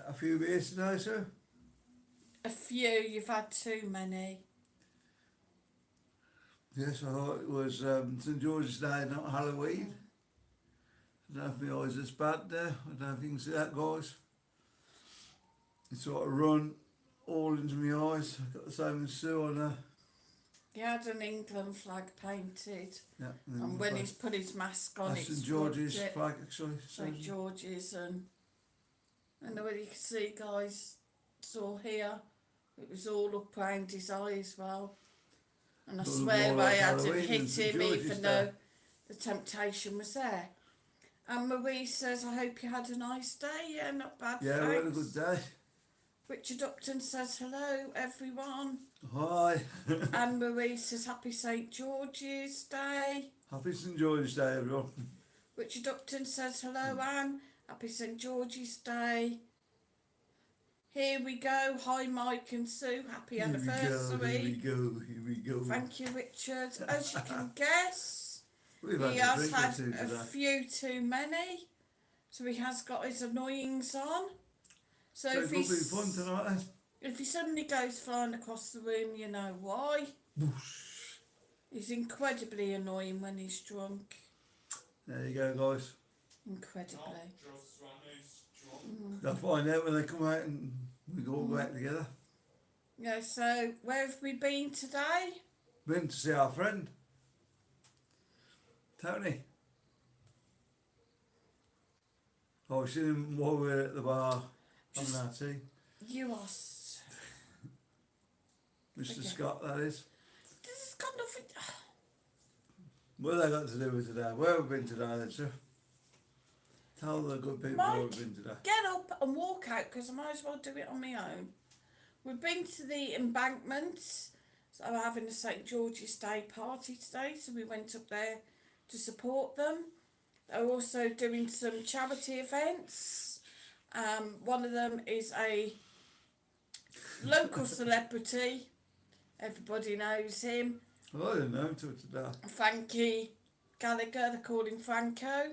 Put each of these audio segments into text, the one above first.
a few beers today, sir? A few, you've had too many. Yes, I thought it was St George's Day, not Halloween. I don't know if my eyes is bad there. I don't know if you can see that, guys. It sort of run all into my eyes. I've got the same as Sue on her. He had an England flag painted, Yeah, and when he's put his mask on, that's it's St George's rubbed it. flag, actually. St George's, and the way you can see, guys, it's all here. It was all up round his eye as well. And I It was swear more I like hadn't Halloween hit than St. him George's even Day. though the temptation was there. And Marie says, I hope you had a nice day. Yeah, not bad, Yeah, thanks. we had a good day. Richard Upton says, hello, everyone. Hi. Anne Marie says, happy St George's Day. Happy St George's Day, everyone. Richard Upton says, hello, Anne. Happy St George's Day. Here we go. Hi, Mike and Sue. Happy anniversary. Here we go. Thank you, Richard. As you can guess, We've he had has a had drink or two a today. few too many. So he has got his annoyings on. So So it will be fun tonight. if he suddenly goes flying across the room, you know why. Whoosh. He's incredibly annoying when he's drunk. There you go, guys. Incredibly. Just when he's drunk. They'll find out when they come out and we all go out together. Yeah, so where have we been today? Been to see our friend, Tony. Oh, we seen him while we were at the bar having our tea. You are... Mr. Okay. Scott, that is. This has got nothing... What have they got to do with today? Where have we been today, then, sir? Tell the good people where Mike, we've been today. get up and walk out because I might as well do it on my own. We've been to the embankments. So we're having a St George's Day party today, so we went up there to support them. They're also doing some charity events. One of them is a local celebrity. Everybody knows him. Well, I didn't know until today. Frankie Gallagher, they call him Franco.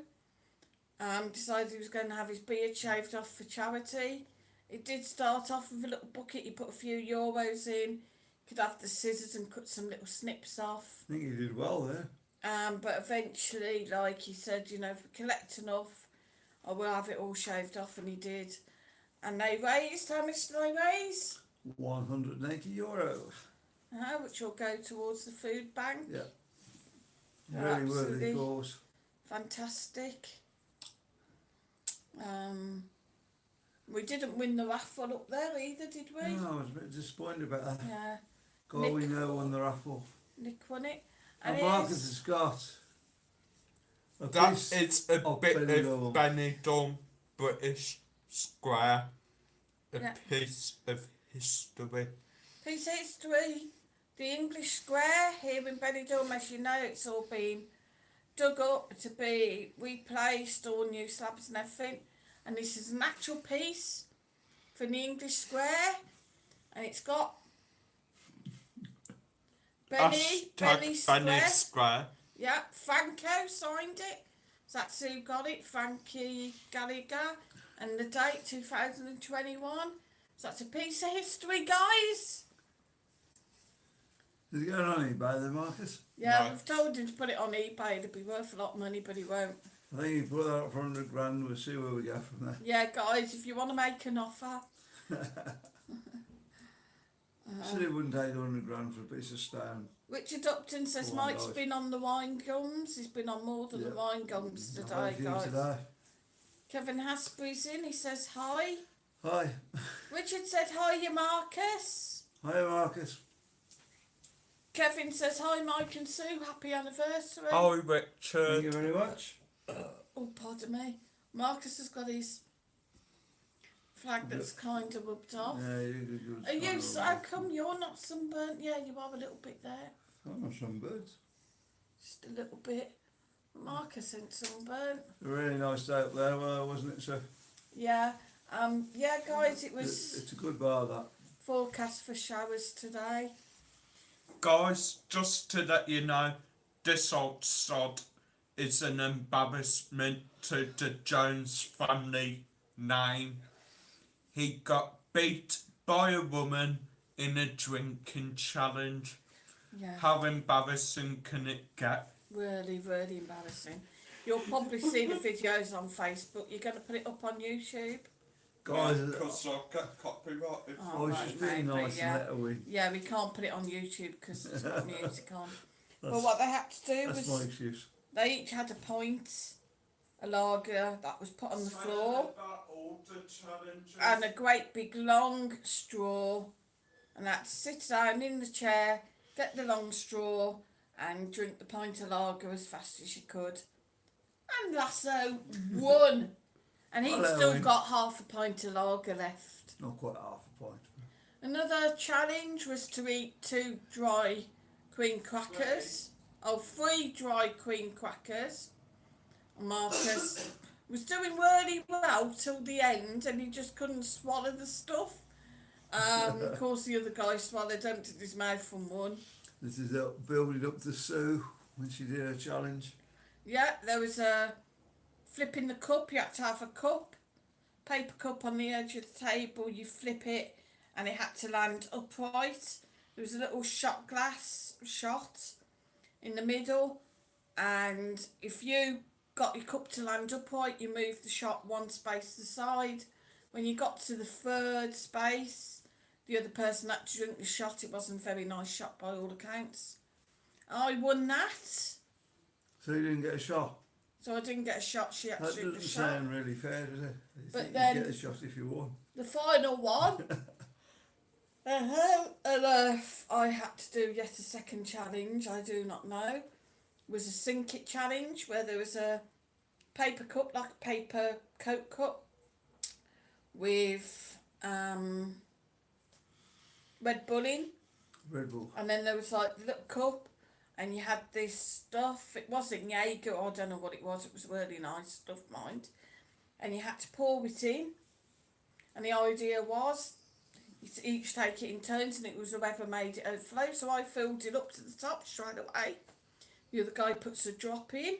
Decided he was going to have his beard shaved off for charity. It did start off with a little bucket. He put a few euros in. Could have the scissors and cut some little snips off. I think he did well there. But eventually, like he said, you know, if we collect enough, I will have it all shaved off, and he did. And they raised, how much did they raise? €180. Which will go towards the food bank. Yeah. They're Really worthy absolutely cause. fantastic. We didn't win the raffle up there either, did we? No, I was a bit disappointed about that. Yeah, God, we know won the raffle. Nick won it. And And Marcus it's- has got a That piece is a of bit Benidorm. of Benidorm British Square. A Yeah. piece of history. Piece of history. The English Square here in Benidorm, as you know, it's all been dug up to be replaced, all new slabs and everything. And this is an actual piece from the English Square. And it's got Benny Benny Square. Square. Yeah, Franco signed it. So that's who got it, Frankie Gallagher. And the date, 2021. So that's a piece of history, guys. Is it going on eBay then, Marcus? Yeah, No. we've told him to put it on eBay. It'll be worth a lot of money, but he won't. I think you put that up for 100 grand, we'll see where we go from there. Yeah, guys, if you want to make an offer. Said he wouldn't take 100 grand for a piece of stone. Richard Upton says Go on, Mike's guys. been on the wine gums. He's been on more than the Yeah. wine gums I've today, had a few guys. today. Kevin Hasbury's in. He says hi. Hi. Richard said hi, you Marcus. Hi, Marcus. Kevin says hi, Mike and Sue. Happy anniversary. Oh, Thank Richard. you very much. Oh, pardon me. Marcus has got his flag that's kind of rubbed off. Yeah, you Are you? How come you're not sunburnt? Yeah, you are a little bit there. Oh, some birds. Just a little bit. Marcus ain't sunburnt. A really nice day up there, well, wasn't it, sir? Yeah. Yeah, guys, it was It's a good bar, that. forecast for showers today. Guys, just to let you know, this old sod is an embarrassment to the Jones family name. he got beat by a woman in a drinking challenge. Yeah. How embarrassing can it get? Really, really embarrassing. You'll probably see the videos on Facebook. You're going to put it up on YouTube. Guys, Because I'll get copyrighted. I was just being nice and let her win. Yeah, we can't put it on YouTube because it's got music on. But what they had to do That's was my excuse. they each had a pint, a lager that was put on the floor, and a great big long straw, and had to sit down in the chair, get the long straw, and drink the pint of lager as fast as you could. And Lasso won, and he'd Hello, still Ian. got half a pint of lager left. Not quite half a pint. Another challenge was to eat 2 dry queen crackers. Oh, 3 dry queen crackers. And Marcus was doing really well till the end, and he just couldn't swallow the stuff. Of course, the other guy swallowed, emptied his mouth and won. This is building up to Sue when she did her challenge. Yeah, there was a flipping the cup. You had to have a cup, paper cup on the edge of the table. You flip it, and it had to land upright. There was a little shot glass shot in the middle, and if you got your cup to land upright, you moved the shot 1 space to the side. When you got to the 3rd space, the other person had to drink the shot. It wasn't a very nice shot by all accounts. I won that, So you didn't get a shot? so I didn't get a shot. She had to That drink the doesn't shot. sound really fair, does it? You But think then- you get a shot if you won. The final one, and I had to do yet a second challenge, I do not know, was a sink it challenge where there was a paper cup, like a paper Coke cup, with Red Bull in, Red Bull. and then there was like the little cup, and you had this stuff, it wasn't Jaeger, I don't know what it was really nice stuff, mind, and you had to pour it in, and the idea was you each take it in turns, and it was whoever made it overflow. So I filled it up to the top straight away. The other guy puts a drop in.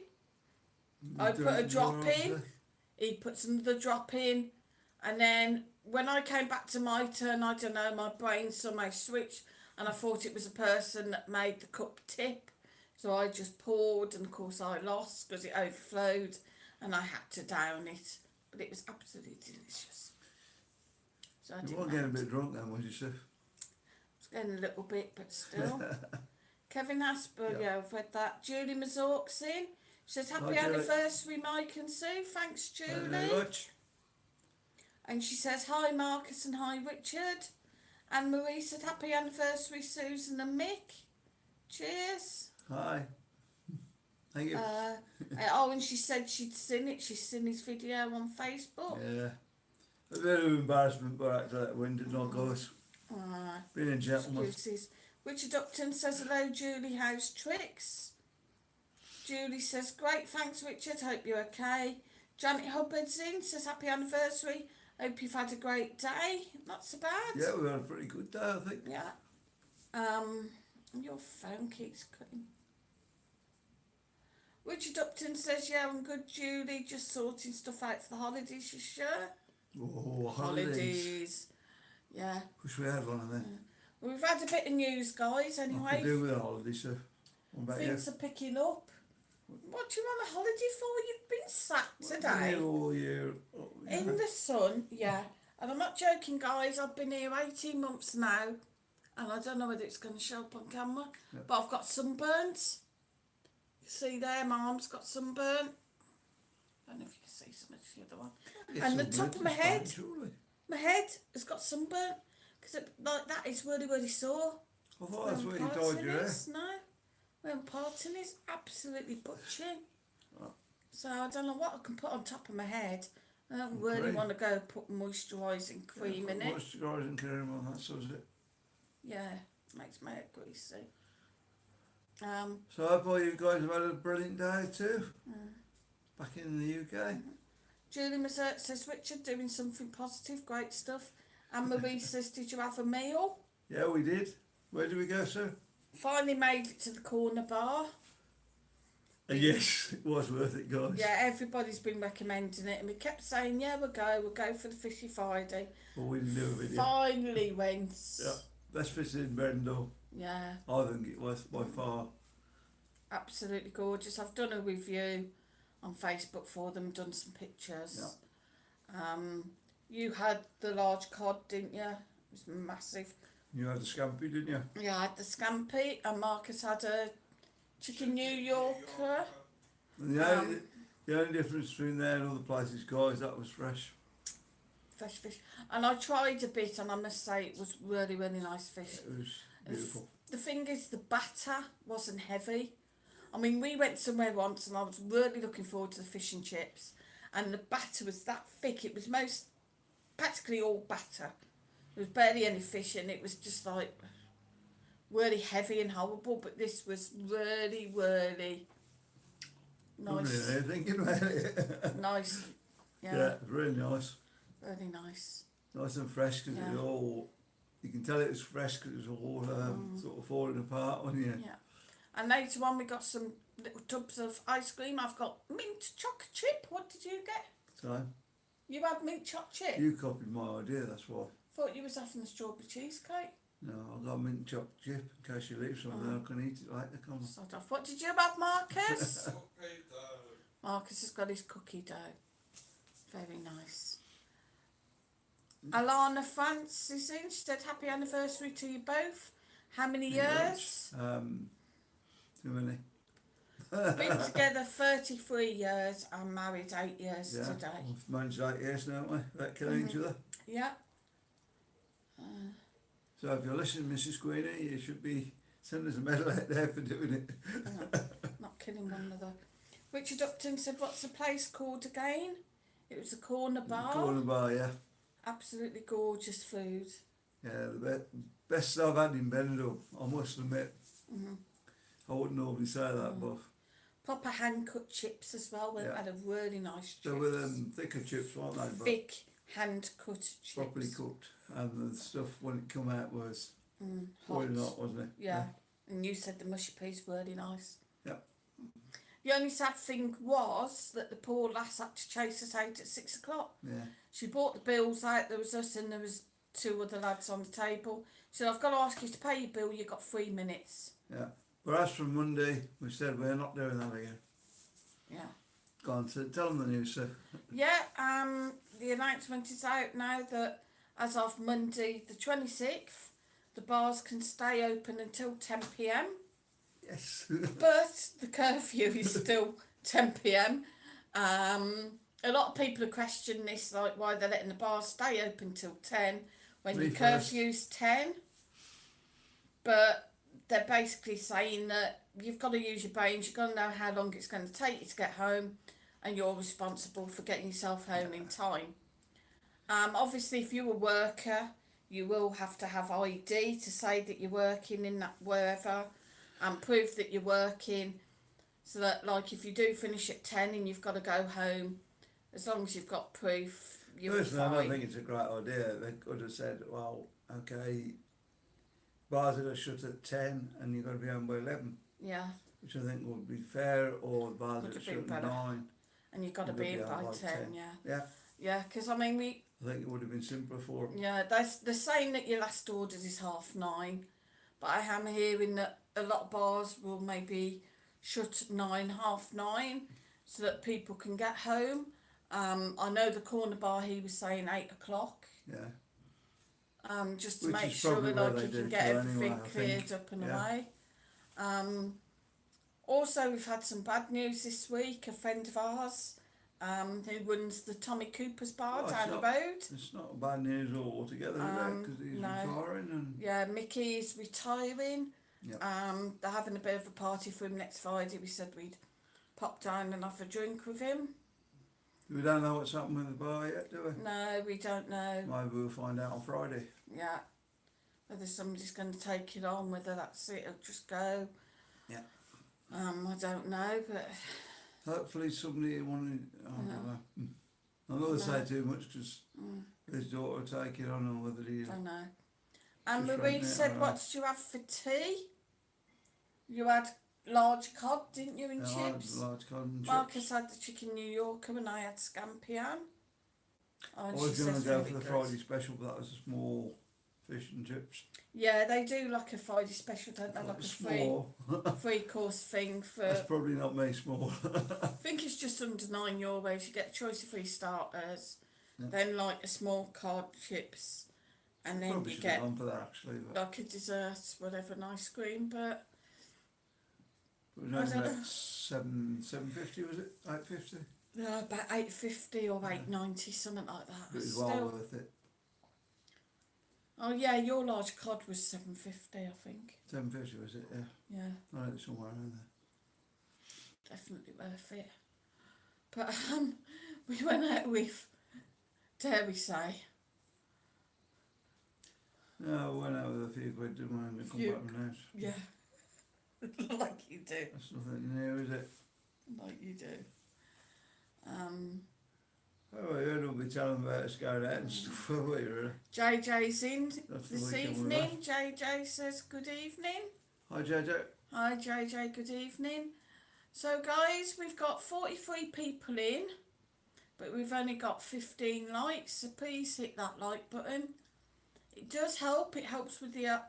I put a drop in. He puts another drop in, and then when I came back to my turn, I don't know, my brain somehow switched, and I thought it was a person that made the cup tip. So I just poured, and of course I lost because it overflowed, and I had to down it. But it was absolutely delicious. So I You did were that. getting a bit drunk then, was you, Sue? It's getting a little bit, but still. Kevin Asper, Yeah. I've read that. Julie Mazork's in. She says, happy Hi, Julie. anniversary, Mike and Sue. Thanks, Thank you Julie. very much. And she says, hi, Marcus, and hi, Richard. And Marie said, happy anniversary, Susan and Mick. Cheers. Hi. Thank you. And she said she'd seen it. She's seen his video on Facebook. Yeah. A bit of embarrassment, but after that win did not go us. Being a gentleman. Excuses. Richard Upton says, hello, Julie, how's tricks? Julie says, great, thanks, Richard, hope you're okay. Janet Hubbard's in, says, happy anniversary, hope you've had a great day. Not so bad. Yeah, we had a pretty good day, I think. Yeah. Your phone keeps cutting. Richard Upton says, yeah, I'm good, Julie, just sorting stuff out for the holidays, you sure? Oh, holidays. Yeah. Wish we had one of them. Well, we've had a bit of news, guys, I anyway. could do with a holiday, so. What about you? Things are picking up. What do you want a holiday for? You've been sacked I've been today. here all year. Oh, yeah. In the sun, yeah. And I'm not joking, guys. I've been here 18 months now. And I don't know whether it's going to show up on camera. Yeah. But I've got sunburns. You see there, my arm's got sunburn. I don't know if you can see so much the other one. Yeah, And the some top of my British head. band, surely. My head has got sunburn. Because like that is really, really sore. I thought that's what you told you, eh? No. When parting is absolutely butching. Oh. So I don't know what I can put on top of my head. I don't really Cream. want to go put moisturising cream in it. Moisturising cream on that, so is it. Yeah, makes my head greasy. So I hope all you guys have had a brilliant day too. Back in the UK. Julie Mazert says, Richard, doing something positive, great stuff. And Marie says, did you have a meal? Yeah, we did. Where did we go, sir? Finally made it to the corner bar. And yes, it was worth it, guys. Yeah, everybody's been recommending it, and we kept saying, yeah, we'll go for the Fishy Friday. But we didn't do a video. Finally went. Yeah, best fish in Benidorm. Yeah, I think it was by far. absolutely gorgeous. I've done a review on Facebook for them, done some pictures. You had the large cod, didn't you? It was massive. You had the scampi, didn't you? Yeah, I had the scampi, and Marcus had a chicken New Yorker. And the only difference between there and other places, guys, that was fresh. Fresh fish. And I tried a bit, and I must say it was really, really nice fish. It was beautiful. The thing is, the batter wasn't heavy. I mean, we went somewhere once, and I was really looking forward to the fish and chips, and the batter was that thick. It was practically all batter. There was barely any fish, and it was just like really heavy and horrible. But this was really, really nice. Really, thinking about it. Nice. Yeah, Yeah. it was really nice. Really nice. Nice and fresh because it Yeah. was all. You can tell it was fresh because it was all sort of falling apart, wasn't it? Yeah. And later on, we got some little tubs of ice cream. I've got mint chocolate chip. What did you get? So You had mint chocolate chip. you copied my idea. That's why. Thought you was having the strawberry cheesecake. No, I got mint chocolate chip in case you leave some there. I can eat it later. Come on. Sort of. What did you have, Marcus? Marcus has got his cookie dough. Very nice. Alana France is in. She said, happy anniversary to you both. How many years? Too many. Been together 33 years and married 8 years Yeah, today. we've managed 8 years now, haven't we? Without killing each other. Yeah. So if you're listening, Mrs. Queenie, you should be sending us a medal out there for doing it. Not killing one another. Richard Upton said, what's the place called again? It was the Corner Bar. Corner bar, yeah. Absolutely gorgeous food. Yeah, the best I've had in Benidorm, I must admit. I wouldn't normally say that, but Proper hand cut chips as well. They Yeah. had a really nice chips. they were thicker chips, weren't they? But Thick hand cut chips. properly cooked. And the stuff when it come out was Hot. really not, wasn't it? Yeah. And you said the mushy peas were really nice. Yeah. The only sad thing was that the poor lass had to chase us out at 6 o'clock. Yeah. She brought the bills out. There was us and there was 2 other lads on the table. She said, I've got to ask you to pay your bill. You've got 3 minutes. Yeah. But as from Monday, we said we're not doing that again. Yeah. Go on, so tell them the news, sir. Yeah, the announcement is out now that as of Monday the 26th, the bars can stay open until 10 p.m. Yes. But the curfew is still 10 p.m. A lot of people have questioned this, like why they're letting the bars stay open till 10 when Me your first. curfew's 10. But they're basically saying that you've got to use your brains, you've got to know how long it's going to take you to get home, and you're responsible for getting yourself home in time. Obviously, if you're a worker, you will have to have ID to say that you're working in that wherever, and prove that you're working, so that, like, if you do finish at 10 and you've got to go home, as long as you've got proof, you're Personally, I fine. don't think it's a great idea. They could have said, well, okay, bars are going to shut at 10 and you've got to be home by 11, Yeah, which I think would be fair, or the bars Would are have shut been at better. 9. and you've got to You've be got to in be by out by 10, 10. yeah. Yeah, Yeah, because, I mean, I think it would have been simpler for them. yeah, they're saying that your last order is 9:30, but I am hearing that a lot of bars will maybe shut at 9, 9:30, so that people can get home. I know the Corner Bar, he was saying 8 o'clock, Yeah. just to Which make is sure probably that where like, they you do can get too anyway, everything I cleared think. up and Yeah. away. Also, we've had some bad news this week. A friend of ours who runs the Tommy Cooper's bar Oh, it's down the not- road. It's not bad news altogether, is it? Because he's no. retiring and Yeah, Mickey is retiring. yeah. They're having a bit of a party for him next Friday. We said we'd pop down and have a drink with him. We don't know what's happened with the bar yet, do we? No, we don't know. Maybe we'll find out on Friday. Yeah. Whether somebody's going to take it on, whether that's it, it'll just go. Yeah. I don't know, but Hopefully somebody wanted, I don't know. I'm not going to say too much because his daughter will take it on or whether he... I don't know. And Just Marie renting it said, out. what did you have for tea? You had large cod, didn't you, and I had chips? large cod and chips. Marcus had the chicken New Yorker and I had scampi ham. Oh, I and was she going to says go really for the good. Friday special, but that was a small fish and chips. Yeah, they do like a Friday special, don't they? Like a small. free course thing for. That's probably not me small. I think it's just under €9. You get a choice of 3 starters, Yeah. then like a small cod, chips, and then Probably you should have get gone for that actually. But like a dessert, whatever, an ice cream. But it was I only don't like know. $7.50, was it? $8.50? no, about £8.50 or £8.90, something like that. It was Still, well worth it. oh yeah, your large cod was £7.50, I think. $7.50 was it? Yeah. Yeah, I know it's somewhere around there. definitely worth it. But we went out with, dare we say, No, I went out with a few quid, didn't I? And I come Few- back from the house. yeah, like you do. That's nothing new, is it? Like you do. Oh, I heard we'll be telling about us going out and stuff, will we, really? JJ's in That's the this weekend we're evening. JJ says good evening. Hi, JJ. Hi JJ, good evening. So guys, we've got 43 people in, but we've only got 15 likes, so please hit that like button. It does help, it helps with the The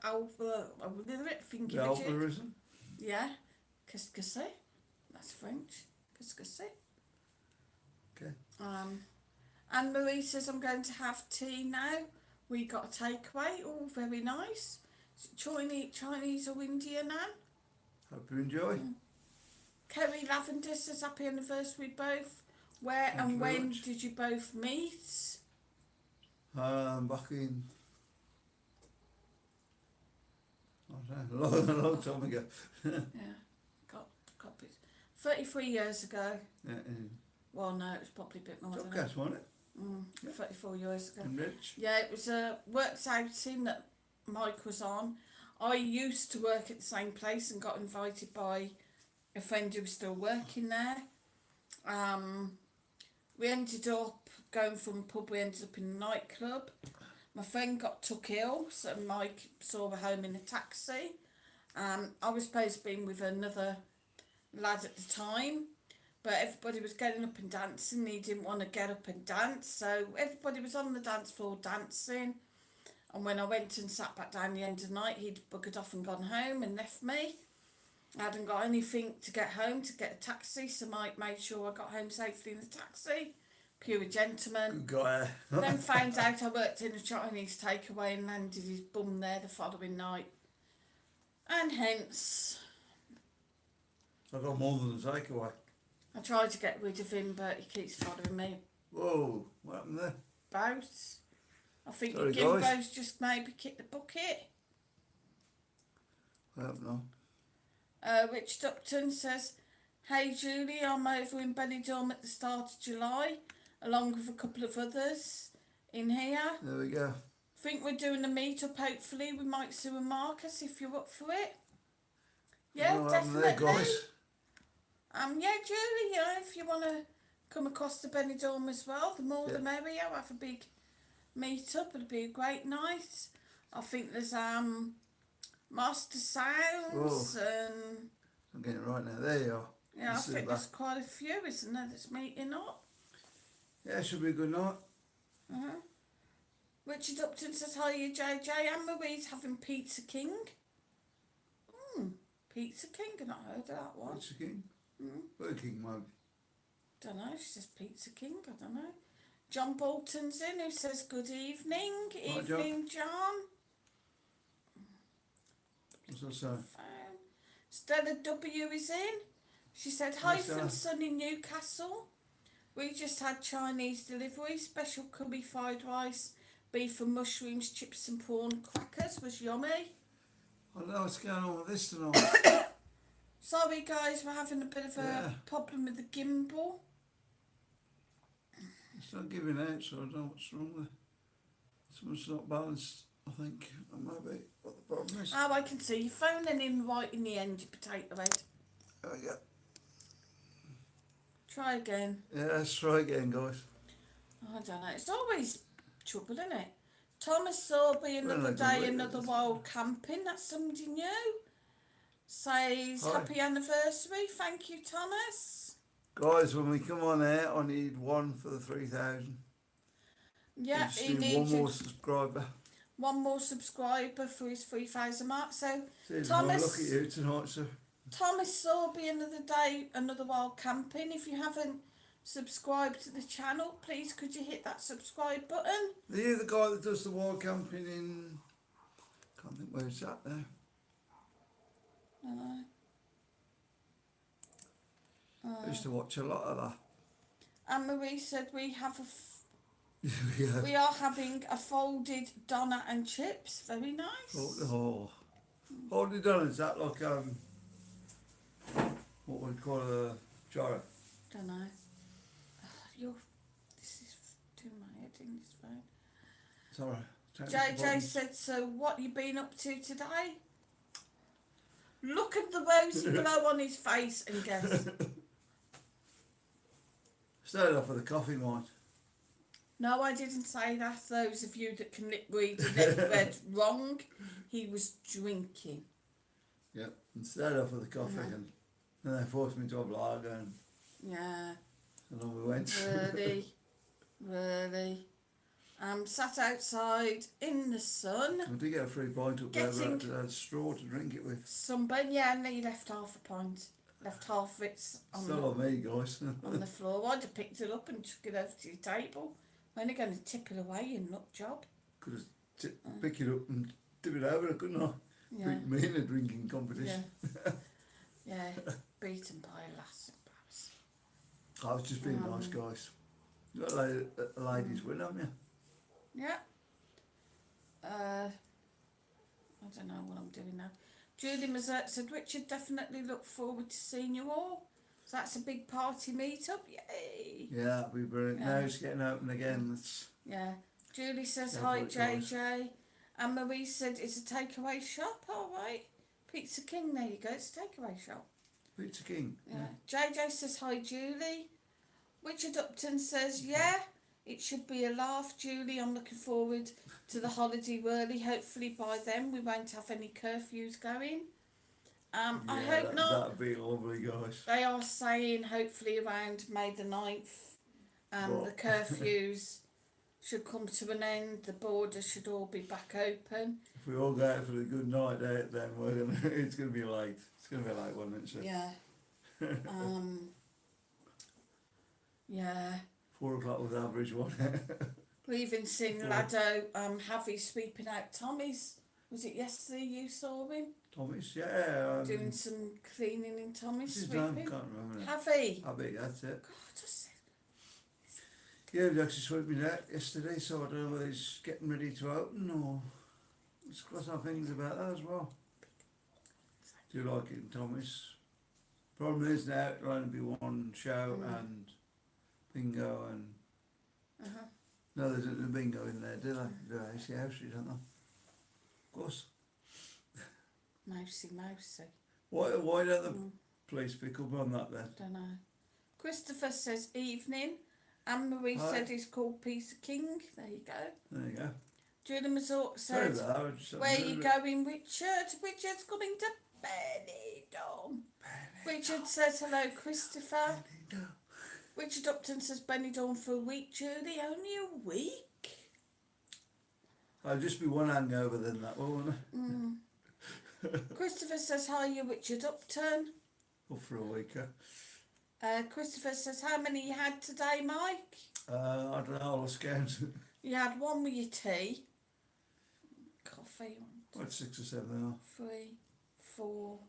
algorithm. Yeah, qu'est-ce, that's French, qu'est-ce. Okay. Anne Marie says I'm going to have tea now. We got a takeaway, all very nice. Is it Chinese or Indian, Anne? Hope you enjoy. Kerry Lavender says happy anniversary both. Where Thank you and very when much. did you both meet? Back in, I don't know, a long time ago. Yeah, got it. 33 years ago. Yeah, in Well, no, it was probably a bit more than that. Topcast, wasn't it? Yeah. 34 years ago. In Rich. Yeah, it was a works outing that Mike was on. I used to work at the same place and got invited by a friend who was still working there. We ended up going from a pub, we ended up in a nightclub. My friend got took ill, so Mike saw her home in a taxi. I was supposed to be with another lad at the time, but everybody was getting up and dancing and he didn't want to get up and dance, so everybody was on the dance floor dancing. And when I went and sat back down the end of the night, he'd buggered off and gone home and left me. I hadn't got anything to get home, to get a taxi, so Mike made sure I got home safely in the taxi. Pure gentleman. Good guy. Then found out I worked in a Chinese takeaway and landed his bum there the following night. And hence, I got more than a takeaway. I tried to get rid of him, but he keeps following me Whoa, what happened there? about. I think Sorry, the guys. Gimbos just maybe kicked the bucket. I don't know. Rich Dupton says, hey Julie, I'm over in Benidorm at the start of July, along with a couple of others in here. There we go. Think we're doing a meet-up, hopefully, with Mike, Sue and Marcus, if you're up for it. Yeah, What happened definitely. there, guys? Yeah, Julie, you know, if you want to come across to Benidorm as well, the more the merrier. Have a big meet-up, it'll be a great night. I think there's Master Sounds and... I'm getting it right now. There you are. Yeah, I You see think that? there's quite a few, isn't there, that's meeting up. Yeah, should be a good night. Richard Upton says, hi, you JJ. Anne Marie's having Pizza King. Pizza King, I've not heard of that one. Pizza King. Burger King, maybe. Don't know, she says Pizza King, I don't know. John Bolton's in, who says, good evening. Hi, Evening, John. What's that say? Stella W is in. She said, hi Hi, Stella. from sunny Newcastle. We just had Chinese delivery, special curry fried rice, beef and mushrooms, chips and prawn crackers was yummy. I don't know what's going on with this tonight. Sorry guys, we're having a bit of a problem with the gimbal. It's not giving out, so I don't know what's wrong with it. Someone's not balanced, I think. That might be what the problem is. Oh, I can see you phoning in right in the end, you potato head. There we go. Try again. Yeah, let's try again, guys. I don't know, it's always trouble, isn't it? Thomas Sorby, another Well, day, like, another wild camping, that's somebody new. says Hi. happy anniversary. Thank you, Thomas. Guys, when we come on air, I need one for the 3,000. Yeah, Just he need one needs more subscriber. one more subscriber for his 3,000 mark. So Says, Thomas, look at you tonight, sir. Thomas will be another day, another wild camping. If you haven't subscribed to the channel, please could you hit that subscribe button? Are you the guy that does the wild camping in... Can't think where it's at now. I used to watch a lot of that. Anne Marie said we have Yeah. we are having a folded doner and chips. Very nice. Oh. Holding done, is that like, what we call a gyro? Don't know. This is doing my head in this phone. Sorry. JJ said, so what you been up to today? Look at the rosy glow on his face and guess. Started off with a coffee, mate. No, I didn't say that. Those of you that can lip read read wrong. He was drinking. Yep. And started off with a coffee, and then they forced me to have lager, and Yeah. on we went. Really. Sat outside in the sun. I did get a free pint up there, Getting- but I had a straw to drink it with. Sunburn, yeah, and he left half a pint. Left half of it Still on me, guys. on the floor. I'd have picked it up and took it over to your table. I'm only going to tip it away, you nut job. Could have pick it up and tip it over, couldn't I? Yeah. Beat me in a drinking competition. Yeah. Beaten by a lass, perhaps. I was just being nice, guys. You got a ladies' win, haven't you? Yeah. I don't know what I'm doing now. Julie Mazert said, Richard, definitely look forward to seeing you all. So that's a big party meet-up. Yay! Yeah, that'd be brilliant. Yeah. Now it's getting open again. That's Yeah. Julie says, Yeah, hi, very nice. JJ. And Marie said, it's a takeaway shop. All right. Pizza King, there you go. It's a takeaway shop. Pizza King. Yeah. JJ says, hi, Julie. Richard Upton says, yeah, it should be a laugh, Julie. I'm looking forward to the holiday early. Hopefully by then we won't have any curfews going. I hope not. That'd be lovely, guys. They are saying hopefully around May the 9th the curfews should come to an end. The borders should all be back open. If we all go out for a good night out, then it's going to be late. It's going to be late, wasn't it? So Yeah. Yeah. 4 o'clock was average one. We even seen Lado Javi sweeping out Tommy's. Was it yesterday you saw him? Tommy's, yeah. Doing some cleaning in Tommy's His name, sweeping? can't remember now. Javi. Abby, that's it. God, I said, Yeah, he actually swept me out yesterday, so I don't know whether he's getting ready to open or... Let's cross our fingers about that as well. Do you like it in Tommy's? Problem is now it'll only be one show and bingo and... No, there's a bingo in there, do they? Do they? It's the house, don't they? Of course. mousy. Why don't the police pick up on that then? Don't know. Christopher says evening. Anne-Marie Hi. said he's called Pizza King. There you go. There you go. Julie Mazort Sorry said, about that, I just had where to are you move it. going, Richard? Richard's coming to Benidorm. Richard says hello, Christopher. Benidorm. Richard Upton says Benidorm for a week, Julie. Only a week? I'll just be one hangover then, that won't it? Christopher says hi, you Richard Upton. Up for a week, Christopher says how many you had today, Mike? I don't know, I'll count. You had one with your tea. Coffee. What, 6 or 7 now? 3, 4,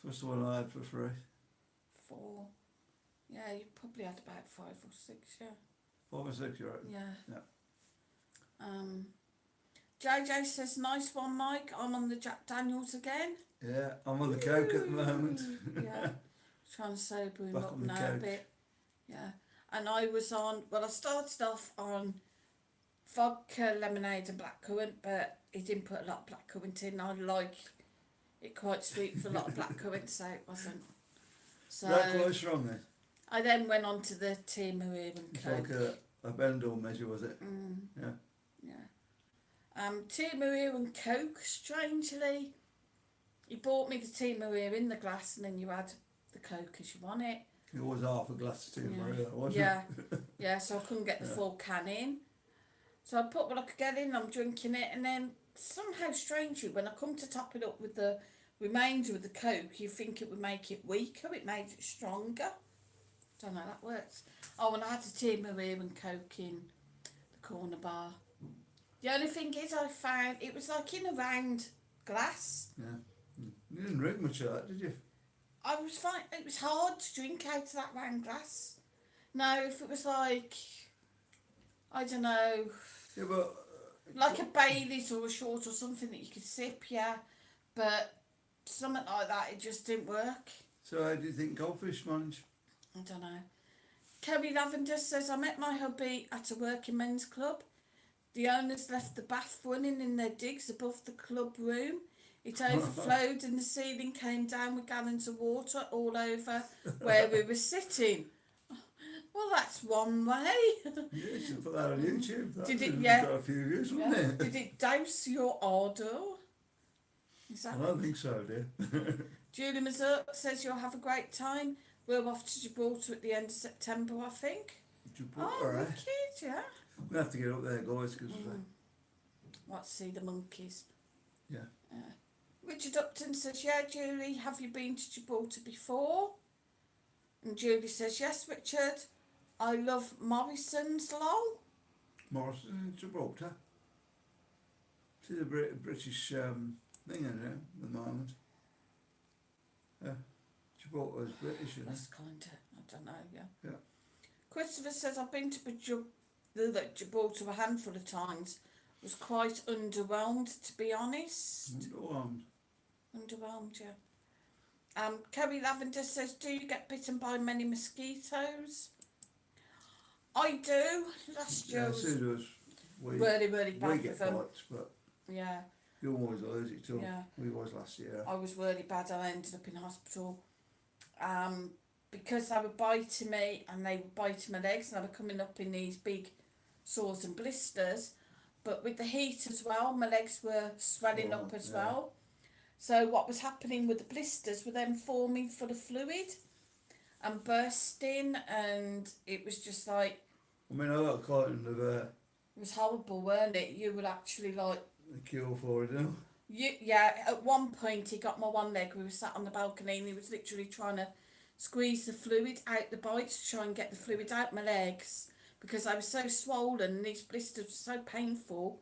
First the one I had for free. 4. Yeah, you probably had about 5 or 6, yeah. 5 or 6, you're right. Yeah. Yeah. JJ says, nice one, Mike. I'm on the Jack Daniels again. Yeah, I'm on the coke at the moment. Yeah. Trying to sober him Back up on the now a coke. bit. Yeah. And I was on, well, I started off on vodka, lemonade and blackcurrant, but he didn't put a lot of blackcurrant in. I like it quite sweet with a lot of blackcurrant, so it wasn't. So That close wrong then? I then went on to the tea maria and It's coke. like a Benidorm measure, was it? Yeah. Yeah. Tea maria and coke, strangely, He bought me the tea Maria in the glass, and then you had the Coke as you want it. It was half a glass of tea, Yeah. Maria, wasn't Yeah, it? yeah. So I couldn't get the Yeah. full can in. So I put what I could get in. I'm drinking it, and then somehow, strangely, when I come to top it up with the remainder of the Coke, you think it would make it weaker. It made it stronger. Don't know how that works. Oh, and I had a tea Maria and Coke in the corner bar. The only thing is, I found it was like in a round glass. Yeah. You didn't drink much of that, did you? I was fine. It was hard to drink out of that round glass. No, if it was like, I don't know, Yeah, but like a Baileys or a short or something that you could sip, yeah. But something like that, it just didn't work. so how do you think Goldfish managed? I don't know. Kerry Lavender says, I met my hubby at a working men's club. The owners left the bath running in their digs above the club room. It overflowed and the ceiling came down with gallons of water all over where we were sitting. Well, that's one way. Yeah, you should put that on YouTube. That Did it- would have yeah. got a few views, wouldn't Yeah. it? Did it douse your ardour? Is that I don't think so, dear. Julie Mazur says you'll have a great time. We're off to Gibraltar at the end of September, I think. Gibraltar, eh? Wicked, yeah. We have to get up there, guys, because What, see the monkeys? yeah. Richard Upton says, yeah, Julie, have you been to Gibraltar before? And Julie says, yes, Richard. I love Morrison's lol. Morrison in Gibraltar. See the British thing in there at the moment. Yeah. Gibraltar's British, isn't it? That's kind of, I don't know, yeah. Yeah. Christopher says, I've been to Gibraltar a handful of times. Was quite underwhelmed, to be honest. Underwhelmed, yeah. Kerry Lavender says, do you get bitten by many mosquitoes? I do. Last year Yeah, was so does. We really we bad with get them. bites, but Yeah, you're always allergic to them. yeah. We was last year. I was really bad. I ended up in hospital. Because they were biting me and they were biting my legs and they were coming up in these big sores and blisters. But with the heat as well, my legs were swelling up as yeah. well. So what was happening with the blisters were then forming full of fluid and bursting, and it was just like, I mean, I got caught in the it was horrible, weren't it? You would actually like, cure for it, you yeah, at one point he got my one leg, we were sat on the balcony and he was literally trying to squeeze the fluid out the bites to try and get the fluid out my legs because I was so swollen and these blisters were so painful.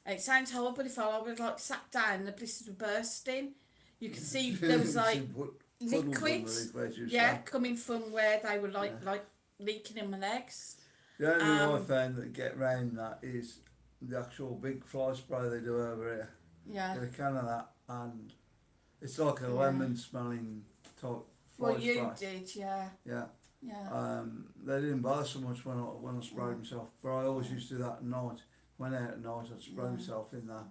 It sounds horrible if I was like sat down and the blisters were bursting. You could see there was like liquid, yeah, coming from where they were like leaking in my legs. The only thing I found that get round that is the actual big fly spray they do over here. Yeah. Get a can of that, and it's like a lemon smelling type fly Well, you spray. did, yeah. Yeah. Yeah. They didn't bother so much when I sprayed myself, but I always used to do that at night. Went out at night, I'd spray myself in that.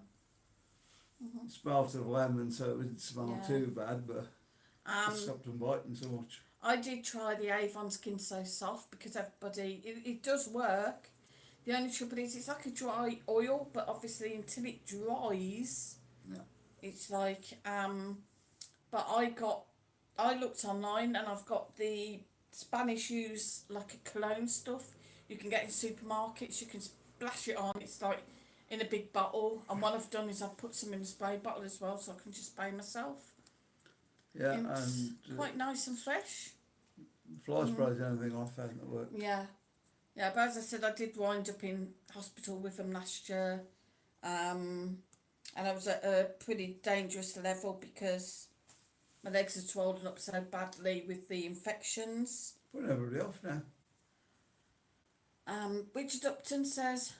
It smelled of lemon, so it wouldn't smell too bad, but it stopped them biting so much. I did try the Avon Skin So Soft because everybody, it does work. The only trouble is it's like a dry oil, but obviously until it dries, it's like, but I looked online and I've got the Spanish use like a cologne stuff you can get in supermarkets. You can splash it on, it's like in a big bottle, and what I've done is I've put some in a spray bottle as well so I can just spray myself. Yeah, It's and quite nice and fresh. fly spray is the only thing I found that worked. Yeah. Yeah, but as I said, I did wind up in hospital with them last year. And I was at a pretty dangerous level because my legs had swollen up so badly with the infections. Put everybody off now. Richard Upton says,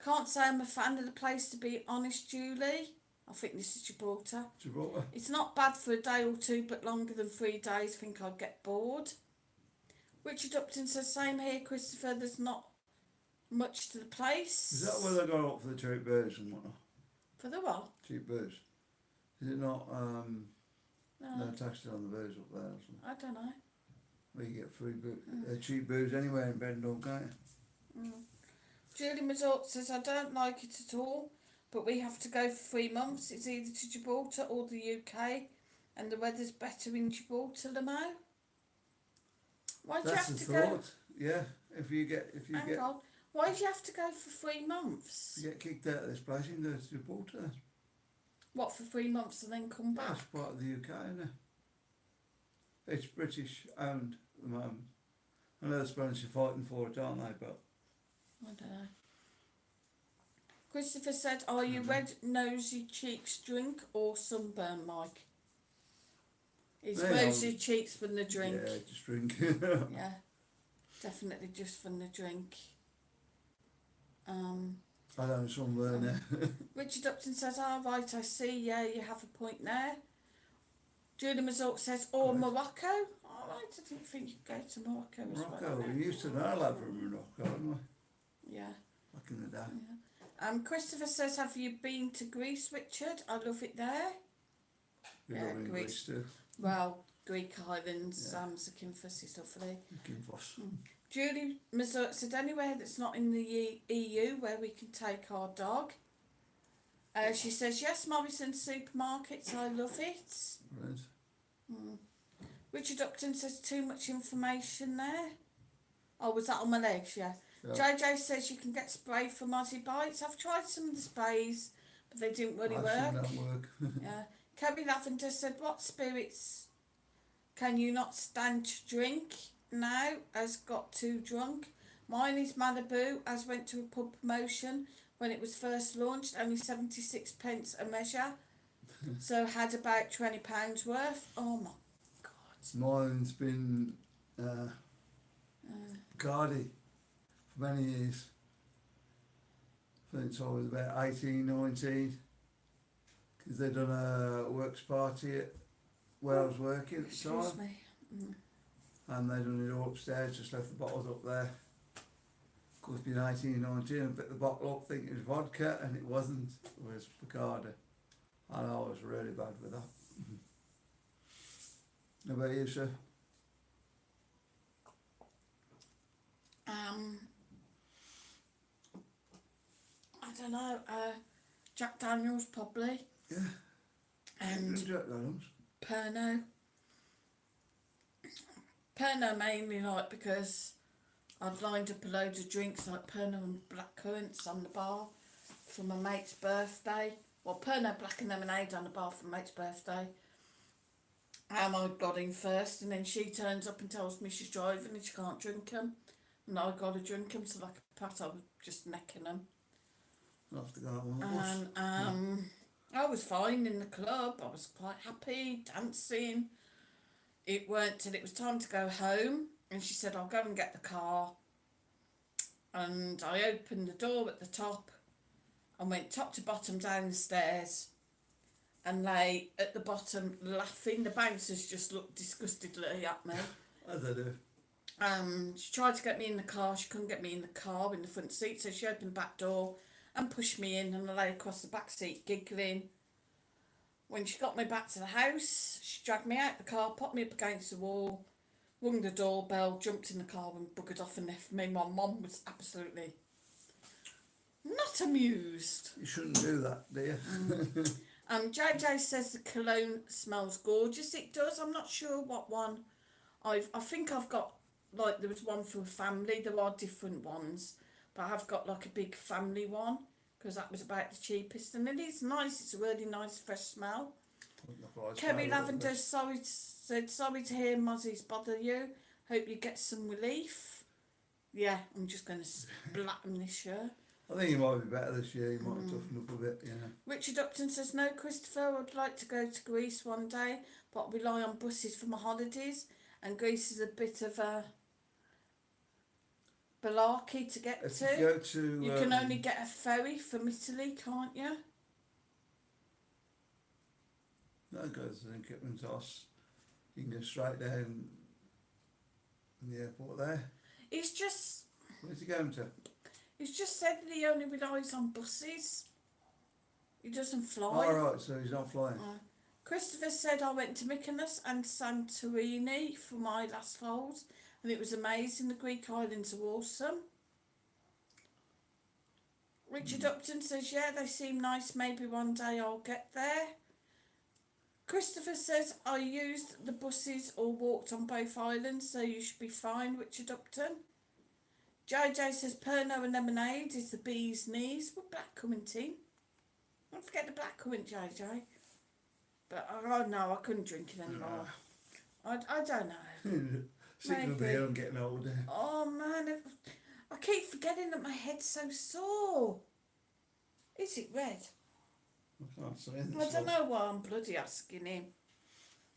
can't say I'm a fan of the place, to be honest, Julie. I think this is Gibraltar. Gibraltar. It's not bad for a day or two, but longer than 3 days, I think I'd get bored. Richard Upton says, same here, Christopher, there's not much to the place. Is that where they go up for the cheap booze and whatnot? For the what? Cheap booze. Is it not no taxes on the booze up there or something? I don't know. Well, you get free cheap booze anywhere in Benidorm, can't you? Julie Mazort says, I don't like it at all. but we have to go for 3 months. It's either to Gibraltar or the UK, and the weather's better in Gibraltar, Lamo. Why do you That's have the to go? thought. Yeah, if you Hang get on. Why do you have to go for 3 months? kicked out of this place, you can go to Gibraltar. What, for 3 months and then come back? That's part of the UK, isn't it? It's British owned at the moment. I know the Spanish are fighting for it, aren't they? But I don't know. Christopher said, "Are you red nosy cheeks drink or sunburn, Mike?" It's They rosy are- cheeks from the drink. yeah, just drink. Yeah, definitely just from the drink. I don't sunburn there. Richard Upton says, right, I see, yeah, you have a point there. Julie Mazort says, Right. Morocco. All right, I didn't think you'd go to Morocco as Morocco, well. we used to know a lad from Morocco, hadn't we? Yeah. Back in the day. Christopher says, have you been to Greece, Richard? I love it there. We Yeah, love in Greece. Greece too. Well, Greek islands, Yeah. Zakynthos is lovely. Kinfos. Julie Mazur said, anywhere that's not in the EU where we can take our dog. She says, yes, Morrison's supermarkets, I love it. Right. Richard Upton says, too much information there. Oh, was that on my legs? Yeah. Yeah. JJ says you can get spray from Aussie Bites. I've tried some of the sprays, but they didn't really I've seen work. that work. Yeah. Kerry Lavender said, what spirits can you not stand to drink now as got too drunk? Mine is Malibu, as went to a pub promotion when it was first launched, only 76 pence a measure. So had about £20 worth. Oh my God. Mine's been Cardi for many years. Since I was about 18, 19. Because they'd done a works party at where I was working at the Excuse time. me. And they done it all upstairs, just left the bottles up there. Of course, being 18, 19, I picked the bottle up thinking it was vodka, and it wasn't. It was Bacardi. And I was really bad with that. How about you, sir? I don't know. Jack Daniels probably. Yeah. And Jack Daniels. Pernod. Pernod mainly like because I'd lined up a load of drinks like Pernod and black currants on the bar for my mate's birthday. Well, Pernod black and lemonade on the bar for my mate's birthday. And I got in first, and then she turns up and tells me she's driving and she can't drink them. And I got to drink them, so like a pat, I was just necking them. I'll have to go on one. And I was fine in the club. I was quite happy, dancing. It weren't till it was time to go home, and she said, I'll go and get the car. And I opened the door at the top and went top to bottom down the stairs and lay at the bottom laughing. The bouncers just looked disgustedly at me. As I do. She tried to get me in the car. She couldn't get me in the car in the front seat, so she opened the back door and pushed me in, and I lay across the back seat giggling. When she got me back to the house, she dragged me out the car, popped me up against the wall, rung the doorbell, jumped in the car and buggered off and left me. My mum was absolutely not amused. You shouldn't do that, do you? JJ says the cologne smells gorgeous. It does. I'm not sure what one. I think I've got, like, there was one for a family. There are different ones, but I've got like a big family one because that was about the cheapest, and it is nice. It's a really nice fresh smell. Kerry Lavender said, sorry to hear Mozzie's bother you. Hope you get some relief. Yeah, I'm just going to splat him this year. I think he might be better this year. He might have toughened up a bit, you know. Richard Upton says, no, Christopher, I'd like to go to Greece one day, but I rely on buses for my holidays, and Greece is a bit of a malarkey to get If to. you go to... You can only get a ferry from Italy, can't you? No, goes to Kipman's house. You can go straight down in the airport there. He's just Where's he going to? said that he only relies on buses. He doesn't fly. Oh, right, so he's not flying. Christopher said, I went to Mykonos and Santorini for my last foals, and it was amazing. The Greek islands are awesome. Richard Upton says, yeah, they seem nice. Maybe one day I'll get there. Christopher says, I used the buses or walked on both islands, so you should be fine, Richard Upton. JJ says, Pernod and lemonade is the bee's knees. What blackcurrant in? Don't forget the blackcurrant, JJ. But oh no, I couldn't drink it anymore. I don't know. Sick of Maybe. beer, I'm getting older. Oh man, I keep forgetting that my head's so sore. Is it red? I can't say this. I don't know why I'm bloody asking him.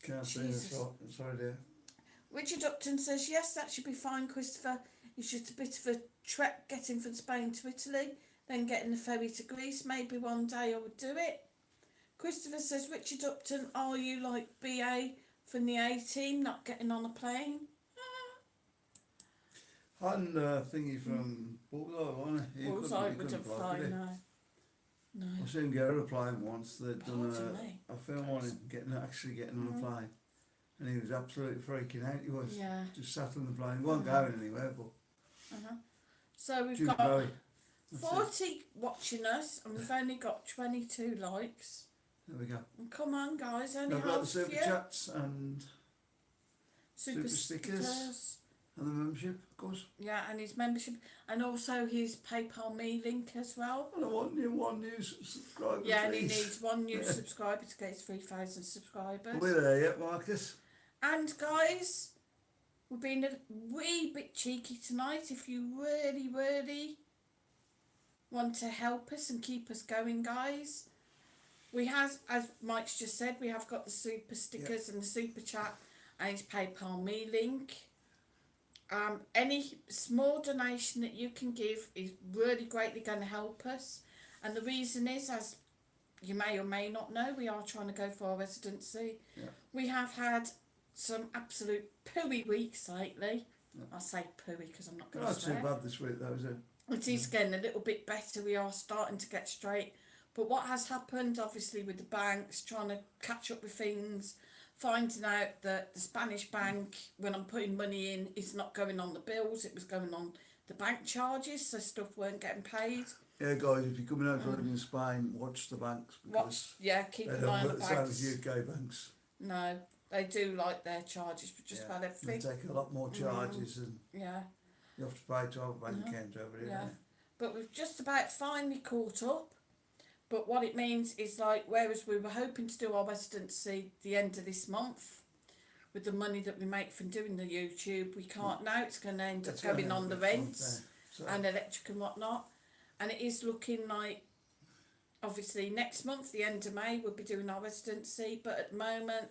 Can't say this. Jesus. Sorry, dear. Richard Upton says, yes, that should be fine, Christopher. It's just a bit of a trek getting from Spain to Italy, then getting the ferry to Greece. Maybe one day I would do it. Christopher says, Richard Upton, are you like BA from the A team, not getting on a plane? And thingy from Bullseye, wasn't he? He Bullseye couldn't wouldn't fly, fly, could he? no. No. I seen him get on a plane once. They'd done Pardon me. a film on him actually getting on a plane, and he was absolutely freaking out. He was Yeah. just sat on the plane, wasn't going anywhere. But So we've Jude got Bowie, that's it. 40 watching us, and we've only got 22 likes. There we go. And come on, guys, only I've got half the super few. chats and Super stickers. stickers. the membership, of course. Yeah, and his membership, and also his PayPal me link as well. And I want one new subscriber. Yeah, and he please. needs one new subscriber to get his 3,000 subscribers. Are we there yet, Marcus? And guys, we're being a wee bit cheeky tonight. If you really, really want to help us and keep us going, guys, we have, as Mike's just said, we have got the super stickers and the super chat and his PayPal me link. Any small donation that you can give is really greatly going to help us. And the reason is, as you may or may not know, we are trying to go for our residency. Yeah. We have had some absolute pooey weeks lately. Yeah. I say pooey because I'm not going Not to too swear. bad this week, though, is it? It is getting a little bit better. We are starting to get straight. But what has happened, obviously, with the banks, trying to catch up with things, finding out that the Spanish bank, when I'm putting money in, is not going on the bills. It was going on the bank charges, so stuff weren't getting paid. Yeah, guys, if you're coming out to live in Spain, watch the banks. Because Keep they an eye on don't the look the same banks. as UK banks. No, they do like their charges for just about They everything. take a lot more charges and Yeah. you have to pay to have a bank account over here. Yeah. don't But we've just about finally caught up. But what it means is, like, whereas we were hoping to do our residency the end of this month, with the money that we make from doing the YouTube, we can't now. It's going to end up That's going gonna on the have a bit of rent fun there. So, and electric and whatnot. And it is looking like, obviously, next month, the end of May, we'll be doing our residency. But at the moment,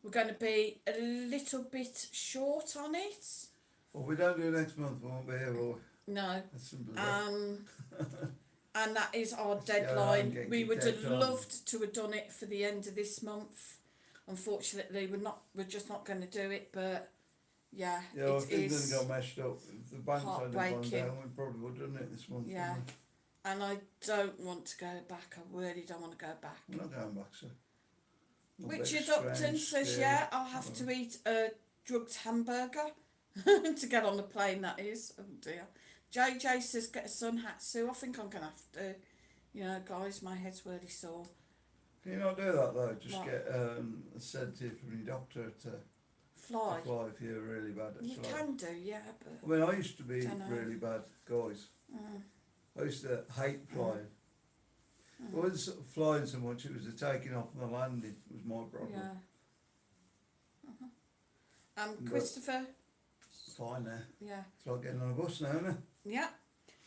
we're going to be a little bit short on it. well, we don't do next month, we won't be here, will we? No. That's simple as that. And that is our Yeah, I'm deadline. getting We would have dead on. loved to have done it for the end of this month. Unfortunately, we're just not going to do it. But yeah, Yeah, well, it if things is. hadn't got meshed up, if the banks hadn't gone Heartbreaking. down, we probably would have done it this month. Yeah. wouldn't And I don't want to go back. I really don't want to go back. we? We're not going back, so. Not a bit Richard Upton strange, says, scary. yeah, I'll have to eat a drugged hamburger to get on the plane, that is. Oh dear. JJ says, get a sun hat, Sue. I think I'm going to have to. You know, guys, my head's really sore. Can you not do that though? Just What? get a sedative from your doctor to Fly. fly if you're really bad at You flying. can do, yeah, but. I mean, I used to be Dunno. really bad, guys. Mm. I used to hate flying. I wasn't sort of flying so much, it was the taking off and the landing was my problem. Yeah. But- Christopher, Fine now. yeah. It's like getting on a bus now, isn't it? Yeah.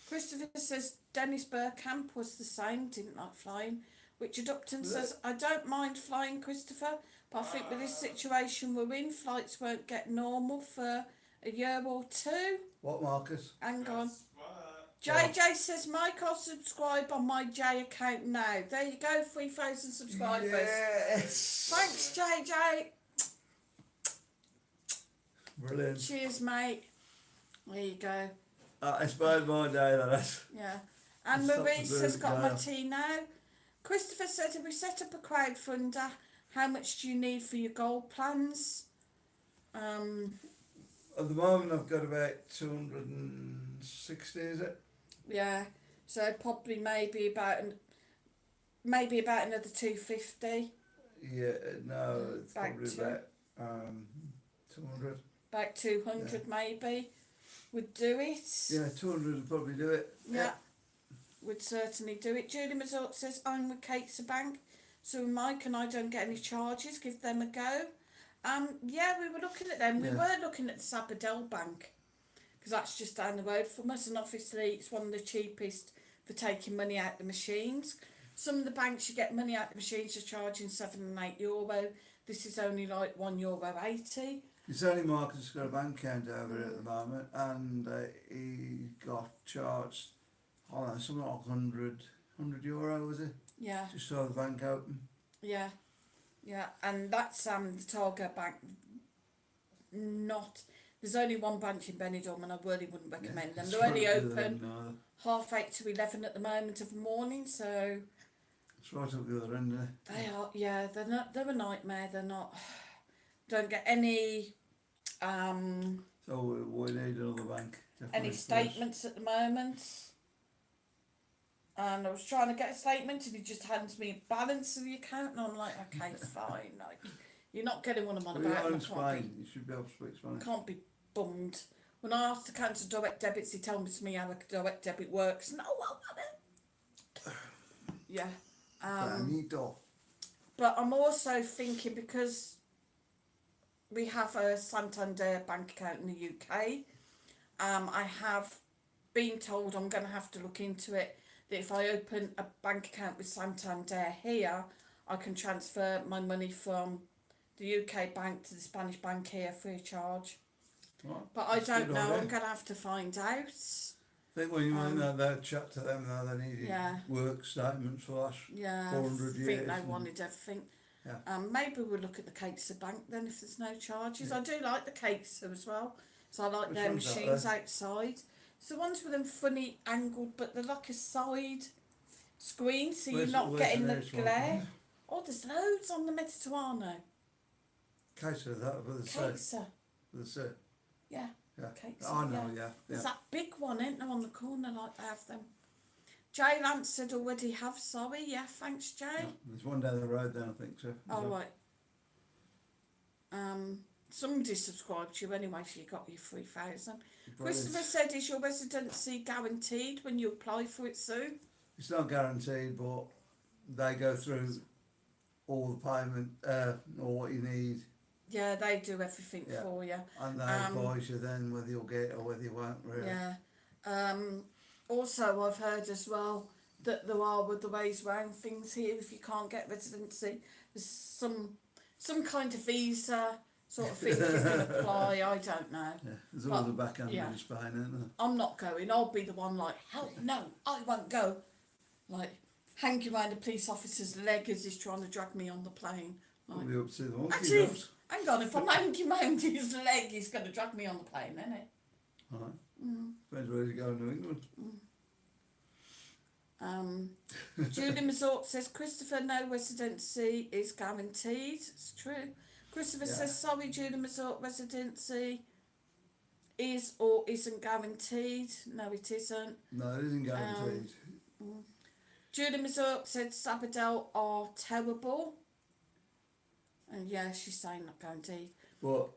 Christopher says Dennis Burkamp was the same, didn't like flying. Richard Upton Was says, I don't mind flying, Christopher, but I think with this situation we're in, flights won't get normal for a year or two. What, Marcus? Hang on. JJ says, Mike, I'll subscribe on my J account now. There you go, 3,000 subscribers. Yes! Thanks, JJ. Brilliant. Cheers, mate. There you go. It's made my day, that is. Yeah. And Stop the Maurice has bird got my now. tea now. Christopher said, if we set up a crowdfunder, how much do you need for your goal plans? At the moment I've got about 260, is it? Yeah. So probably maybe about another 250. Yeah, no, it's Back probably to- about 200. About 200 maybe would do it. Yeah, 200 would probably do it. Yeah, would certainly do it. Julie Mazort says, I'm with Kate's Bank, so Mike and I don't get any charges, give them a go. Yeah, we were looking at them. We Yeah. were looking at the Sabadell Bank, because that's just down the road from us, and obviously it's one of the cheapest for taking money out the machines. Some of the banks you get money out the machines are charging €7 and €8. This is only like €1.80. It's only Marcus has got a bank account over here at the moment, and he got charged, I don't know, something like €100, was it? Yeah, Just saw the bank open. yeah, and that's the Targa Bank. There's only one branch in Benidorm, and I really wouldn't recommend them. It's They're only right up the open other end, 8:30 to 11 at the moment of the morning, so It's right up the other end there. they are. Yeah, they're a nightmare. They're not. Don't get any So we need another bank. Definitely any for us. statements at the moment. And I was trying to get a statement, and he just hands me a balance of the account, and I'm like, okay, fine. Like, you're not getting what I'm on Well, you're about. not and in I can't be Spain, you should be able to speak Spanish. can't be bummed. When I asked to cancel direct debits, he told me how a direct debit works. No, I want it. Yeah. Benito. But I'm also thinking, because we have a Santander bank account in the UK, I have been told I'm going to have to look into it, that if I open a bank account with Santander here, I can transfer my money from the UK bank to the Spanish bank here free of charge. Right. But I That's a don't good know. idea. I'm going to have to find out. I think when you make that chat to them now, they need Yeah. work statements for us. Yeah, 400 I think years they and- wanted everything. Yeah. Maybe we'll look at the Cakeser Bank then, if there's no charges. I do like the Cakeser as well, so I like Which their one's that machines there? outside. It's the ones with them funny angled, but they're like a side screen, so you're Where's- not where's getting the the nearest one? glare. Oh, there's loads on the Mediterranean. Case of that with the set. Cakeser, With the set. yeah. Yeah. Cakeser, I know, yeah. yeah. There's Yeah. that big one, ain't there, on the corner, like they have them. Jay Lance said already have, sorry. Yeah, thanks, Jay. Yeah. There's one down the road then, I think so. Oh, right. Somebody subscribed to you anyway, so you got your 3,000. Christopher said, is your residency guaranteed when you apply for it soon? It's not guaranteed, but they go through all the payment, or what you need, Yeah, they do everything Yeah. for you. and they advise you then whether you'll get it or whether you won't, really. Yeah. Also, I've heard as well that there are other ways around things here if you can't get residency. There's some kind of visa sort of thing you can apply. I don't know. Yeah. There's always But, a backhand yeah. in Spain, isn't there? I'm not going. I'll be the one like, hell no, I won't go. Like, hanging around a police officer's leg as he's trying to drag me on the plane. Like, Probably up to the monkey actually, dogs. hang on, if I'm hanging around his leg, he's going to drag me on the plane, isn't it? Right. Depends where you go in New England. Julie Mazort says, Christopher, no residency is guaranteed. It's true. Christopher Yeah. says, sorry, Julie Mazort, residency is or isn't guaranteed. No, it isn't. No, it isn't guaranteed. Julie Mazort said Sabadell are terrible. And yeah, she's saying not guaranteed. But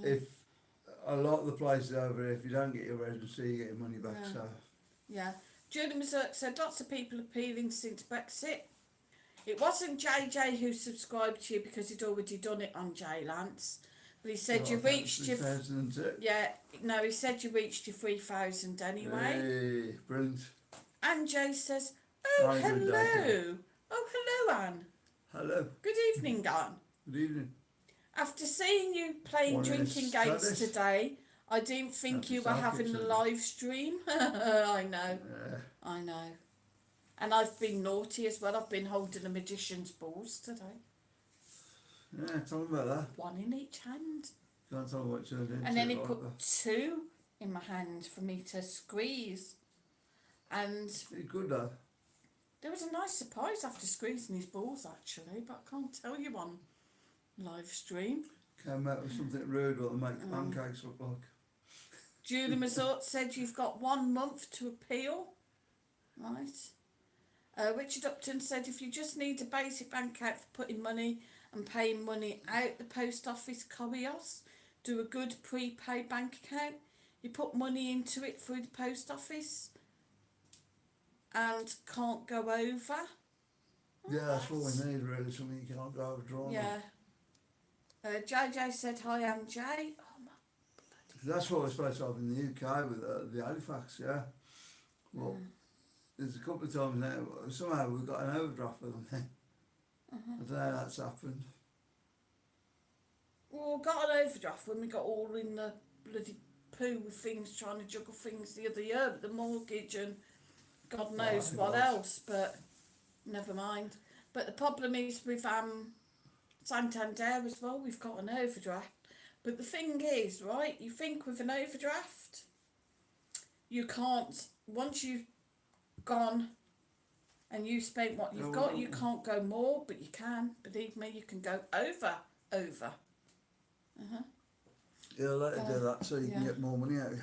if a lot of the places over here, if you don't get your residency, you get your money back. Yeah. So Yeah. Julie Mazurk said lots of people appealing since Brexit. It wasn't JJ who subscribed to you because he'd already done it on J Lance. But he said you reached your... 2006. Yeah, no, he said you reached your 3,000 anyway. Hey, brilliant. And Jay says, oh, Very good day, hello. Oh, hello, Anne. Hello. Good evening, Anne. Good evening. After seeing you playing One of drinking his games studies. today, I didn't think That's you were exactly having a true. live stream. I know. Yeah. I know. And I've been naughty as well. I've been holding a magician's balls today. Yeah, tell me about that. One in each hand. Can't tell me what it turned into. And then he like put that. 2 in my hand for me to squeeze. And It's good though. there was a nice surprise after squeezing his balls, actually, but I can't tell you on live stream. Came out with something rude what they make the pancakes look like. Julie Mazort said you've got 1 month to appeal. Right. Richard Upton said if you just need a basic bank account for putting money and paying money out the post office Corios, do a good prepaid bank account. You put money into it through the post office and can't go over. Yeah, that's what we need really, something you can't go overdrawn. Yeah. JJ said hi, I'm Jay. Oh my bloody. That's what we're supposed to have in the UK with the Halifax, yeah. Well, there's a couple of times now, somehow we've got an overdraft with them then. I don't know how that's happened. Well, we got an overdraft when we got all in the bloody poo with things, trying to juggle things the other year, but the mortgage and God knows what else, but never mind. But the problem is with Santander as well, we've got an overdraft. But the thing is, right, you think with an overdraft, you can't, once you've gone and you spent what you've got, you can't go more, but you can. Believe me, you can go over. Yeah, let it do that so you can yeah. get more money out of you.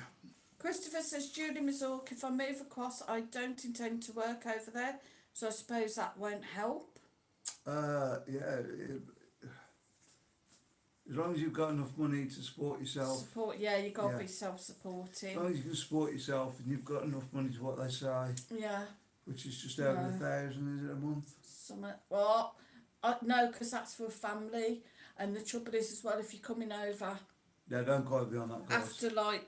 Christopher says, Julie Mazurk, if I move across, I don't intend to work over there, so I suppose that won't help. Yeah, as long as you've got enough money to support yourself. You got to Yeah. be self-supporting. As long as you can support yourself and you've got enough money to what they say, Yeah. which is just over 1,000, is it, a month? Well, no, because that's for a family, and the trouble is as well, if you're coming over Yeah, don't quite be on that course. after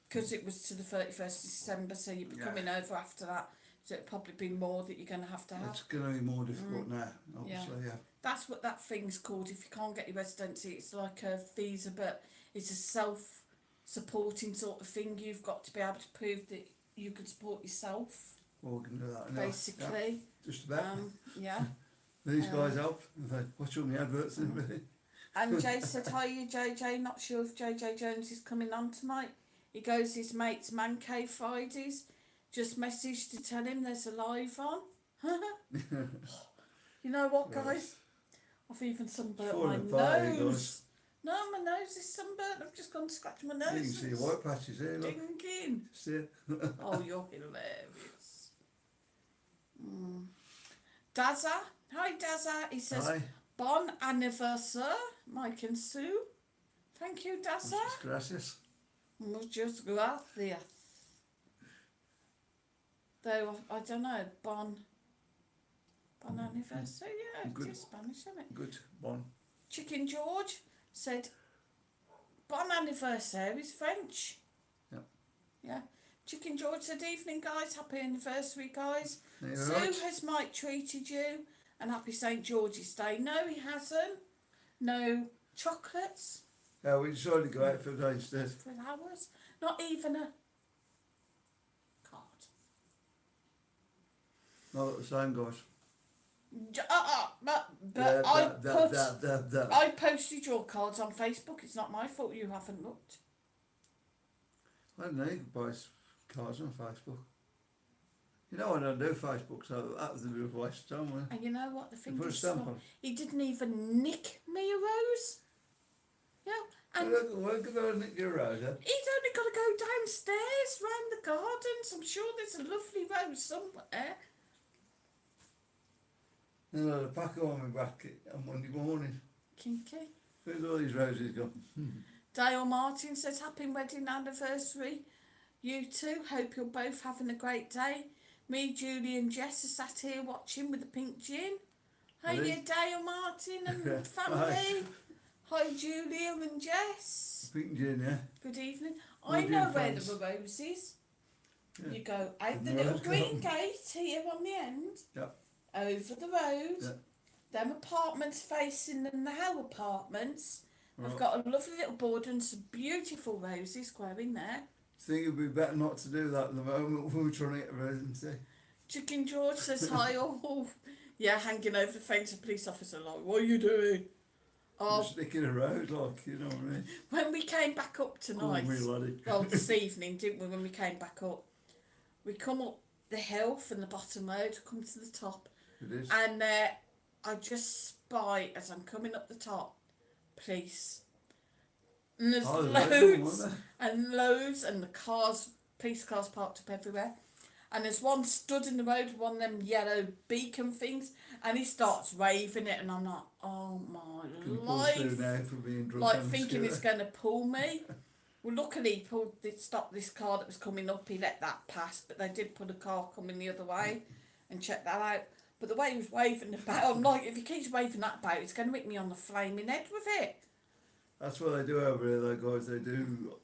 because it was to the 31st of December, so you'd be coming over after that, so it'd probably be more that you're going to have. It's going to be more difficult now, obviously, yeah. That's what that thing's called. If you can't get your residency, it's like a visa, but it's a self-supporting sort of thing. You've got to be able to prove that you can support yourself. Well, we can do that. Basically. Yeah, just about. Yeah. These guys help. They watch all the adverts and everything. And Jay said, hi, you JJ. Not sure if JJ Jones is coming on tonight. He goes his mate's Man Cave Fridays. Just messaged to tell him there's a live on. You know what, guys? I've even sunburnt my nose. No, my nose is sunburnt. I've just gone to scratch my nose. You can see your white patches here, look. Stinking. See it? Oh, you're hilarious. Dazza. Hi, Dazza. He says, Hi. bon anniversaire, Mike and Sue. Thank you, Dazza. Muchas gracias. Muchas gracias. Though, I don't know, bon anniversary, yeah, Good. it's Spanish, isn't it? Good. Bon. Chicken George said, bon anniversaire is French. Yeah. Yeah. Chicken George said, evening guys, happy anniversary guys. You're Sue, right. has Mike treated you? And happy St George's Day. No, he hasn't. No chocolates Yeah, we decided to go out for a day instead. for hours. Not even a card. Not the same, guys. But I posted your cards on Facebook. It's not my fault you haven't looked. I don't know, you can buy cards on Facebook. You know I don't do Facebook, so that was a bit of a waste of time, wasn't it? And you know what the thing Put a is? stamp on. He didn't even nick me a rose. Yeah, and We're going to nick your rose, eh? he's only got to go downstairs round the gardens. I'm sure there's a lovely rose somewhere. And I had a pack on my back on Monday morning. Kinky. Where's all these roses gone? Dale Martin says, happy wedding anniversary. You two, hope you're both having a great day. Me, Julie and Jess are sat here watching with a pink gin. Hey, Really? you Dale Martin and family. Hi, Julia and Jess. Pink gin, yeah? Good evening. Well, I know dear where friends. the roses. Yeah. You go out the No, little it's green got- gate here on the end, Yeah. over the road. Yeah. Them apartments facing the now apartments. I've Right. got a lovely little border and some beautiful roses growing there. I think it'd be better not to do that at the moment when we're trying to get a residency. Chicken George says hi. Oh, yeah, hanging over the fence. A police officer like, what are you doing? Oh, Just sticking a road, like, you know what I mean? when we came back up tonight, Call me laddie. well, this evening, didn't we? When we came back up, we come up the hill from the bottom road, come to the top, It is. and I just spy as I'm coming up the top, police. And there's Oh, there's loads of them, loads weren't and loads, and the cars, police cars parked up everywhere. and there's one stood in the road with one of them yellow beacon things, and he starts waving it, and I'm like, oh my Can pull through life. now for being drunk Like on the thinking it's scooter. going to pull me. Well, luckily, stopped this car that was coming up. He let that pass, but they did put a car coming the other way and check that out. But the way he was waving about, I'm like, if he keeps waving that about, it's going to hit me on the flaming head with it. That's what they do over here, though, guys. They do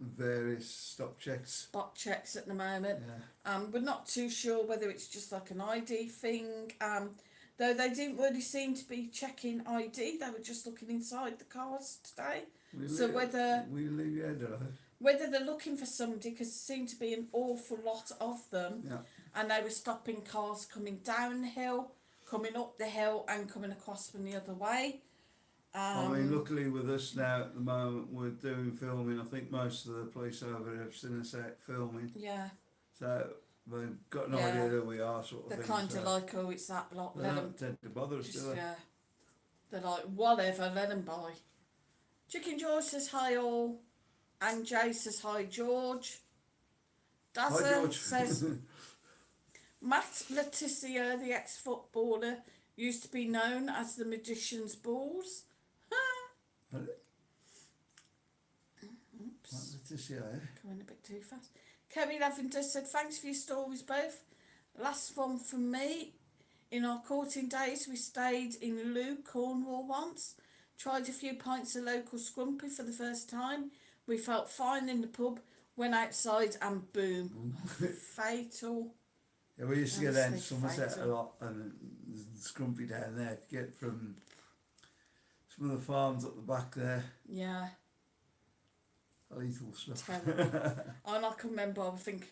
various stop checks. Spot checks at the moment. Yeah. We're not too sure whether it's just like an ID thing. Though they didn't really seem to be checking ID. They were just looking inside the cars today. So whether they're looking for somebody, because there seemed to be an awful lot of them, Yeah. and they were stopping cars coming down the hill, coming up the hill, and coming across from the other way. I mean, luckily with us now at the moment, we're doing filming. I think most of the police over here have seen us out filming, Yeah, so they've got an Yeah. idea who we are, sort of they're thing. kind of so like, oh, it's that lot. they Let don't them. tend to bother us, do Just, they? yeah, they're like, whatever. Let them by. Chicken George says hi all, and Jay says hi George. Hi, Dazza George. says Matt Letizia, the ex-footballer, used to be known as the Magician's Balls. Really? Oops, Letizia, eh? going a bit too fast. Kerry Lavender said, thanks for your stories both. Last one from me. In our courting days, we stayed in Loo, Cornwall once. Tried a few pints of local scrumpy for the first time. We felt fine in the pub, went outside and boom. Fatal. Yeah, we used to get down to Honestly, Somerset a fatal. lot, and there's scrumpy down there. If you get from some of the farms up the back there, Yeah, lethal stuff. terrible. And I can remember, I think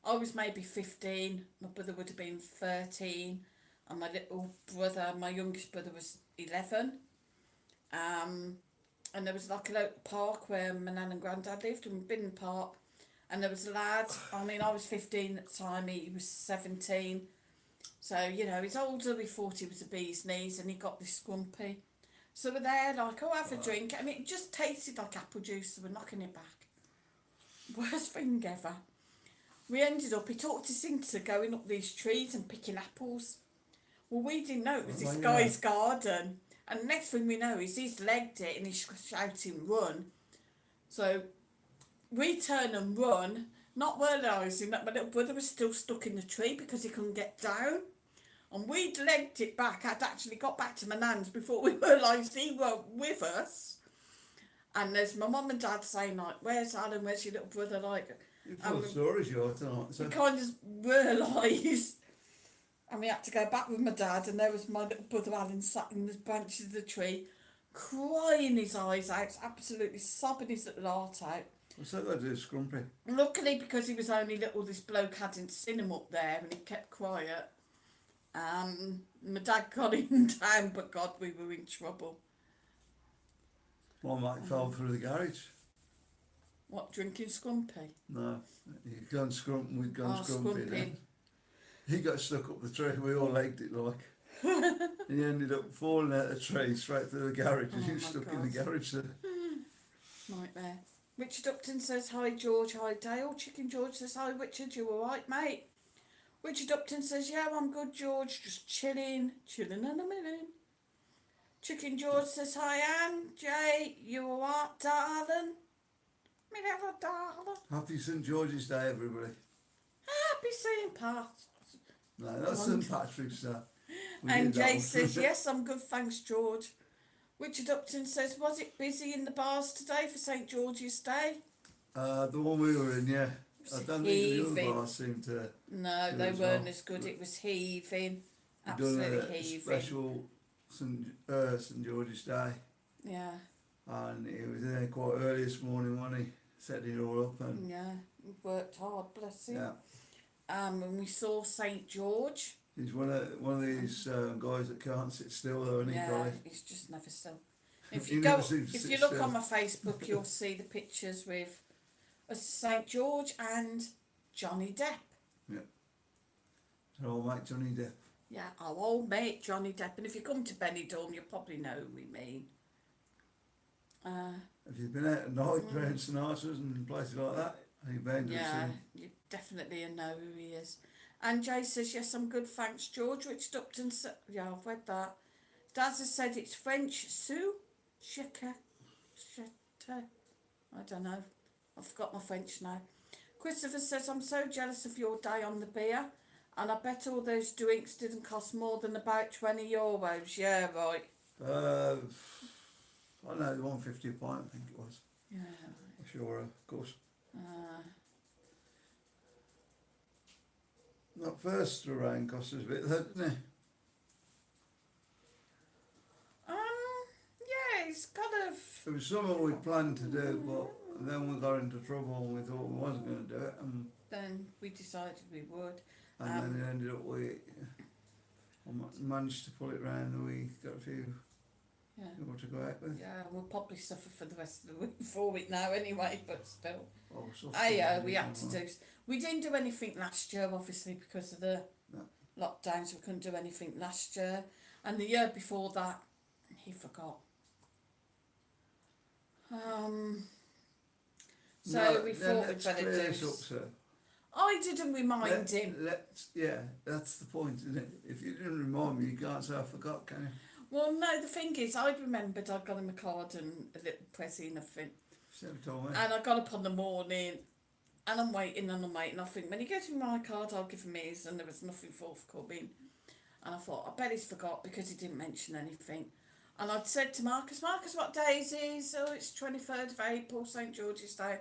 I was maybe 15, my brother would have been 13, and my little brother, my youngest brother, was 11. And there was like a local park where my nan and granddad lived, and we'd been in the park, and there was a lad, I mean, I was 15 at the time, he was 17, so, you know, he's older, we thought he was a bee's knees, and he got this scrumpy. So we're there, like, oh, have a drink. I mean, it just tasted like apple juice, so we're knocking it back. Worst thing ever. We ended up, he talked us into going up these trees and picking apples. Well, we didn't know it was this guy's garden. And the next thing we know is he's legged it and he's shouting, run. So we turn and run, not realising that my little brother was still stuck in the tree because he couldn't get down. And we'd legged it back. I'd actually got back to my nan's before we realised he weren't with us. And there's my mum and dad saying, like, where's Alan, where's your little brother? Like, You're full of stories, you are tonight. So. we kind of realised, and we had to go back with my dad, and there was my little brother Alan sat in the branches of the tree, crying his eyes out, absolutely sobbing his little heart out. What's that got to do with scrumpy? Luckily, because he was only little, this bloke hadn't seen him up there, and he kept quiet. My dad got him down, but God, we were in trouble. One mate fell through the garage. What, drinking scrumpy? No, he'd gone scrumping, we'd gone Oh, scrumpy. scrumpy. Then. He got stuck up the tree, we all legged it like. He ended up falling out of the tree straight through the garage, and he was my stuck in the God. garage there. Nightmare. Richard Upton says, hi George, hi Dale. Chicken George says, hi Richard, you alright mate? Richard Upton says, yeah, I'm good George, just chilling in a minute. Chicken George says, hi Anne. Jay, you alright darling? Me little darling. Happy St George's Day, everybody. Happy St. Pat. No, that's St Patrick's Day. We And did that Jay one. says, yes, I'm good, thanks George. Richard Upton says, was it busy in the bars today for St George's Day? The one we were in, yeah. I don't think the other Heaving. bars seemed to. No, do they as weren't well. as good. It was heaving. We've done Absolutely a heaving. special St George's Day, Yeah, and he was there quite early this morning when he set it all up, and yeah. He worked hard, bless him. yeah, And we saw St George. he's one of these guys that can't sit still though, and Yeah, Colin? he's just never still. If He you never go, seems to if sit you look still. on my Facebook, you'll see the pictures with St George and Johnny Depp. Our old mate Johnny Depp. Yeah, our old mate Johnny Depp. And if you come to Benidorm, you'll probably know who we mean. Have you been out at night around Sinatra's and places like that? Are you bound to have Yeah, seen him? you definitely a know who he is. And Jay says, yes, I'm good, thanks, George. Richard Upton said, yeah, I've read that. Daz has said it's French. Sue? Cheka? I don't know. I've forgot my French now. Christopher says, I'm so jealous of your day on the beer. And I bet all those drinks didn't cost more than about €20. Yeah, right. I know, £150 I think it was. Yeah. I'm sure, of course. That first rain cost us a bit, didn't it? Yeah, it's kind of. It was something we planned to do, but then we got into trouble and we thought we wasn't going to do it, and Then we decided we would. then it ended up managed to pull it round and we got a few people to go out with. Yeah, we'll probably suffer for the rest of the week for it now anyway, but still. Oh, We had to do. We didn't do anything last year, obviously, because of the lockdowns. We couldn't do anything last year, and the year before that, he forgot. So we thought we'd better do. Up, sir. I didn't remind him. That's the point, isn't it? If you didn't remind me, you can't say I forgot, can you? Well, no, the thing is, I'd remembered I'd got him a card and a little present, I think. And I got up on the morning, and I'm waiting. I think, when he gives me my card, I'll give him his, and there was nothing forthcoming. And I thought, I bet he's forgot because he didn't mention anything. And I'd said to Marcus, what day is it? Oh, it's 23rd of April, St George's Day.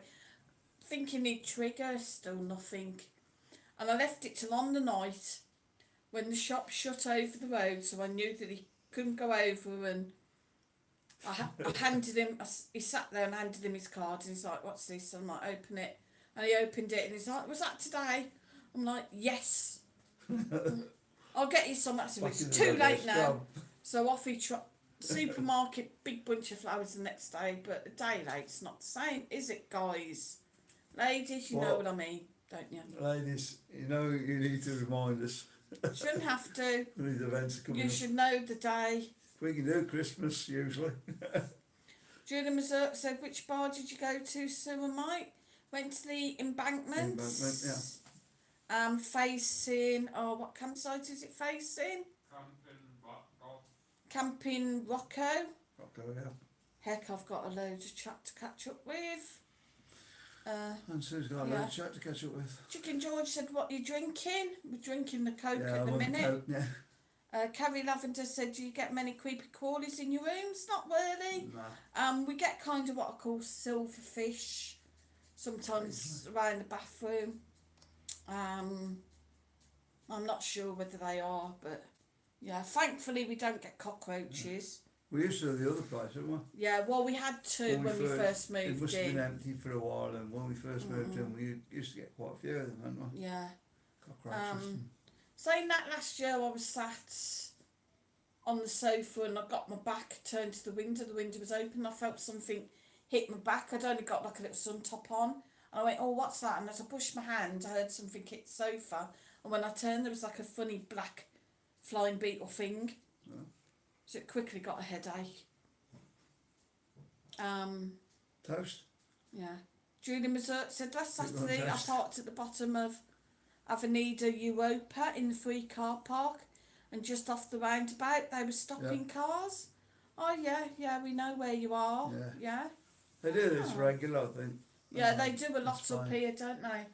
Thinking he'd trigger, still nothing. And I left it till on the night when the shop shut over the road, so I knew that he couldn't go over, and I handed him, he sat there and handed him his card, and he's like, what's this? And I'm like, open it. And he opened it and he's like, was that today? I'm like, yes. I'll get you some. That's it's too late now. So off he supermarket, big bunch of flowers the next day, but a day late's not the same, is it, guys? Ladies, you know what I mean, don't you? Ladies, you know you need to remind us. Shouldn't have to. These events are coming You up. should know the day. We can do Christmas usually. Julia Mazurk said, which bar did you go to, Sue and Mike? Went to the Embankment. Facing, what campsite is it facing? Camping Rocco. Rocco, yeah. Heck, I've got a load of chat to catch up with. And Sue's got a load of chat to catch up with. Chicken George said, what are you drinking? We're drinking the Coke at the minute. Coke, yeah. Carrie Lavender said, do you get many creepy crawlies in your rooms? Not really. Nah. We get kind of what I call silverfish sometimes around the bathroom. I'm not sure whether they are, but yeah, thankfully we don't get cockroaches. We used to have the other place, didn't we? Yeah, well, we had two when we first moved in. It must have been empty for a while, and when we first moved in, we used to get quite a few of them, hadn't we? Yeah. Cockroaches. Saying that, last year I was sat on the sofa and I got my back turned to the window was open, I felt something hit my back. I'd only got like a little sun top on, and I went, oh, what's that? And as I pushed my hand, I heard something hit the sofa, and when I turned, there was like a funny black flying beetle thing. So it quickly got a headache. Toast? Yeah. Julie Mazurk said, last Saturday I parked at the bottom of Avenida Europa in the free car park, and just off the roundabout they were stopping cars. Oh yeah, we know where you are. Yeah. They do this regular, I think. Yeah, they do a lot up here, don't they?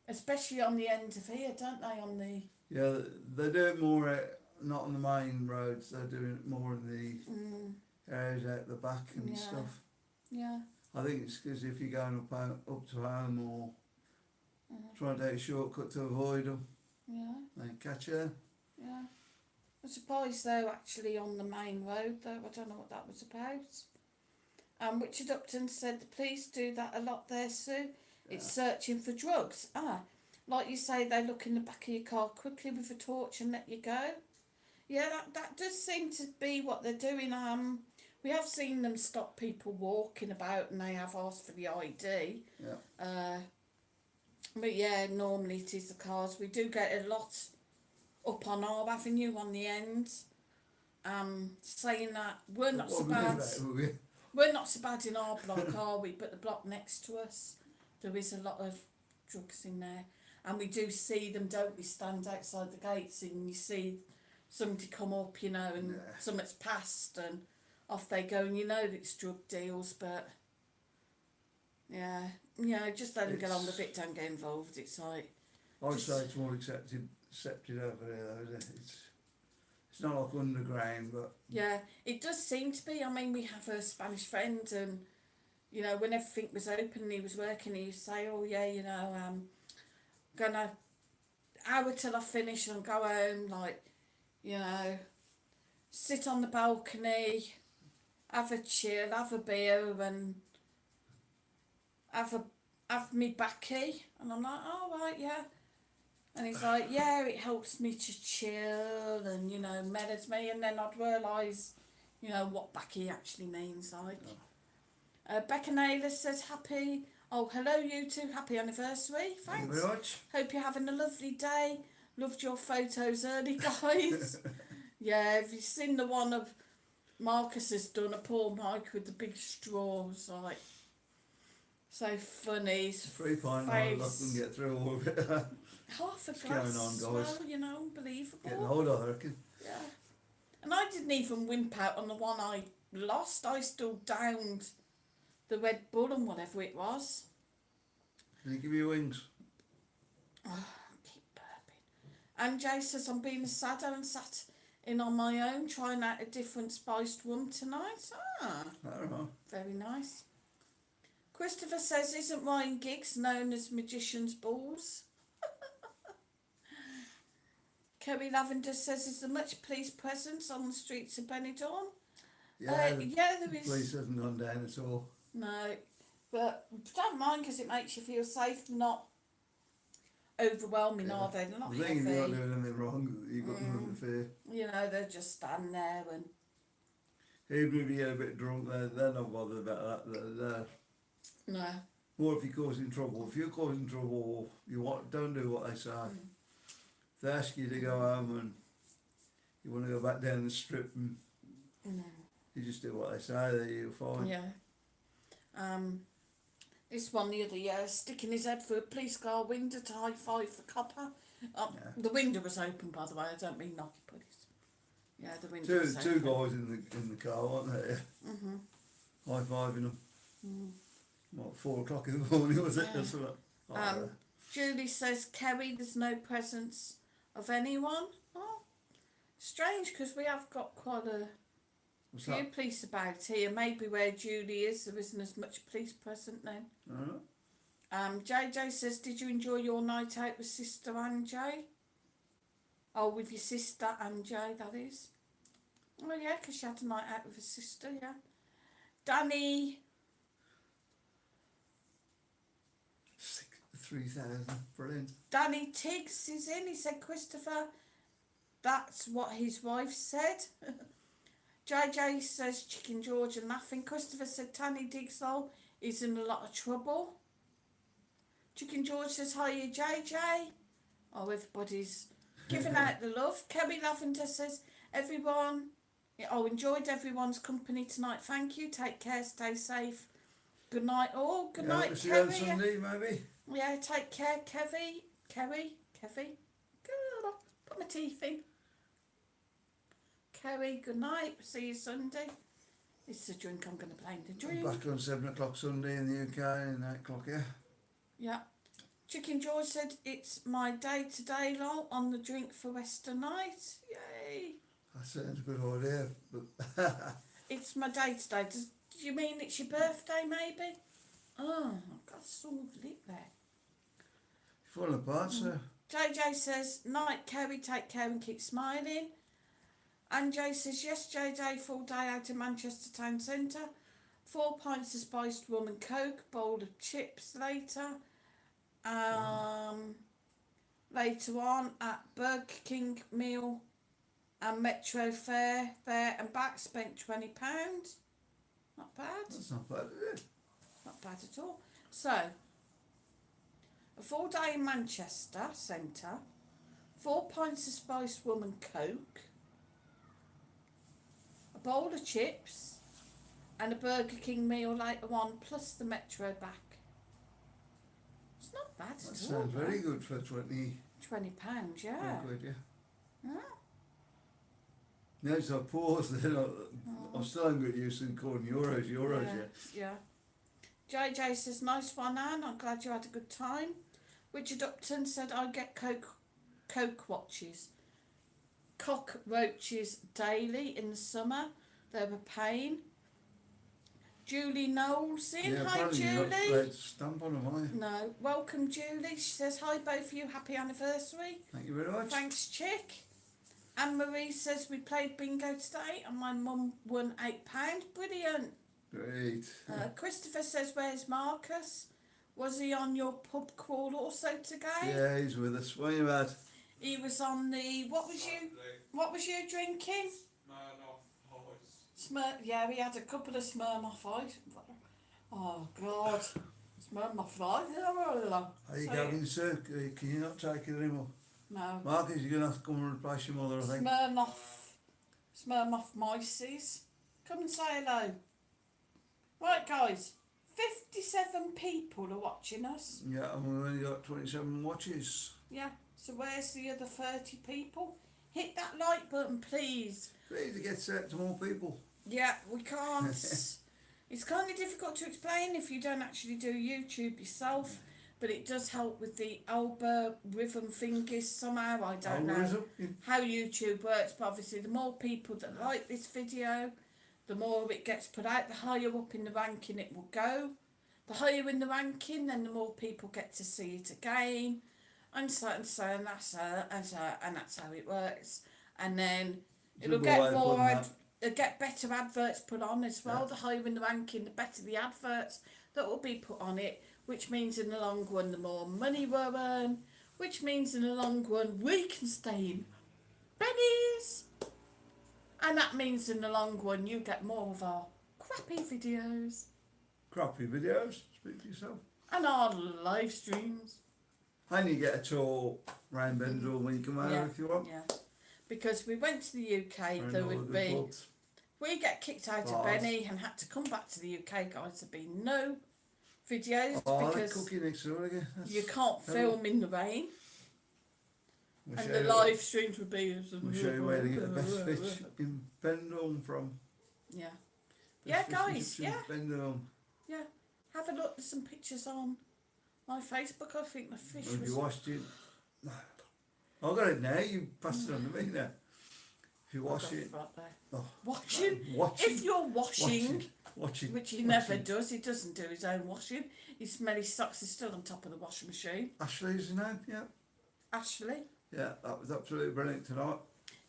Especially on the end of here, don't they? On the. Yeah, they do it more. Not on the main roads. They're doing it more in the areas out the back and stuff. Yeah. I think it's because if you're going up to home or trying to take a shortcut to avoid them, they catch you. Yeah. I'm surprised though, actually, on the main road though. I don't know what that was about. Richard Upton said, the police do that a lot there, Sue. It's searching for drugs. Like you say, they look in the back of your car quickly with a torch and let you go. Yeah, that does seem to be what they're doing. We have seen them stop people walking about, and they have asked for the ID. Yeah. But yeah, normally it is the cars. We do get a lot up on our avenue on the end. Saying that we're not so bad. We're not so bad in our block, are we? But the block next to us, there is a lot of drugs in there. And we do see them, don't we, stand outside the gates and you see somebody come up, you know, and Yeah. something's passed and off they go, and you know that it's drug deals, but yeah, you know, just let them get on with it, don't get involved. It's like, I'd Just- say it's more accepted over here though, isn't it? It's not like underground, but yeah, it does seem to be. I mean, we have a Spanish friend, and you know, when everything was open and he was working, he used to say, "Oh yeah, you know, gonna hour till I finish and go home, like, you know, sit on the balcony, have a chill, have a beer, and have me backy." And I'm like, "Oh right, yeah." And he's like, "Yeah, it helps me to chill and, you know, mellows me." And then I'd realise, you know, what backy actually means. Like, Becca Naylor says, hello you two, happy anniversary. thank you Thanks. very much. Hope you're having a lovely day. Loved your photos early, guys. Yeah, have you seen the one of Marcus has done, a poor Mike with the big straws, like, so funny. His 3 pint, I face. couldn't get through all of it. Half a What's glass going on, as guys? well, you know, unbelievable. Getting hold of, I reckon. Yeah. And I didn't even wimp out on the one I lost. I still downed the Red Bull and whatever it was. Did he give you wings? Oh, keep burping. And Jay says, I'm being sad and sat in on my own, trying out a different spiced rum tonight. Ah, I don't know. very nice. Christopher says, isn't Ryan Giggs known as Magician's Balls? Kerry Lavender says, is there much police presence on the streets of Benidorm? Yeah, Yeah, there the is. police hasn't gone down at all. No, but don't mind because it makes you feel safe, not overwhelming, Yeah. are they? They're not The thing is, you're not heavy. doing anything wrong, you've got nothing to fear. You know, they just stand there and Even if you get a bit drunk, they're not bothered about that. They're no. more if you're causing trouble. If you're causing trouble, don't do what they say. If they ask you to go home and you want to go back down the strip, and you just do what they say, then you're fine. Yeah. This one the other year, sticking his head through a police car window to high five the copper. Yeah. The window was open, by the way. I don't mean knocky police. Yeah, the window was Two open. guys in the car, weren't they? High fiving them. What, 4 o'clock in the morning, was it? Yeah. Or something like that. Julie says, Kerry, there's no presence of anyone. Oh, strange, because we have got quite a What's few that? police about here. Maybe where Julie is, there isn't as much police present then. I don't know. JJ says, did you enjoy your night out with Sister Anjay? Oh, with your sister Anjay, that is. Oh yeah, because she had a night out with her sister, yeah. Danny, 3,000, brilliant. Danny Tiggs is in. He said, Christopher, that's what his wife said. JJ says, Chicken George and laughing. Christopher said, Danny Diggsall is in a lot of trouble. Chicken George says, hiya JJ. Oh, everybody's giving out the love. Kerry Lavender says, enjoyed everyone's company tonight. Thank you. Take care. Stay safe. Good night all. Good night, See you on Kerry. Sunday, maybe. Yeah, take care, Kerry. Good. Put my teeth in. Kerry, good night. See you Sunday. It's the drink I'm going to blame. The I'm drink. back on 7 o'clock Sunday in the UK and 8 o'clock here. Yeah. Chicken George said, it's my day today, lol, on the drink for Western night. Yay. That sounds a good idea, but It's my day today. Do you mean it's your birthday, maybe? Oh, I've got it's all lit there. falling apart, sir. JJ says, night, Kerry, take care and keep smiling. And Jay says, yes, JJ, full day out of Manchester Town Centre. 4 pints of spiced rum and coke, bowl of chips later. Later on at Burger King meal and Metro fare there and back, spent £20. Not bad. That's not bad, is it? Not bad at all. So, a full day in Manchester Centre, 4 pints of spiced rum and coke, a bowl of chips, and a Burger King meal later on, plus the Metro back. It's It's not bad That at all. sounds very good for 20 £20, yeah. quid, yeah. Yeah. No, so I paused then. I still haven't got used to calling euros yet. Yeah. JJ says, nice one, Anne. I'm glad you had a good time. Richard Upton said, I get cockroaches daily in the summer. They're a pain. Julie Knowles in. Yeah, Hi, apparently you're not Julie. allowed to stamp on them, are you? No. Welcome, Julie. She says, hi, both of you. Happy anniversary. Thank you very much. Thanks, Chick. Anne-Marie says, we played bingo today and my mum won £8. Brilliant. Great. Christopher says, where's Marcus? Was he on your pub crawl also today? Yeah, he's with us. What are you at? He was on the... What was you drinking? Yeah, we had a couple of Smirnoff Ice. Oh, God. Smirnoff Ice. Are you going, sir? Can you not take it anymore? No. Marcus, you're going to have to come and replace your mother, I think. Smirnoff Mices. Come and say hello. Right, guys. 57 people are watching us. Yeah, and we've only got 27 watches. Yeah. So where's the other 30 people? Hit that like button, please. Please, to get set to more people. Yeah, we can't. It's kind of difficult to explain if you don't actually do YouTube yourself, but it does help with the algorithm thingies somehow. I don't know how YouTube works, but obviously the more people that like this video, the more it gets put out, the higher up in the ranking it will go. The higher in the ranking, then the more people get to see it again, and that's how it works. And then it'll get better adverts put on as well. Yeah. The higher in the ranking, the better the adverts that will be put on it, which means in the long run the more money we'll earn, which means in the long run we can stay in Benny's. And that means in the long run you get more of our crappy videos. Crappy videos? Speak for yourself. And our live streams. And you get a tour round Benidorm when you come over if you want. Yeah. Because we went to the UK, there would be... If we get kicked out of Benny and had to come back to the UK, guys, there'd be no videos because cookie next door again. You can't film in the rain. And the live streams would be... We'll show you where to get the best fish in Benidorm from. Yeah. Yeah, guys, yeah. Benidorm. Yeah. Have a look, there's some pictures on my Facebook. I think the fish was... Have you watched it? No. I've got it now, you passed it on to me now. If you wash it... Right there. Oh, watching? If you're watching, which he never does, he doesn't do his own washing. His smelly socks are still on top of the washing machine. Ashley's his name, yeah. Ashley? Yeah, that was absolutely brilliant tonight.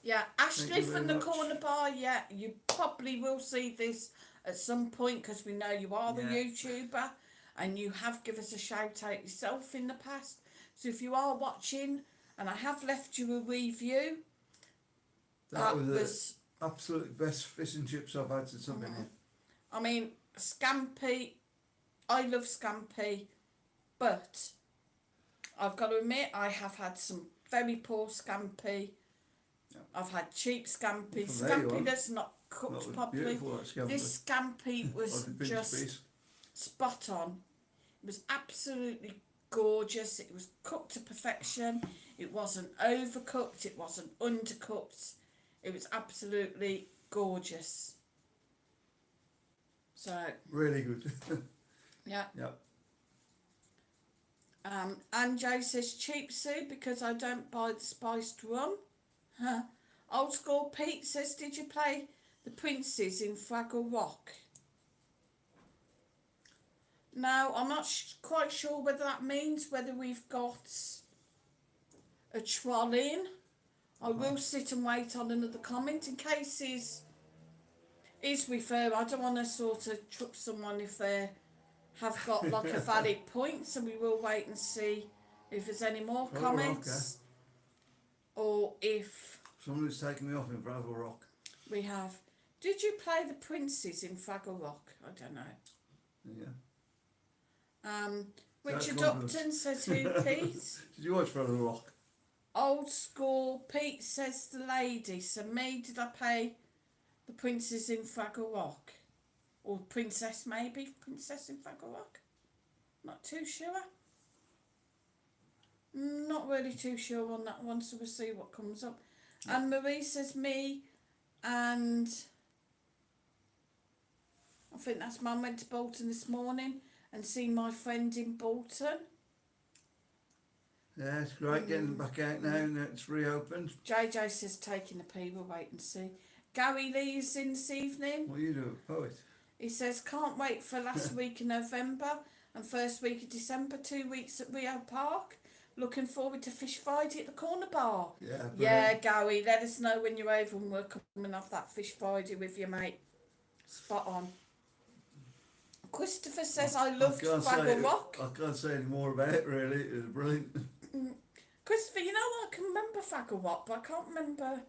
Yeah, Ashley from the corner bar, yeah, you probably will see this at some point because we know you are the YouTuber and you have given us a shout out yourself in the past. So if you are watching and I have left you a review, that was the absolute best fish and chips I've had since I've been here. I mean, scampi, I love scampi, but I've got to admit I have had some very poor scampi. I've had cheap scampi, scampi that's not cooked properly. This scampi was just spot on. It was absolutely gorgeous. It was cooked to perfection. It wasn't overcooked. It wasn't undercooked. It was absolutely gorgeous. So really good. Yeah. Yep. And Joe says cheap soup because I don't buy the spiced rum. Huh. Old School Pete says, did you play the Princes in Fraggle Rock? No, I'm not quite sure whether that means whether we've got a troll in. I will sit and wait on another comment in case is refer. I don't want to sort of trip someone if they have got like a valid point, so we will wait and see if there's any more comments or if someone's taken me off in Fraggle Rock. We have. Did you play the Princes in Fraggle Rock? I don't know. Yeah. Richard Upton says who, Pete? Did you watch Fraggle Rock? Old School Pete says the lady. So me, did I play the Princess in Fraggle Rock? Or Princess maybe? Princess in Fraggle Rock? Not too sure. Not really too sure on that one, so we'll see what comes up. And Marie says me and I think that's Mum went to Bolton this morning and seen my friend in Bolton. Yeah, it's great getting back out now and it's reopened. JJ says taking a pee, we'll wait and see. Gary Lee is in this evening. What you do, poet? He says can't wait for last week in November and first week of December, 2 weeks at Rio Park. Looking forward to Fish Friday at the Corner Bar. Yeah. Yeah, Gary, let us know when you're over and we're coming off that Fish Friday with you, mate. Spot on. Christopher says I loved Fraggle Rock. I can't say any more about it really. It was brilliant. Christopher, you know what? I can remember Fraggle Rock, but I can't remember.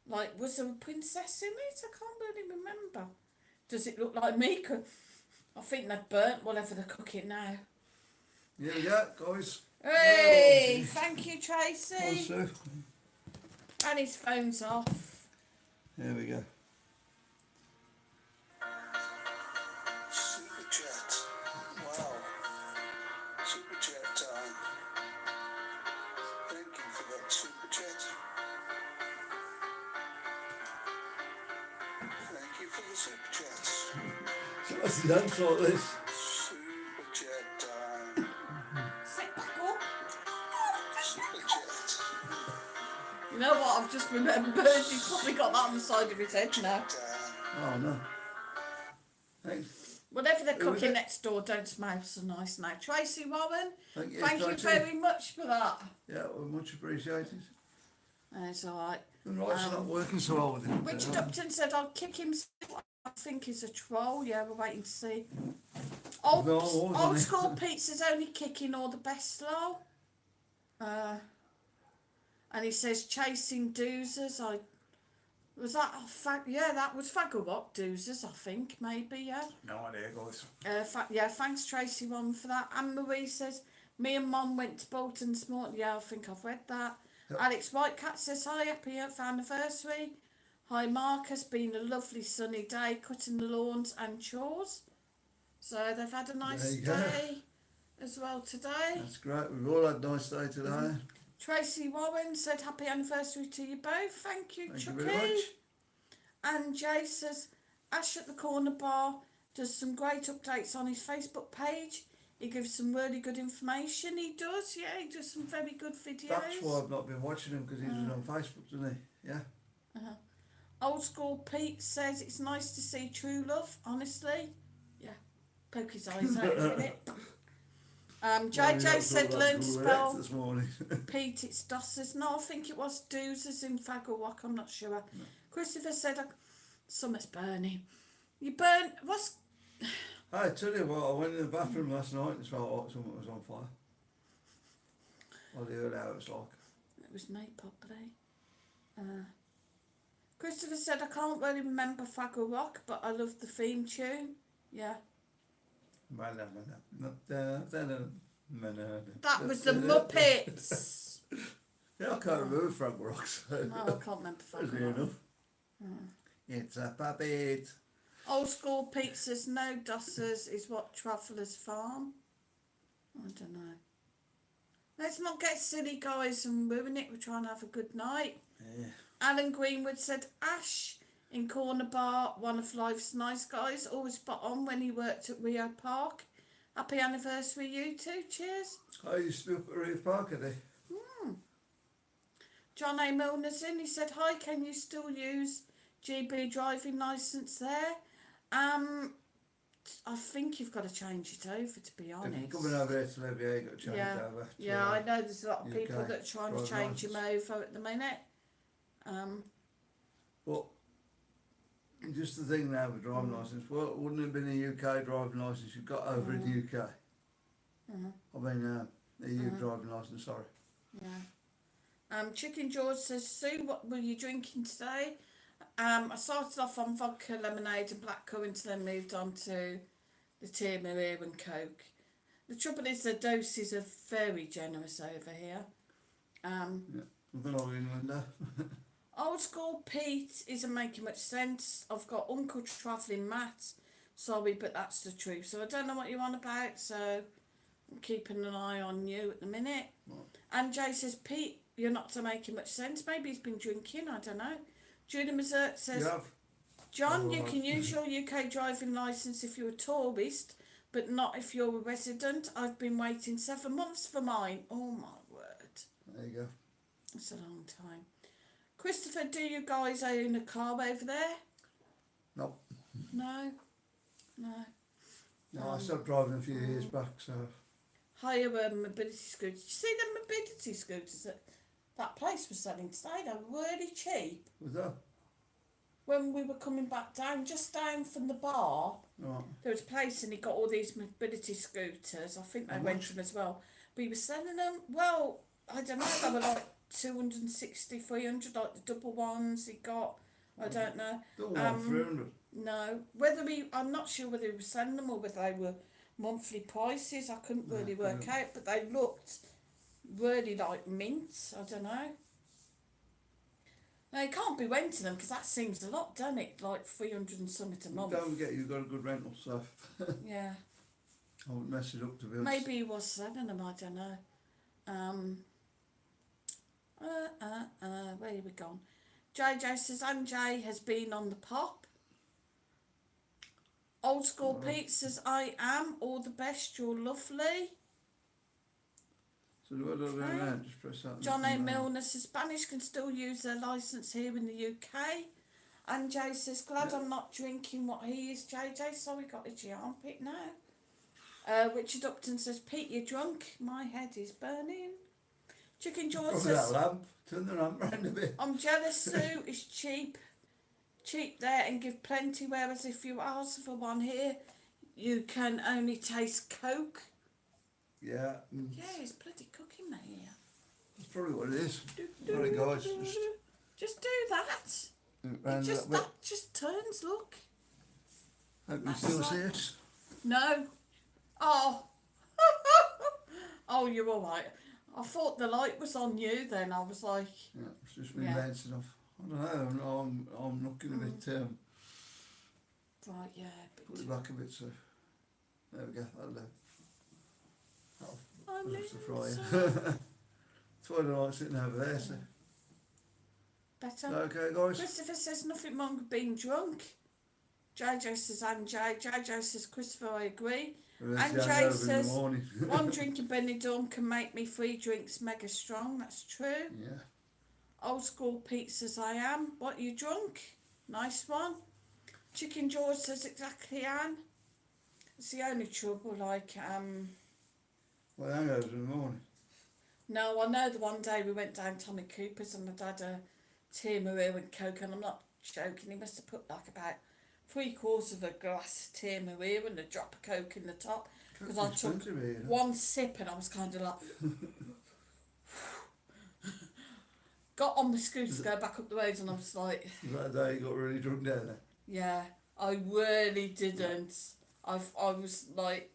Like, was there a princess in it? I can't really remember. Does it look like me? 'Cause I think they've burnt whatever they're cooking now. Here we go, guys. Hey, thank you, Tracy. Also, And his phone's off. here we go. Super chat. Wow. Super chat time. Thank you for that super chat. Thank you for the super chats. So what's the answer like this? Super chat time. Sit back up. Super chat. You know what? I've just remembered. He's probably got that on the side of his head now. Time. Oh no. Thanks. Whatever they're Who was cooking it? next door don't smell so nice now. Tracy Warren, Thank you, thank you Tracy. very much for that. Yeah, well, much appreciated. It's alright. The right's not working so well with it. Richard Upton said I'll kick him. I think he's a troll. Yeah, we're waiting to see. Old, No, wasn't old he? school pizza's only kicking all the best slow. And he says chasing doozers. Was that yeah, that was Fraggle Rock doozers, I think, maybe, yeah. No idea, guys. Yeah, thanks Tracy one for that. Anne Marie says me and Mum went to Bolton this morning. Yeah, I think I've read that. Yep. Alex Whitecat says hi, happy anniversary. Hi Mark, has been a lovely sunny day cutting the lawns and chores. So they've had a nice There you go. day as well today. That's great. We've all had a nice day today. Tracy Warren said happy anniversary to you both. Thank you, Thank Chucky. you very much. And Jay says Ash at the Corner Bar does some great updates on his Facebook page. He gives some really good information. He does, yeah. He does some very good videos. That's why I've not been watching him, because he was on Facebook, didn't he? Yeah. Old School Pete says it's nice to see true love, honestly. Yeah. Poke his eyes out a minute. JJ said learn to spell this morning. Pete, it's Dossers. No, I think it was Doozers in Fraggle Rock, I'm not sure. No. Christopher said summer's burning. You burn, what's... I tell you what, I went in the bathroom last night and smelled like something was on fire. Well, I heard how it was like. It was me, probably. Christopher said I can't really remember Fraggle Rock, but I love the theme tune. Yeah. That was the Muppets. Yeah, I can't remember Frank Rocks. No, I can't remember That's Fraggle near Rock. enough. It's a puppet. Old School Pizzas, no Dossers is what Travellers Farm. I don't know. Let's not get silly, guys, and ruin it. We're trying to have a good night. Yeah. Alan Greenwood said Ash in Corner Bar, one of life's nice guys, always spot on when he worked at Rio Park. Happy anniversary, you two. Cheers. I used to be up at Reef Park, I think. John A. Milner's in. He said, hi, can you still use GB driving licence there? I think you've got to change it over, to be If honest. you're coming over here to live here, you've got to change Yeah, it over. yeah, I know there's a lot of UK people that are trying to driving change him licence. over at the minute. But just the thing now with driving licence, well, wouldn't it have been a UK driving licence you got over in the UK? I mean, EU driving licence, sorry. Yeah. Chicken George says, Sue, what were you drinking today? I started off on vodka, lemonade and blackcurrant, then moved on to the Tia Maria and Coke. The trouble is the doses are very generous over here. Yeah, nothing like England there. Old School Pete isn't making much sense. I've got Uncle Travelling Matt. Sorry, but that's the truth. So I don't know what you're on about, so keeping an eye on you at the minute. What? And Jay says, Pete, you're not making much sense. Maybe he's been drinking, I don't know. Julie Mazert says, You have? John, Oh, you right. can use your UK driving licence if you're a tourist, but not if you're a resident. I've been waiting 7 months for mine. Oh my word. There you go. It's a long time. Christopher, do you guys own a car over there? Nope. No? No. No, I stopped driving a few years back, so. Hire mobility scooters. Did you see the mobility scooters that place was selling today? They were really cheap. Was that? When we were coming back down, just down from the bar, Right. there was a place and he got all these mobility scooters. I think they How rent much? them as well. But he was selling them, well, I don't know, they were like 260, 300, like the double ones he got. I don't know. Don't want 300. No. I'm not sure whether he was selling them or whether they were monthly prices. I couldn't really work out, but they looked really like mint. I don't know. Now, you can't be renting them because that seems a lot, doesn't it? Like 300 and something a month. Don't forget you've got a good rental, so Yeah. I wouldn't mess it up, to be honest. Maybe he was selling them, I don't know. Where have we gone? JJ says, Anjay has been on the pop. Old School Pete says, I am. All the best, you're lovely. So what do I do Okay. now? Just press that. John A. and- Milner says, Spanish can still use their licence here in the UK. And Jay says, glad I'm not drinking what he is, JJ. So we got a armpit now. Richard Upton says, Pete, you're drunk. My head is burning. Chicken George Probably says, that lamp. Turn the lamp round a bit. I'm jealous, Sue. It's cheap. Cheap there and give plenty, whereas if you ask for one here, you can only taste Coke. Yeah. Yeah, it's bloody cooking there. That's probably what it is. Right, guys. Just do that. Round Just that bit. that just turns, look. Hope you That's still like- see us. No. Oh. Oh, you're all right. I thought the light was on you then. I was like, Yeah, it's just been Yeah. bouncing off. I don't know. I'm looking a bit. right, yeah. Put it back a bit. So there we go. That'll do. I'm That's the losing fryer. some. That's why I don't like sitting over there. So Better. okay, guys. Christopher says nothing wrong with being drunk. JJ says Anjay. JJ says Christopher, I agree. Whereas And the Jay hangover in the says, morning. One drink of Benidorm can make me 3 drinks mega strong. That's true. Yeah. Old School Pete says I am. What, you drunk? Nice one. Chicken George says exactly, Anne. It's the only trouble, like, Well, hangovers in the morning. no, I know the one day we went down Tommy Cooper's and I'd had a Tia Maria with Coke, and I'm not joking, he must have put like about 3/4 of a glass of Tia Maria and a drop of Coke in the top, because I Coke's took expensive here, you know. one sip and I was kind of like got on the scooter to go back up the road and I was like, Was that the day you got really drunk down there? yeah, I really didn't. I was like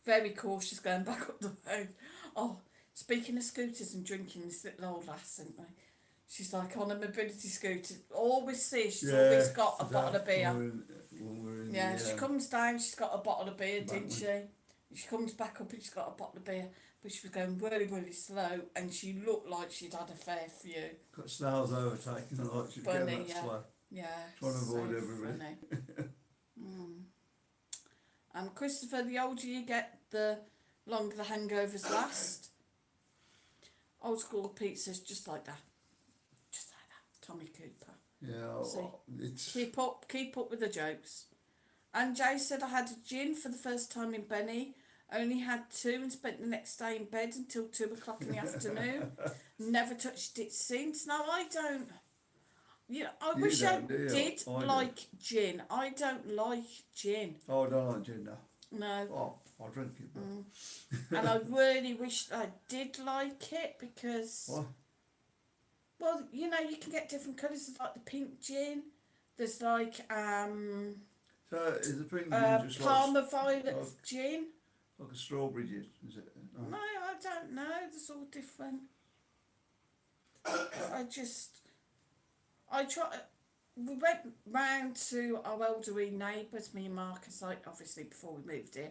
very cautious going back up the road. Oh, speaking of scooters and drinking, this little old lass, isn't they? She's like on a mobility scooter. Always see she's always got a bottle of beer. When we're in Yeah, the, she comes down, she's got a bottle of beer, didn't Backman. she? She comes back up and she's got a bottle of beer, but she was going really, really slow and she looked like she'd had a fair few. got snails overtaking her like she's Bunny, getting that yeah. slow. Yeah. Trying to avoid so everybody. funny. Christopher, the older you get, the longer the hangovers last. Old School Pete says just like that. Just like that. Tommy Cooper. Yeah, See. it's Keep up with the jokes. And Jay said I had a gin for the first time in Benny. Only had 2 and spent the next day in bed until 2 o'clock in the afternoon. Never touched it since. No, I don't. Yeah, I You wish I don't, do you? did I do. like gin. I don't like gin. oh, I don't like gin now. No. Oh, I'll drink it. But And I really wish I did like it because, what? well, you know, you can get different colours. There's like the pink gin. There's like So is the pink gin just Palmer Violet like- gin. like a strawberry gin? Is it? Oh. No, I don't know. There's all different. I try. We went round to our elderly neighbours, me and Marcus, like obviously before we moved here.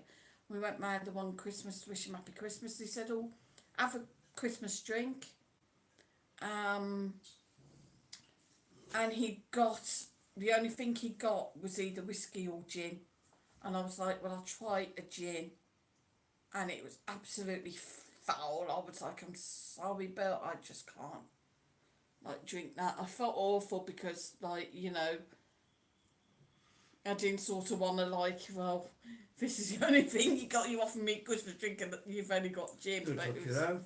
We went round the one Christmas to wish him happy Christmas. He said, "Oh, have a Christmas drink." And he got, the only thing he got was either whiskey or gin. And I was like, well, I'll try a gin. And it was absolutely foul. I was like, I'm sorry, but I just can't, like, drink that. I felt awful because, like, you know, I didn't sort of want to, like, well, this is the only thing you offer me Christmas drink and you've only got gin. Good But luck, it you was, know.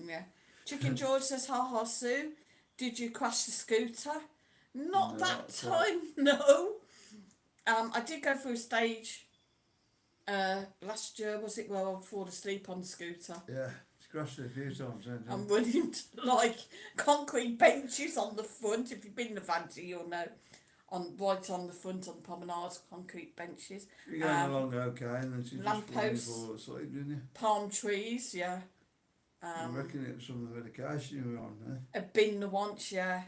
yeah. Chicken George says, ha ha Sue, did you crash the scooter? Not No, that it's time, no. I did go through a stage last year, was it, where I would fall asleep on the scooter. Yeah, it's crashed it a few times, hasn't it? I'm willing to, like, concrete benches on the front. If you've been in the Vanty, you'll know. Right on the front on the promenade, concrete benches. You're going along okay, and then she just lampposts. fall asleep, didn't you? Palm trees, yeah. I reckon it was some of the medication you were on there. I've been the once, yeah.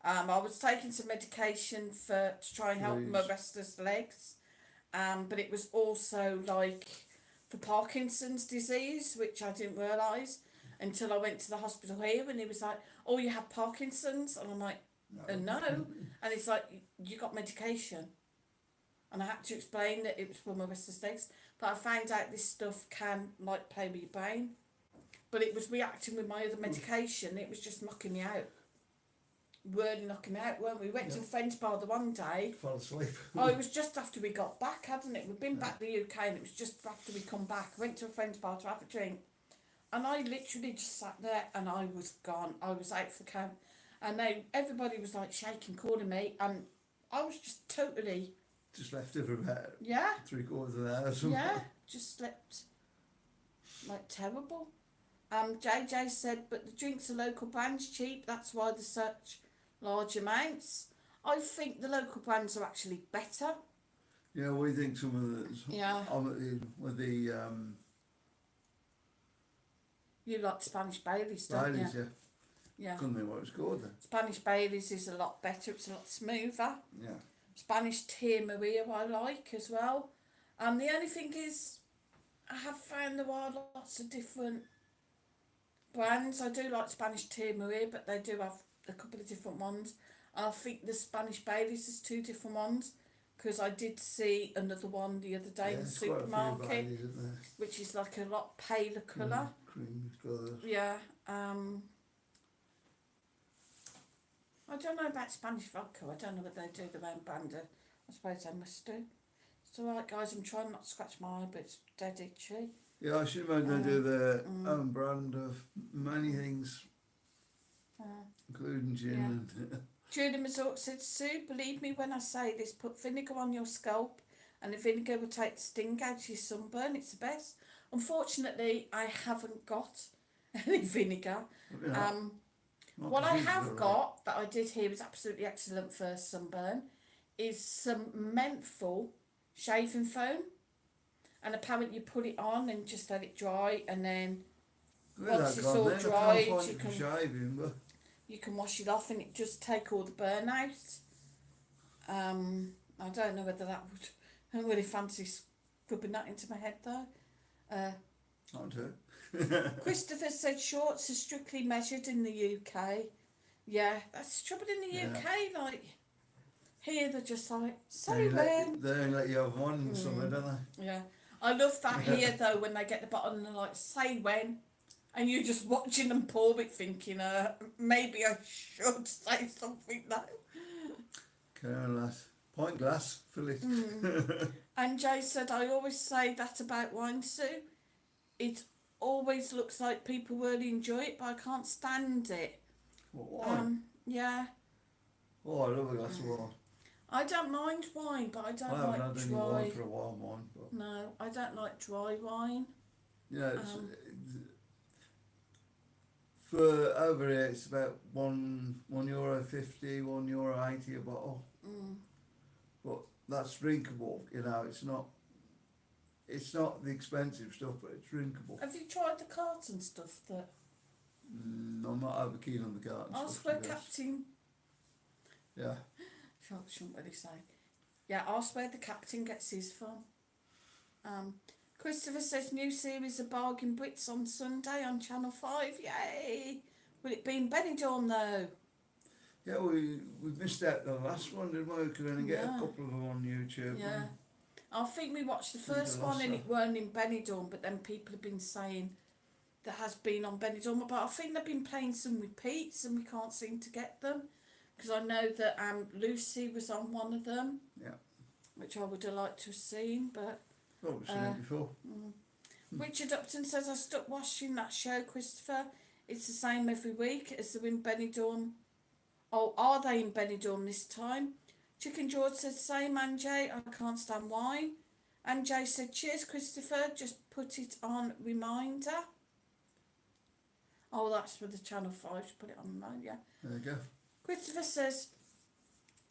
I was taking some medication to try and help my Please. restless legs, but it was also like for Parkinson's disease, which I didn't realise until I went to the hospital here, and he was like, "Oh, you have Parkinson's," and I'm like, "No," and it's like, "You got medication," and I had to explain that it was for my restless legs, but I found out this stuff can, like, play with your brain. But it was reacting with my other medication. It was just knocking me out. Really knocking me out, weren't we? We went to a friend's bar the one day. Fall asleep. Oh, it was just after we got back, hadn't it? We'd been back to the UK and it was just after we come back. I went to a friend's bar to have a drink. And I literally just sat there and I was gone. I was out for the count. And everybody was like shaking, calling me. And I was just totally... Just left it for about Yeah. 3/4 of an hour or something. Yeah. Just slept like terrible. JJ said, but the drinks are local brands cheap, that's why there's such large amounts. I think the local brands are actually better. Yeah, we think some of the... Yeah. With the You like Spanish Baileys, don't Baileys, you? Yeah. Couldn't think what it's called then. Spanish Baileys is a lot better, it's a lot smoother. Yeah. Spanish Tia Maria I like as well. The only thing is, I have found there are lots of different brands. I do like Spanish Tia Maria, but they do have a couple of different ones. I think the Spanish Baileys is 2 different ones, because I did see another one the other day in the there's quite a few supermarket, Baileys, isn't there? which is like a lot paler colour. Cream colour. Yeah. I don't know about Spanish vodka. I don't know what they do their own brand. I suppose they must do. It's alright, guys. I'm trying not to scratch my eye, but it's dead itchy. Yeah, I should imagine they do their own brand of many things, including gin and... Julie Mazort said, Sue, believe me when I say this, put vinegar on your scalp and the vinegar will take the sting out of your sunburn. It's the best. Unfortunately, I haven't got any vinegar. What I have got, that I did hear is absolutely excellent for sunburn, is some menthol shaving foam. And apparently you put it on and just let it dry, and then once it's all dried, you can wash it off and it just take all the burn out. I don't know whether that would... I don't really fancy scrubbing that into my head though. Not too. Christopher said shorts are strictly measured in the UK. Yeah, that's the trouble in the UK, like... Here they're just like, say when. They only let you have one in summer, don't they? Yeah. I love that here though, when they get the bottle and they're like, say when. And you're just watching them pour it thinking, maybe I should say something now. Come on, lass. Pint glass, fill it. And Jay said, I always say that about wine, Sue. It always looks like people really enjoy it, but I can't stand it. What, wine? Yeah. Oh, I love a glass of wine. I don't mind wine, but I don't I haven't like had any dry. wine for a while, mine. But No, I don't like dry wine. yeah, for over here it's about €1.50, €1.80 a bottle. But that's drinkable, you know. It's not the expensive stuff, but it's drinkable. Have you tried the carton stuff that... I'm not over keen on the carton Ask stuff. where to be honest. Captain... Yeah. Shouldn't really say. Yeah, ask where the captain gets his from. Christopher says new series of Bargain Brits on Sunday on Channel 5. Yay! Will it be in Benidorm though? Yeah, we missed out the last one, didn't we? We could only get a Yeah. couple of them on YouTube. Yeah. I think we watched the Think first the one last and one. it weren't in Benidorm, but then people have been saying that has been on Benidorm. But I think they've been playing some repeats and we can't seem to get them. Because I know that Lucy was on one of them. Yeah. Which I would have liked to have seen, but... Oh, we've seen it before. Richard Upton says, I stopped watching that show, Christopher. It's the same every week as they're in Benidorm. Oh, are they in Benidorm this time? Chicken George said, same, Anjay. I can't stand wine. Anjay said, cheers, Christopher. Just put it on reminder. Oh, that's for the Channel 5. Just put it on reminder, yeah. There you go. Christopher says,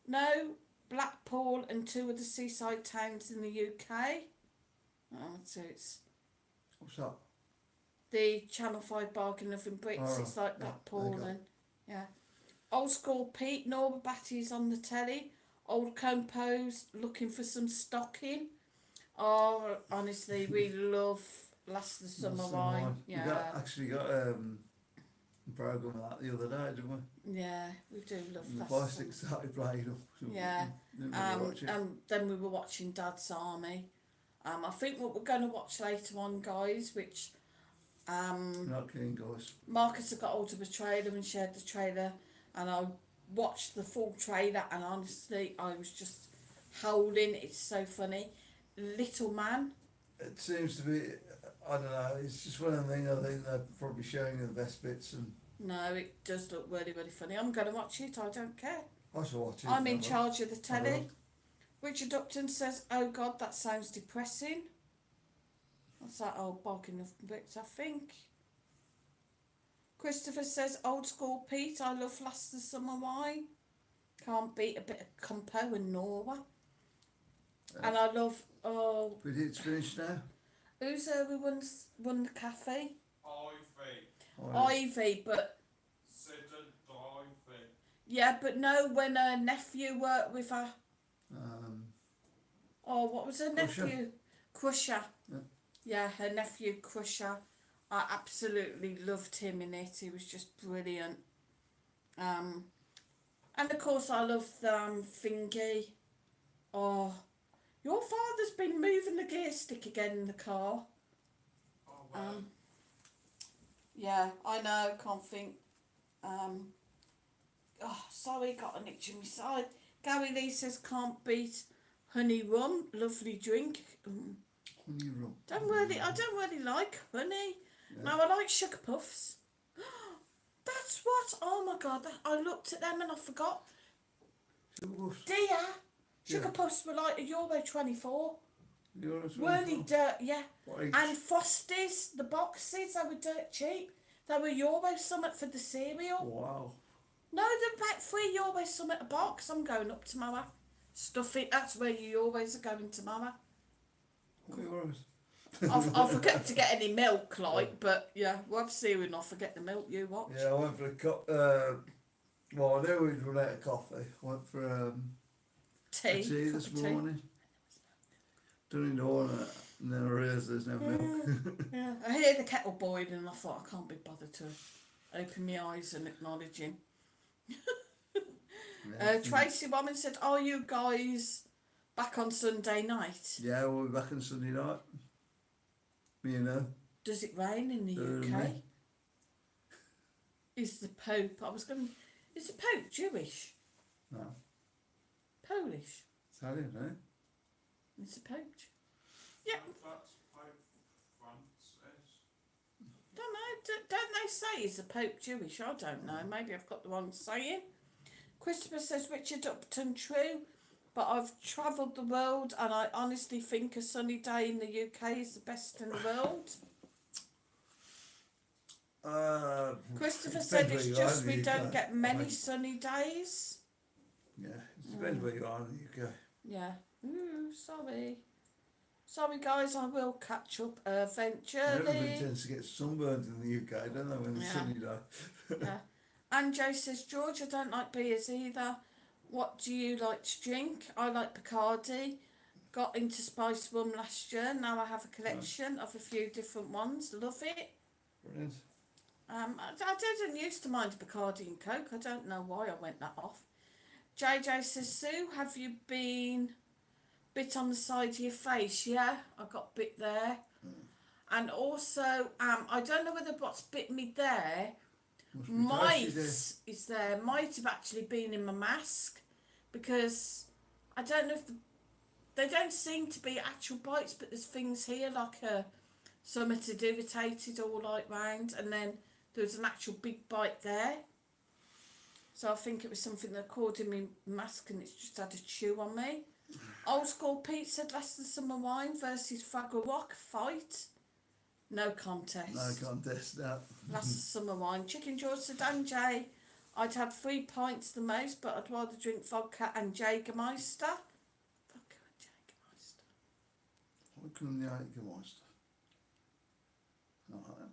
no, Blackpool and 2 of the seaside towns in the UK. Oh, so it's What's that? the Channel 5 bargain of in Brits. Oh, It's like yeah, Blackpool there you go. and, yeah. Old School Pete, Norma Batty's on the telly. Old Compose looking for some stocking. Oh, honestly, we love Last of the Summer Wine. We Yeah, actually got a programme of that the other day, didn't we? yeah, we do love And the Last of the plastic started playing up. So Yeah. we didn't really watch it. Then we were watching Dad's Army. I think what we're going to watch later on, guys, which Not keen, guys. Marcus had got hold of a trailer and shared the trailer, and I watched the full trailer, and honestly, I was just howling. It's so funny. Little Man. It seems to be, I don't know, it's just one of the things. I think they're probably showing you the best bits, and No, it does look really, really funny. I'm going to watch it. I don't care. I shall watch it. I'm in I will. charge of the I will. telly. Richard Upton says, oh God, that sounds depressing. What's that old bogging of bits, I think. Christopher says, old school Pete, I love Last of the Summer Wine. Can't beat a bit of Compo and Norwa. And I love, oh, But it's finished now. who's who won the cafe? Ivy. Ivy, but Sid and Ivy. yeah, but no, when her nephew worked with her. Oh, what was her Crusher. nephew? Crusher. Yeah. Yeah, her nephew Crusher. I absolutely loved him in it. He was just brilliant. And of course I loved Thingy. Oh, your father's been moving the gear stick again in the car. Oh, well. Yeah, I know, can't think. Oh, sorry, got an itch in my side. Gary Lee says can't beat honey rum, lovely drink. Honey rum. I don't really like honey. Yeah. No, I like sugar puffs. That's what. Oh my God! I looked at them and I forgot. Sugar puffs. Dear, sugar Yeah. puffs were like €24. You're a Weren't they dirt? Yeah. What age? And Frosties, the boxes, they were dirt cheap. They were euro something for the cereal. Wow. No, they're about €3 something a box. I'm going up tomorrow. Stuff it. That's where you always are going tomorrow. Yours. I'll forget to get any milk, like, but yeah, we'll have cereal and I'll forget the milk. You watch. Yeah, I went for a cup. Well, I knew we'd run out of coffee. I went for a tea Cup this of tea. morning. Done in the order, and then I realised there's no milk. Yeah, I hear the kettle boiling and I thought I can't be bothered to open my eyes and acknowledge him. Tracy Woman said, are you guys back on Sunday night? Yeah, we'll be back on Sunday night. You know. Does it rain in the UK? Me. Is the Pope, is the Pope Jewish? No. Polish? Italian, eh? Is the Pope Yeah, That's how France is. don't know, don't they say is the Pope Jewish? I don't know, maybe I've got the wrong saying. Christopher says, Richard Upton, true, but I've travelled the world and I honestly think a sunny day in the UK is the best in the world. Christopher it said depends it's where you are just in the we don't UK. get many I mean, sunny days. yeah, it depends where you are in the UK. Yeah. Ooh, sorry. Sorry guys, I will catch up eventually. Everybody tends to get sunburned in the UK, don't they, when it's Yeah. sunny day? Yeah. Anjay says, George, I don't like beers either. What do you like to drink? I like Bacardi. got into Spice Rum last year. Now I have a collection of a few different ones. Love it. Brilliant. I didn't used to mind Bacardi and Coke. I don't know why I went that off. JJ says, Sue, have you been bit on the side of your face? Yeah, I got bit there. And also, I don't know whether what's bit me there Must be might tasty is there might have actually been in my mask, because I don't know if they don't seem to be actual bites, but there's things here like some are irritated all like round, and then there was an actual big bite there. So I think it was something that caught in my mask and it's just had a chew on me. Old School Pete said less than summer wine versus Fraggle Rock fight. No contest. No contest, no. Last summer wine. Chicken George said, and Jay, I'd had 3 pints the most, but I'd rather drink vodka and Jägermeister. Vodka and Jägermeister. What can the Jägermeister? Not like that.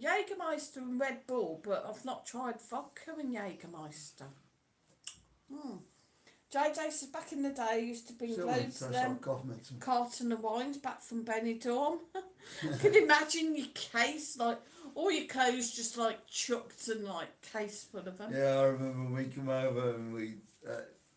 Jägermeister and Red Bull, but I've not tried vodka and Jägermeister. JJ says back in the day I used to bring loads of them cough medicine. carton of wines back from Benidorm. Can you imagine your case, like all your clothes just like chucked and like case full of them? Yeah, I remember when we came over and we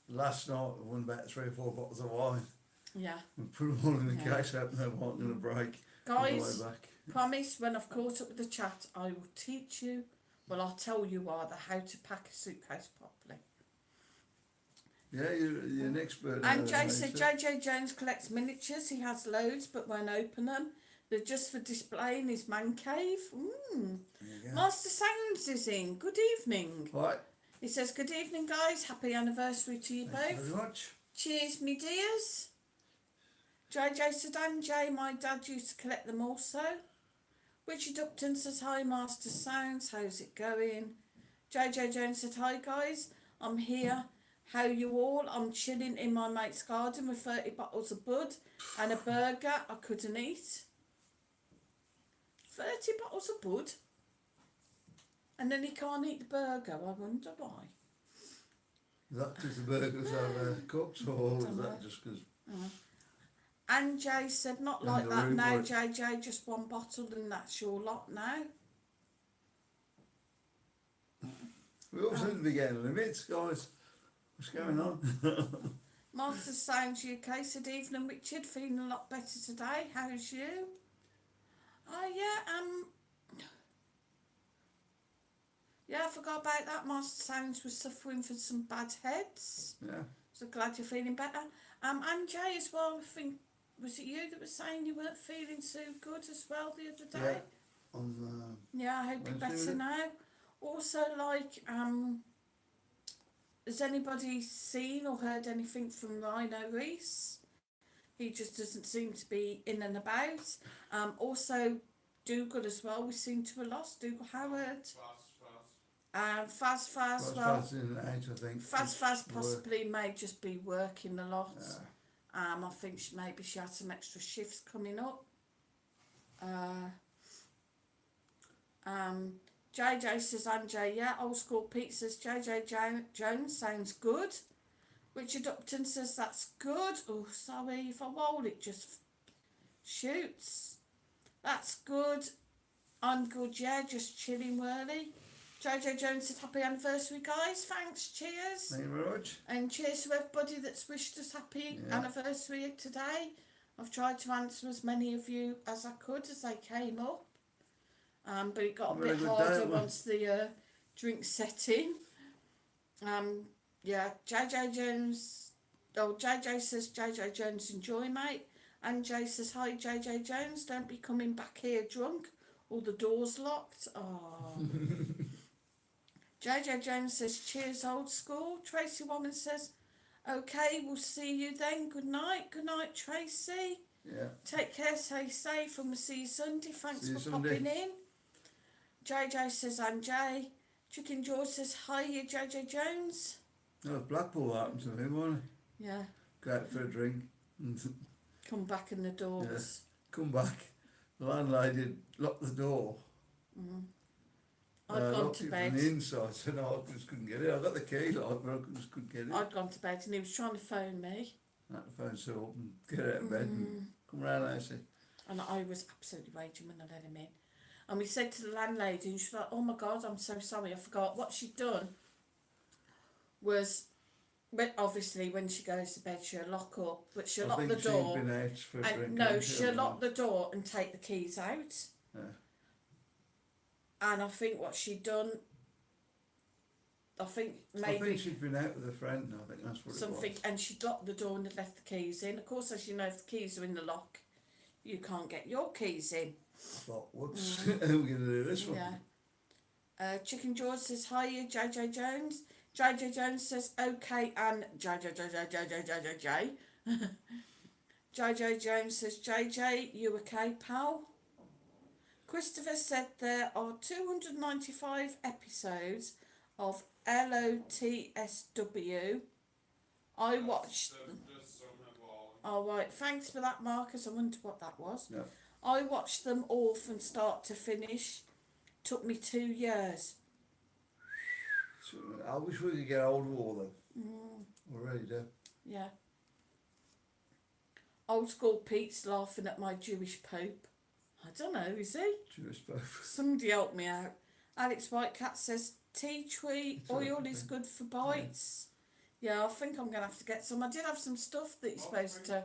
last night we won about 3 or 4 bottles of wine. Yeah. We put them all in the Yeah. case, hoping they weren't going to break Guys, on the way back. promise when I've caught up with the chat, I will teach you, well I'll tell you rather, how to pack a suitcase properly. Yeah, you're an expert. And Jay said JJ Jones collects miniatures. He has loads but won't open them. They're just for display in his man cave. There you go. Master Sounds is in. Good evening. Right, He says, good evening guys. Happy anniversary to you thank you both. very much. Cheers, me dears. JJ said, and Jay, my dad used to collect them also. Richard Upton says, hi Master Sounds, how's it going? JJ Jones said, hi guys, I'm here. How you all? I'm chilling in my mate's garden with 30 bottles of bud and a burger I couldn't eat. 30 bottles of bud? And then he can't eat the burger, I wonder why. Is that because the burgers are cooked, or is that just because... And Jay said, not And like the that root now, word. JJ, just 1 bottle and that's your lot now. We all seem to be getting limits, guys. What's going on? Master Sounds UK said, evening Richard, feeling a lot better today, how's you? Yeah, I forgot about that. Master Sounds was suffering from some bad heads. Yeah. So glad you're feeling better. And Jay as well, I think, was it you that was saying you weren't feeling so good as well the other day? Yeah. Yeah, I hope you're Wednesday, better now. Also, like, has anybody seen or heard anything from Rhino Reese? He just doesn't seem to be in and about. Also, Dougal as well, we seem to have lost Dougal Howard. Faz, well, Faz in and out, I think. Faz Work. possibly may just be working a lot. Yeah. I think maybe she had some extra shifts coming up. JJ says, Anjay, yeah. Old School Pete says, JJ Jones sounds good. Richard Upton says, that's good. Oh, sorry, if I roll it just shoots. That's good. I'm good, yeah, just chilling whirly. JJ Jones said, happy anniversary, guys. Thanks, cheers. Thank you very much. And cheers to everybody that's wished us happy anniversary today. I've tried to answer as many of you as I could as they came up. But it got a Very bit good harder day, once the drink set in. Yeah, JJ Jones. Oh, JJ says, JJ Jones, enjoy, mate. And Jay says, hi, JJ Jones, don't be coming back here drunk. All the doors locked. Oh. JJ Jones says, cheers, old school. Tracy Woman says, okay, we'll see you then. Good night. Good night, Tracy. Yeah. Take care, stay safe, and we'll see you Sunday. Thanks See you for Sunday. popping in. JJ says, I'm Jay. Chicken George says, hi, you JJ Jones. No, Blackpool happened to me, wasn't it? Yeah, Go out for a drink and come back in the doors. come back. The landlady had locked the door. I'd gone locked to it bed. from the inside, so no, I just couldn't get it. I got the key lock, but I just couldn't get it. I'd gone to bed and he was trying to phone me. I had to phone Sue up and get out of bed and come round and I said, And I was absolutely raging when I let him in. And we said to the landlady, and she's like, oh my God, I'm so sorry, I forgot. What she'd done was, obviously when she goes to bed, she'll lock up, but she'll lock the door. She'd been out for a drink. And no, she'll lock the door and take the keys out. Yeah. And I think what she'd done, I think I think maybe she'd been out with a friend. I think that's what something, it was. and she'd locked the door and had left the keys in. Of course, as you know, if the keys are in the lock, you can't get your keys in. I thought, whoops, how are we going to do this one? Yeah. Chicken George says, hiya, JJ Jones. JJ Jones says, okay, and JJ. JJ Jones says, JJ, you okay, pal? Christopher said there are 295 episodes of LOTSW. I watched them. Oh, right. Thanks for that, Marcus. I wondered what that was. Yeah. I watched them all from start to finish. Took me 2 years. So, I wish we could get hold of all of them. We really do. Yeah. Old school Pete's laughing at my Jewish Pope. I don't know, is he? Jewish both. Somebody help me out. Alex Whitecat says, tea tree It's oil okay. is good for bites. Yeah, I think I'm going to have to get some. I did have some stuff that you're supposed to...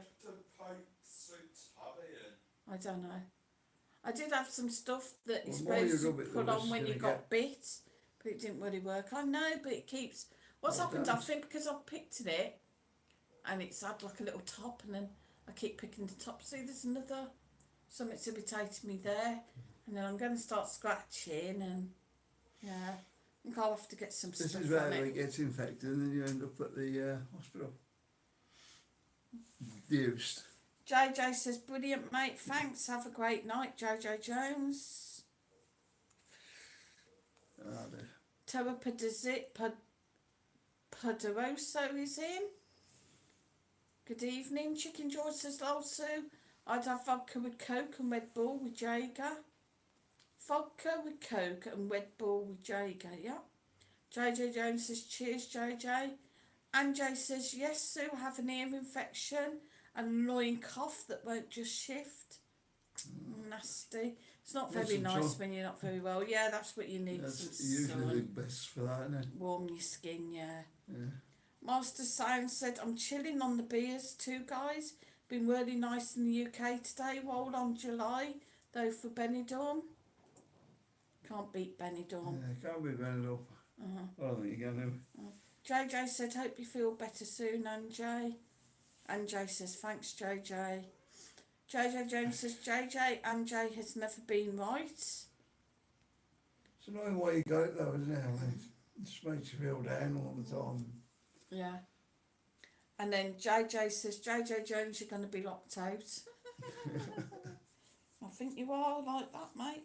I don't know. I did have some stuff that you're Well, the more you supposed to rub it, the put worse on when it's you gonna got bit, but it didn't really work. I know, but it keeps... What's Oh, happened, damn. I think, because I've picked it, and it's had like a little top, and then I keep picking the top. See, there's another... Something's irritating me there, and then I'm going to start scratching, and yeah, I think I'll have to get some This stuff is on where it. it gets infected and then you end up at the hospital. Used. JJ says, brilliant, mate, thanks, have a great night, JJ Jones. Oh, dear. Terra Poderoso is in. Good evening. Chicken George says, lol, Sue, I'd have vodka with Coke and Red Bull with Jaeger. Vodka with Coke and Red Bull with Jaeger, yeah. JJ Jones says, cheers, JJ. And Jay says, yes, Sue, have an ear infection and annoying cough that won't just shift. Nasty. It's not Need very some nice sun. when you're not very well. Yeah, that's what you need. That's Some usually sun. the best for that, isn't it? Warm your skin, yeah. Yeah. Master Science said, I'm chilling on the beers too, guys. Been really nice in the UK today. Roll on July, though, for Benidorm. Can't beat Benidorm. Yeah, can't be Benidorm. I don't think you can do. JJ said, hope you feel better soon, Anjay. Anjay says, thanks, JJ. JJ Jones says, JJ, Anjay has never been right. It's annoying why you got it though, isn't it? I mean, it just makes you feel down all the time. Yeah. And then JJ says, JJ Jones, you're going to be locked out. I think you are like that, mate.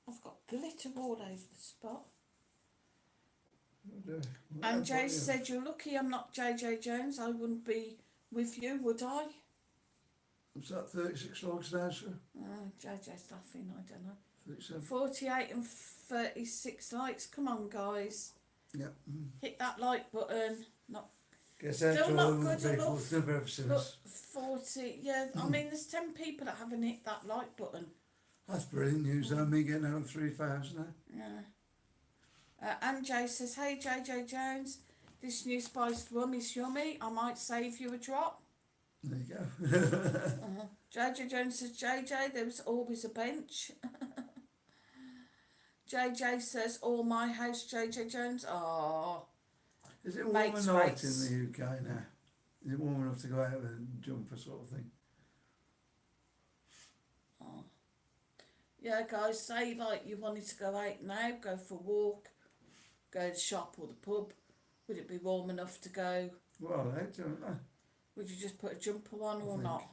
I've got glitter all over the spot. And Jay said, you're lucky I'm not JJ Jones. I wouldn't be with you, would I? Was that 36 logs now, sir? JJ's laughing, I don't know. 37? 48 and 36 likes. Come on, guys. Yeah. Hit that like button. Not Guess that's Still all not the good people enough. who've ever seen but us. 40. Yeah, I mean, there's 10 people that haven't hit that like button. That's brilliant news, though. Me getting out of 3,000 now. Yeah. And Jay says, hey JJ Jones, this new spiced rum is yummy. I might save you a drop. There you go. JJ Jones says, JJ, there was always a bench. JJ says, all my house, JJ Jones. Oh, Is it warm Mates enough rates. in the UK now? Is it warm enough to go out and jump or sort of thing? yeah, guys, say like you wanted to go out now, go for a walk, go to the shop or the pub. Would it be warm enough to go? Well, I don't know. Would you just put a jumper on or think. not?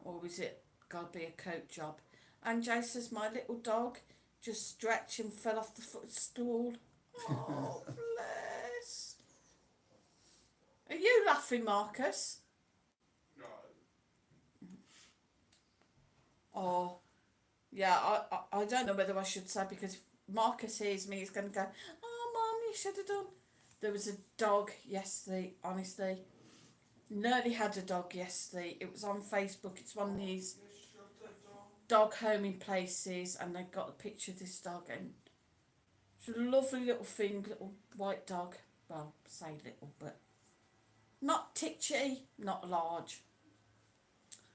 Or is it got to be a coat job? And Jay says, my little dog just stretched and fell off the footstool. Oh, bless. Are you laughing, Marcus? No. Oh, yeah, I don't know whether I should say, because if Marcus hears me, he's going to go, oh, Mum, you should have done. There was a dog yesterday, honestly. Nearly had a dog yesterday. It was on Facebook. It's one of these dog homing places, and they got a picture of this dog, and it's a lovely little thing, little white dog. Well, say little, but not titchy, not large.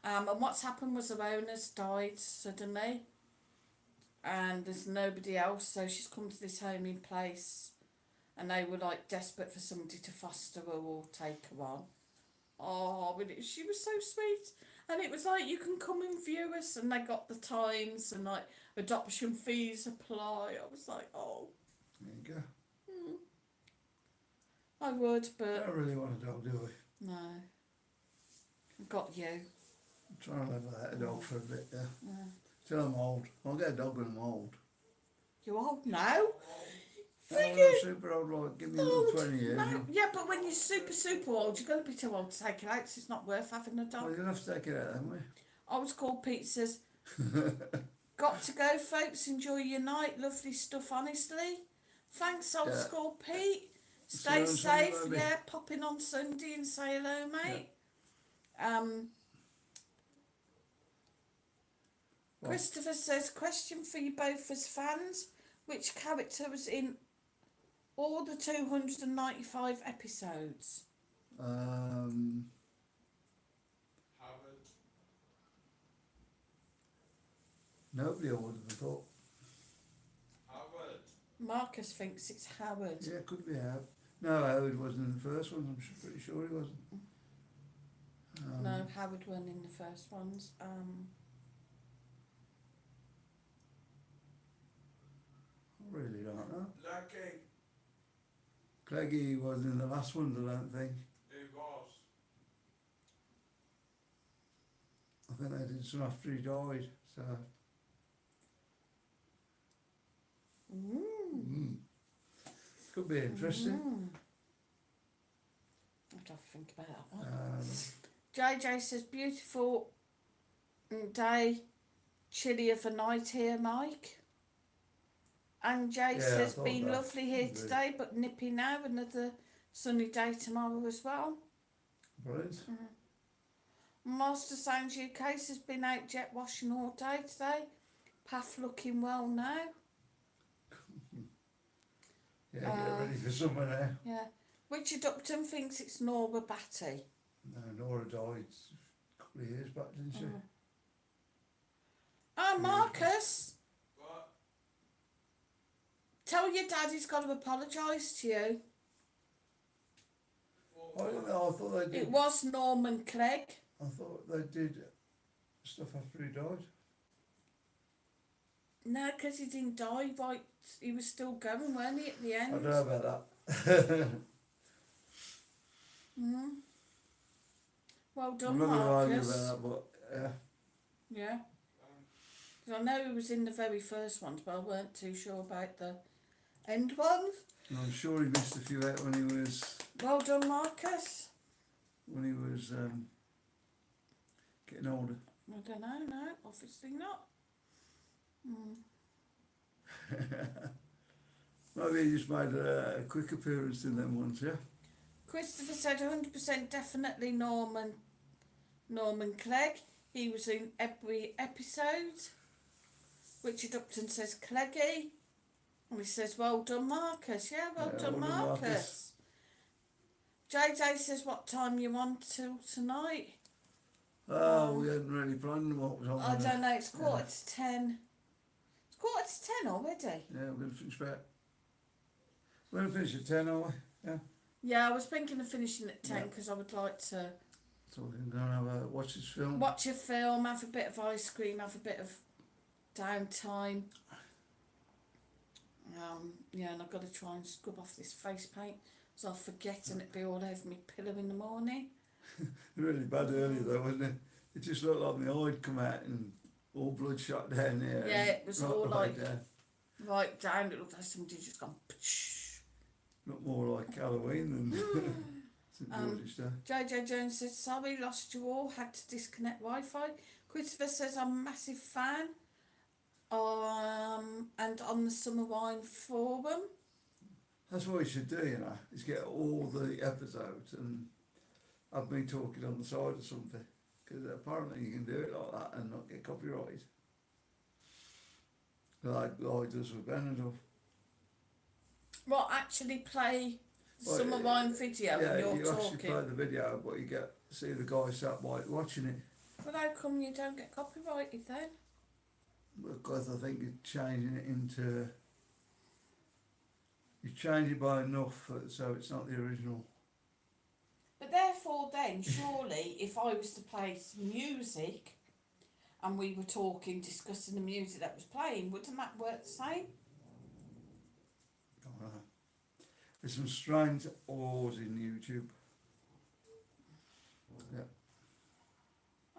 And what's happened was her owner's died suddenly, and there's nobody else, so she's come to this homing place, and they were like desperate for somebody to foster her or take her on. Oh, but she was so sweet. And it was like, you can come and view us, and they got the times, and like adoption fees apply. I was like, oh, There you go. I would, I but don't really want a dog, do we? no. I've got you. I'm trying to live without a dog for a bit, yeah. Yeah. Till I'm old. I'll get a dog when I'm old. You're old now? I'm Friggin' super old, like, give me a little 20 years. no. Yeah, but when you're super old, you're going to be too old to take it out, so it's not worth having a Well, dog. you're going to have to take it out, haven't we? I was called pizzas. Got to go, folks. Enjoy your night. Lovely stuff, honestly. Thanks, old Yeah. school Pete. See Stay you on Sunday, safe. baby. Yeah, pop in on Sunday and say hello, mate. What? Christopher says, question for you both as fans. Which character was in all the 295 episodes? Howard. Nobody I would have thought. Howard. Marcus thinks it's Howard. Yeah, it could be Howard. No, Howard wasn't in the first one. I'm pretty sure he wasn't. No, Howard wasn't in the first ones. I really don't know. Lucky. Craigie wasn't in the last one, I don't think. He was. I think they did some after he died, so. Could be interesting. I'd have to think about that one. JJ says, beautiful day, chilly of a night here, Mike. And Jay Yeah, I says, thought been that. lovely here Indeed. today, but nippy now. Another sunny day tomorrow as well. Brilliant. Master Sounds UK has been out jet washing all day today. Path looking well now. Yeah, get ready for summer now. Yeah. Richard Upton thinks it's Nora Batty. No, Nora died a couple of years back, didn't she? Oh, Marcus, What? tell your dad he's got to apologise to you. I don't know, I thought they did. It was Norman Clegg. I thought they did stuff after he died. No, because he didn't die, right? He was still going, weren't he, at the I end? don't know about that. Well I'm done, not going to argue about Marcus. that, but yeah. Yeah. 'Cause I know he was in the very first ones, but I weren't too sure about the end ones. And I'm sure he missed a few out when he was Well done, Marcus. getting older. I don't know, no, obviously not. Maybe he just made a quick appearance in them ones, yeah? Christopher said 100% definitely Norman Clegg. He was in every episode. Richard Upton says Cleggy. And he says, well done, Marcus. Yeah, well Yeah, done, well done, Marcus. Marcus. JJ says, what time you on till tonight? We hadn't really planned what was on I there. don't know, it's 10:15. It's 10:15 already. Yeah, we're going to finish about... We're going to finish at 10, are we? Yeah. Yeah, I was thinking of finishing at 10 Yeah. because I would like to So we can go and have a watch this film. watch a film, have a bit of ice cream, have a bit of downtime. Yeah, and I've got to try and scrub off this face paint so I'll forget and it'll be all over my pillow in the morning. Really bad earlier though, wasn't it? It just looked like my eye had come out and all bloodshot down here. Yeah, and it was right all the way like- down. Right down, it looked like somebody just gone psh. Looked more like Halloween than St George's Day. JJ Jones says, sorry, lost you all, had to disconnect Wi-Fi. Christopher says, I'm a massive fan. And on the Summer Wine Forum. That's what we should do, you know, is get all the episodes and have me talking on the side or something. Because apparently you can do it like that and not get copyrighted. Like I does with Benidorm. What, actually play Well, some of mine video Yeah, when you're you actually talking? play the video, but you get see the guy sat by watching it. But how come you don't get copyrighted then? Because I think you're changing it into. You change it by enough so it's not the original. But therefore then, surely, if I was to play some music and we were talking, discussing the music that was playing, wouldn't that work the same? There's some strange laws in YouTube. Yeah.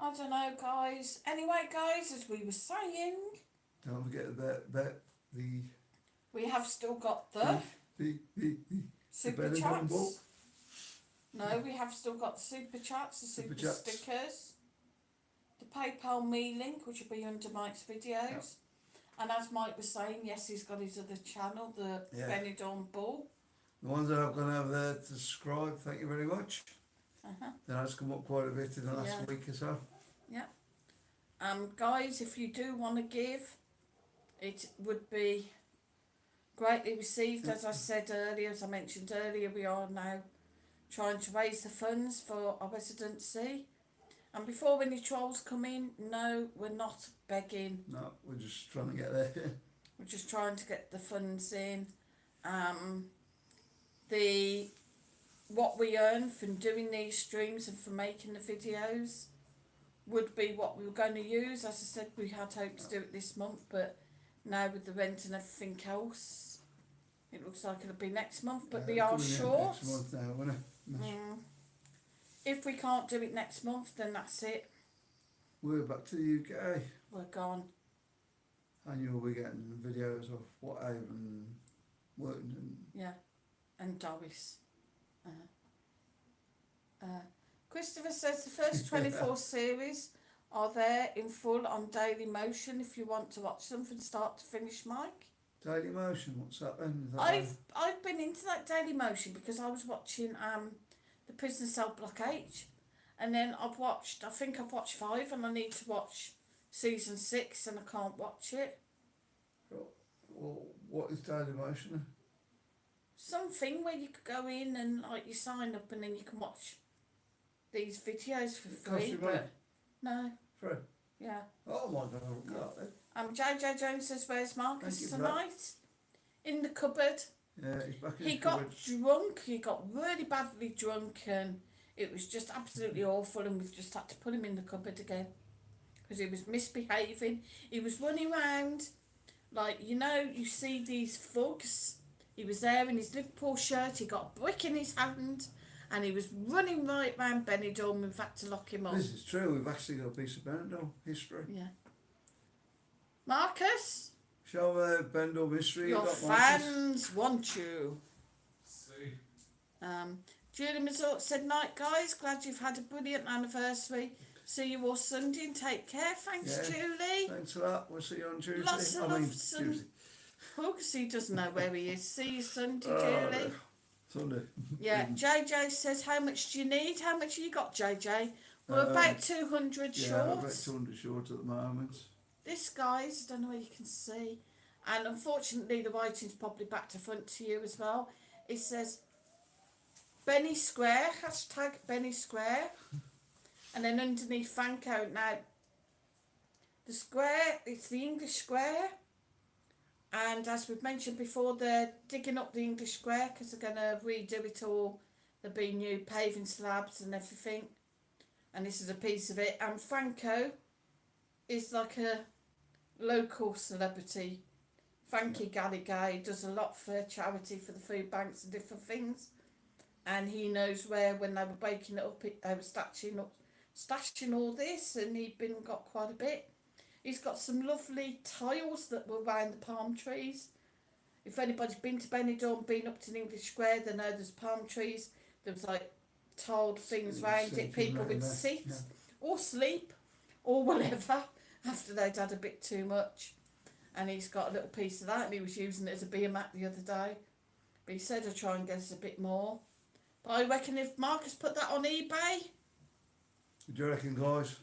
I don't know, guys. Anyway, guys, as we were saying, Don't forget the we have still got the the super Benidorm chats. ball. No, we have still got the super chats, the super chats. stickers, the PayPal me link, which will be under Mike's videos. Yep. And as Mike was saying, yes, he's got his other channel, the Yeah. Benidorm Bull. The ones that I've gone over there to subscribe, thank you very much. Uh-huh. That's come up quite a bit in the last Yeah. week or so. Guys, if you do want to give, it would be greatly received. As I said earlier, as I mentioned earlier, we are now trying to raise the funds for our residency. And before any trolls come in, no, we're not begging. No, we're just trying to get there. We're just trying to get the funds in. What we earn from doing these streams and from making the videos would be what we were going to use. As I said, we had hoped to do it this month, but now with the rent and everything else, it looks like it'll be next month. But we are Coming in short. next month now, won't it? If we can't do it next month, then that's it. We're back to the UK, We're gone. and you'll be getting videos of what Avon worked and Yeah. And Doris. Christopher says the first 24 series are there in full on Daily Motion if you want to watch them from start to finish, Mike. Daily Motion. What's that then? Is that I've been into that Daily Motion because I was watching the Prison Cell Block H, and then I think I've watched 5 and I need to watch season 6 and I can't watch it. well, what is Daily Motion then? Something where you could go in and like you sign up and then you can watch these videos for Cost free. you money? But no, Free? yeah. Oh my God, look at that then. JJ Jones says, "Where's Marcus Thank you for that. tonight?" In the cupboard. Yeah, he's back in He his got cupboard. drunk. He got really badly drunk, and it was just absolutely awful. And we've just had to put him in the cupboard again because he was misbehaving. He was running around like you see these thugs. He was there in his Liverpool shirt. He got a brick in his hand, and he was running right round Benidorm. We've had to lock him up. This is true. We've actually got a piece of Benidorm history. Yeah. Marcus, Show Benidorm history. your You've got Marcus. fans want you. See. Julie Mazort said, "Night, guys. Glad you've had a brilliant anniversary. See you all Sunday and take care." Thanks, Yeah. Julie. Thanks a lot. We'll see you on Tuesday. Lots of love, son. Tuesday. Because he doesn't know where he is. See you Sunday, Oh, Julie. Sunday. Yeah, JJ says, "How much do you need? How much have you got, JJ?" We're about 200 Yeah, short. about 200 short at the moment. This, guys, I don't know where you can see. And unfortunately, the writing's probably back to front to you as well. It says, Benny Square, hashtag Benny Square. And then underneath Fanco, now, the square, it's the English square. And as we've mentioned before, they're digging up the English square because they're going to redo it all. There'll be new paving slabs and everything. And this is a piece of it. And Franco is like a local celebrity. Frankie Gallagher does a lot for charity, for the food banks and different things. And he knows where, when they were breaking it up, they were stashing all this, and he'd got quite a bit. He's got some lovely tiles that were around the palm trees. If anybody's been to Benidorm, been up to the English Square, they know there's palm trees. There was like tiled things around it. People would sit or sleep or whatever after they'd had a bit too much. And he's got a little piece of that, and he was using it as a beer mat the other day. But he said I'll try and get us a bit more. But I reckon if Marcus put that on eBay, What do you reckon, guys?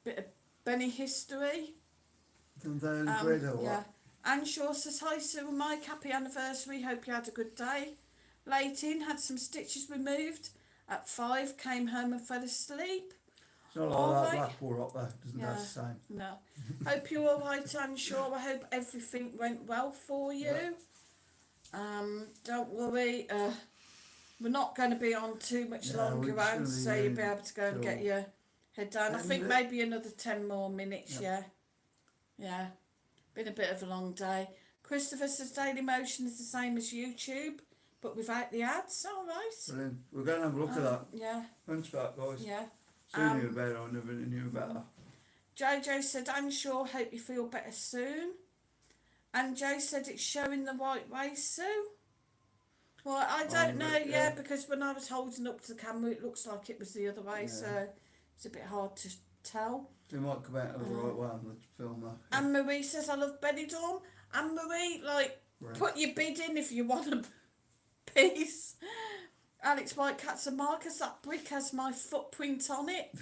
bit of Benny history. 10,000 quid or what? Yeah. Anne Shaw says, hi Sue and Mike, happy anniversary, hope you had a good day. Late in, had some stitches removed. At 5, came home and fell asleep. It's not like All that right. Blackpool rock there, isn't Yeah. that the same? No. Hope you're alright, Anne Shaw. I hope everything went well for you. Don't worry, we're not going to be on too much No, longer, we're just Anne, gonna be so you'll be going able to go and till get your head down. I 10 think minutes. maybe another 10 more minutes, yeah. Yeah. Been a bit of a long day. Christopher says Daily Motion is the same as YouTube, but without the ads. All right. Brilliant. We're going to have a look at that. Yeah, Thanks for that, guys. yeah. Soon knew about it, I never knew about that. Jojo said, I'm sure, hope you feel better soon. And Joe said it's showing the right way, Sue. Well, I don't know, yeah, because when I was holding up to the camera, it looks like it was the other way, so it's a bit hard to tell. They might come out of the right way on the film though. Anne Marie says, I love Benidorm. Anne Marie, like, Right. put your bid in if you want a piece. Alex Whitecats and Marcus, that brick has my footprint on it.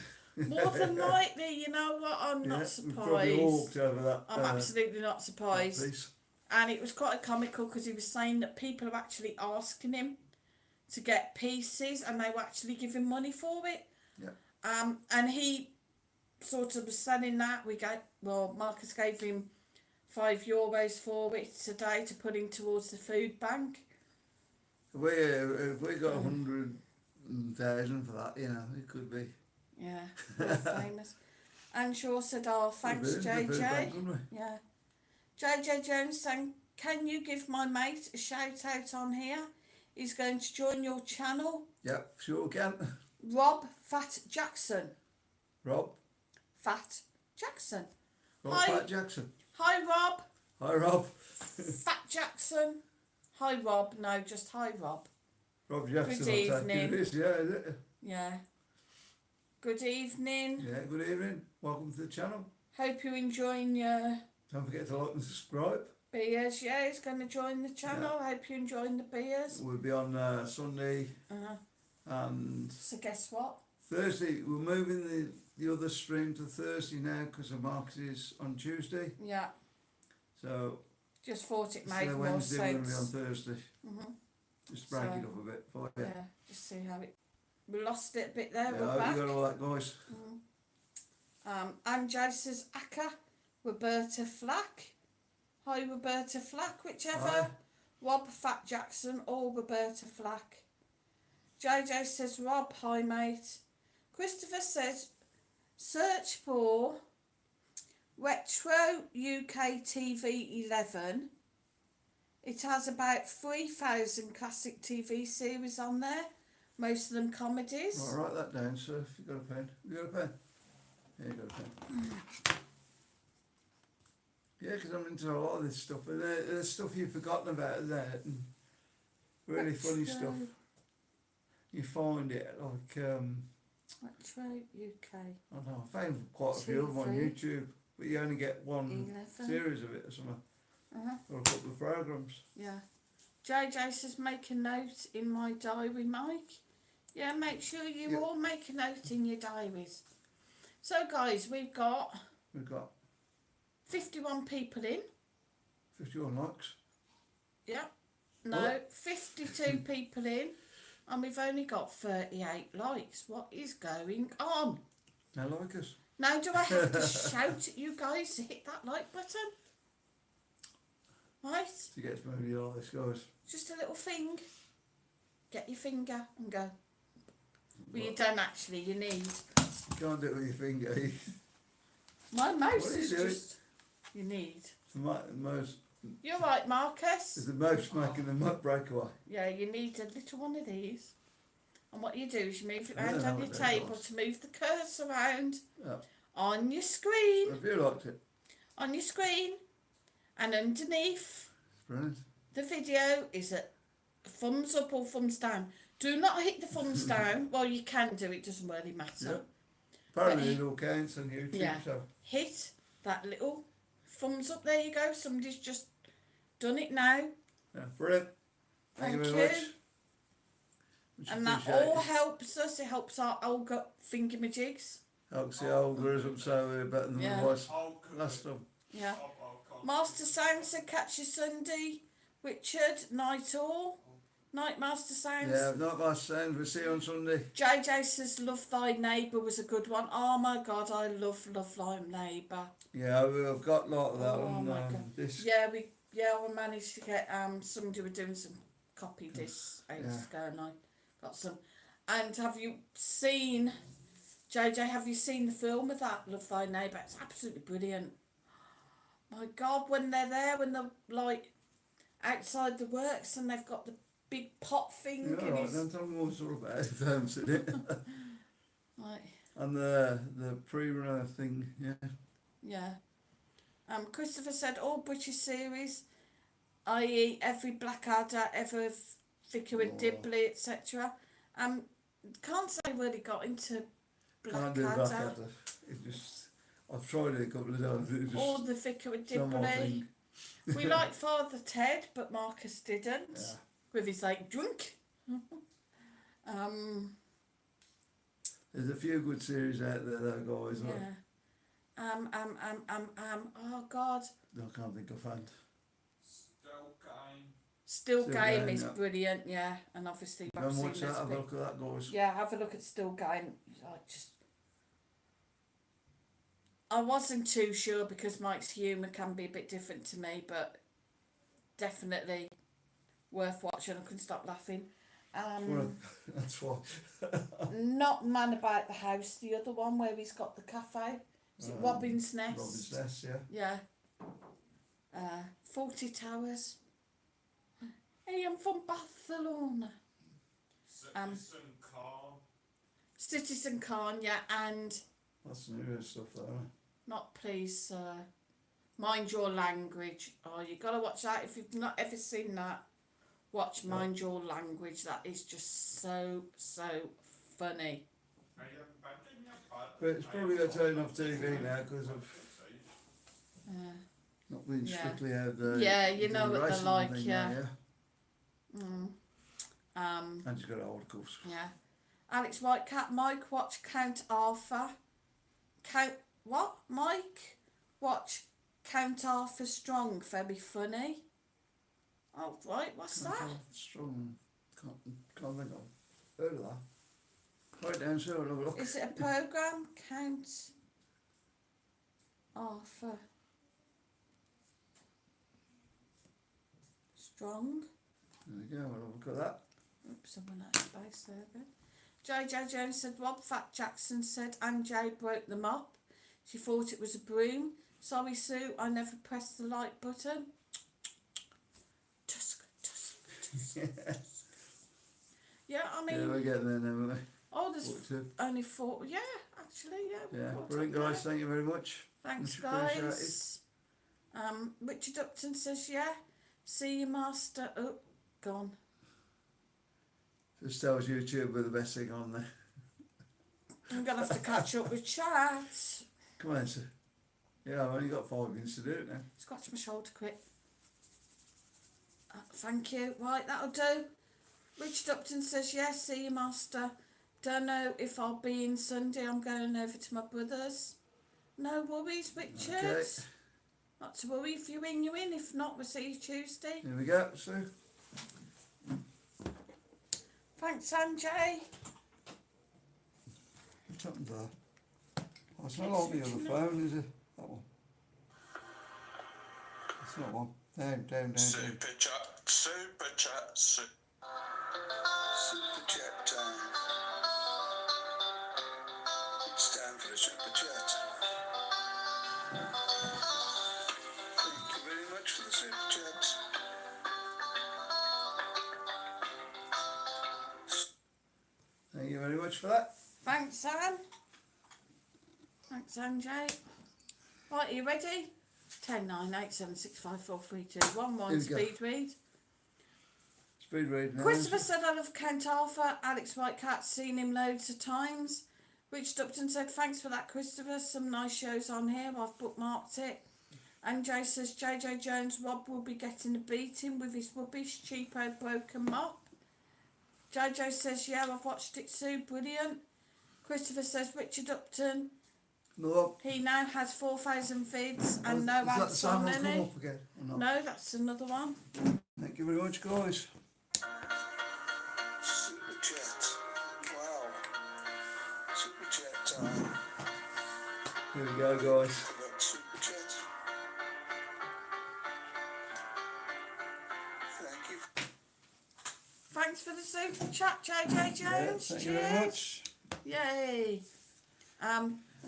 More than likely, you know what, I'm not We've probably surprised. walked over that. I'm absolutely not that surprised. piece. And it was quite comical because he was saying that people are actually asking him to get pieces and they were actually giving money for it. Yeah. And he sort of was selling that. Marcus gave him €5 for it today to put in towards the food bank. If we got 100,000 for that, you know, it could be. Yeah, very famous. And Shaw said, oh, thanks, The food JJ. bank, wouldn't we? Yeah. JJ Jones saying, can you give my mate a shout out on here? He's going to join your channel. Yep, sure can. Rob Fat Jackson. Rob. Fat Jackson. Rob Hi. Fat Jackson. Hi, Rob. Hi, Rob. Fat Jackson. Hi, Rob. No, just hi, Rob. Rob Jackson. Good I'll take evening. it is, yeah, is it? Yeah. Good evening. Yeah, good evening. Welcome to the channel. Hope you're enjoying your Don't forget to like and subscribe. beers. Yeah, he's going to join the channel. Hope you're enjoying the beers. We'll be on Sunday and So guess what? Thursday. We're moving the other stream to Thursday now because the market is on Tuesday. Yeah. So Just thought it made so more Wednesday we're going to be on sense. Thursday. Just break So, it up a bit for you. Yeah, just see how it... We lost it a bit there, Yeah, we're I hope back. you got all that, guys. And Jay says, Aka, Roberta Flack. Hi, Roberta Flack, whichever. Hi. Rob Fat Jackson or Roberta Flack. JJ says, Rob, hi, mate. Christopher says, search for Retro UK TV 11. It has about 3,000 classic TV series on there. Most of them comedies. I'll write that down, so if you've got a pen. You got a pen? Yeah, you got a pen. Yeah, because I'm into a lot of this stuff. And there's stuff you've forgotten about there. And really funny stuff. You find it like, Retro UK. I don't know, I found quite a few of them on TV. YouTube. But you only get one 11. series of it or something. Or a couple of programs. Yeah. JJ says, make a note in my diary, Mike. Yeah, make sure you all make a note in your diaries. So, guys, we've got We've got 51 people in. 51 likes. Yeah. No, 52 people in. And we've only got 38 likes. What is going on? They like us. Now, do I have to shout at you guys to hit that like button? Right? To get to maybe all this, guys. Just a little thing. Get your finger and go. Well, you don't actually, you need. You can't do it with your finger. My mouse What are you is doing? just. You need. The most, You're right, Marcus. the most making the breakaway. Yeah, you need a little one of these. And what you do is you move it I don't around know on your what they're table called. to move the cursor around Yeah. on your screen. Have you liked it? On your screen. And underneath Brilliant. the video is a thumbs up or thumbs down. Do not hit the thumbs down. Well, you can do, it doesn't really matter. Yeah. Apparently it all counts on YouTube, Yeah. so Hit that little thumbs up. There you go. Somebody's just done it now. yeah, brilliant. Thank you very much. Much And that appreciated. all helps us. It helps our Olga thingamajiggies. Helps the older up so we're better than Yeah. we was Hulk, last time. Yeah. Hulk. Master Sound said catch you Sunday. Richard, night all. Night Master Sounds. Yeah, not my sound. We'll see you on Sunday. JJ says Love Thy Neighbour was a good one. Oh my god, I love Thy Neighbour. Yeah, I've got a lot of that Oh on my God. this. Yeah, we managed to get somebody were doing some copy discs ages ago, and I got some. And have you seen, JJ? Have you seen the film of that Love Thy Neighbour? It's absolutely brilliant. My God, when they're there, when they're like outside the works and they've got the big pot thing. Yeah, and right, it's then tell me more sort of about films in it. like, And the pre-runner thing, yeah. yeah. Christopher said all British series, i.e. every Blackadder, ever Vicar and Oh. Dibley, etc. Can't say where he got into Can't do Blackadder. Blackadder. It just, I've tried it a couple of times. It just, Or the Vicar and it's not my Dibley. thing. We like Father Ted, but Marcus didn't. Yeah. With his like drink. There's a few good series out there though, guys. Yeah. Oh God. I can't think of one. Still Still Game Game, is yeah. brilliant, yeah, and obviously Go and Babsy watch that, have a Lesbian. look at that, guys. Yeah, have a look at Still Game. Like just, I wasn't too sure because Mike's humour can be a bit different to me, but definitely worth watching. I couldn't stop laughing. Well, that's why. Not Man About the House, the other one where he's got the cafe. Is it Robin's Nest? Robin's Nest, yeah. Yeah. 40 Towers. Hey, I'm from Barcelona. Citizen Khan, yeah, and That's the newest stuff though. not please, Mind Your Language. Oh, you gotta watch that. If you've not ever seen that, watch Mind Your Language. That is just so funny. But it's probably got to turn off TV now because of not being Yeah. strictly out there. Yeah, you know what they're racing like, thing yeah. now, and she's got it old, of course. Yeah. Alex Whitecat, Mike, watch Count Arthur. What? Mike, watch Count Arthur Strong. Very funny. Oh, right, what's that? Strong. Can't think of. Heard of that. Write it down, so I'll have a look. Is it a programme? Count Arthur Strong. There we go, I'll have a look at that. Oops, someone out of space there then. JJ Jones said Rob Fat Jackson said Anne J broke them up. She thought it was a broom. Sorry Sue, I never pressed the like button. Tusk. Yeah, I mean, Yeah, we're getting there now, aren't we? oh, there's 42. only 4. Yeah, actually, yeah. we've Yeah, got brilliant up guys, there. thank you very much. Thanks, Much appreciated. guys. Richard Upton says, yeah. See you, Master. Oh, gone. Just tells YouTube we're the best thing on there. I'm going to have to catch up with chat. Come on, sir. Yeah, I've only got 5 minutes to do it now. Scratch my shoulder quick. Thank you. Right, that'll do. Richard Upton says, yes, see you, Master. Don't know if I'll be in Sunday. I'm going over to my brother's. No worries, Richard. Okay. Not to worry. If you're in, you're in. If not, we'll see you Tuesday. Here we go, Sue. Thanks, Sanjay. What's happened there? Oh, it's not on the other phone, is it? That one. It's not one. Down. Super chat. Super chat time. It's time for a super chat. Thank you very much for the super chat. Thank you very much for that. Thanks, Sam. Thanks, Sanjay. Right, are you ready? 10, 9, 8, 7, 6, 5, 4, 3, 2, 1, 1. Here we go. Speed read. Speed read now. Christopher said I love Count Arthur. Alex Whitecat, seen him loads of times. Rich Upton said thanks for that, Christopher. Some nice shows on here. I've bookmarked it. And Jay says JJ Jones, Rob will be getting a beating with his rubbish cheapo broken mop. JJ says, yeah, I've watched it, Sue, brilliant. Christopher says, Richard Upton, No. he now has 4,000 vids and no Is that the ads same on one come any. up again? Or not? No, that's another one. Thank you very much, guys. Super chat. Wow. Super chat time. Here we go, guys. Got super chat. Thank you. Thanks for the super chat, JJ Jones. Yeah, thank you very much. Yay.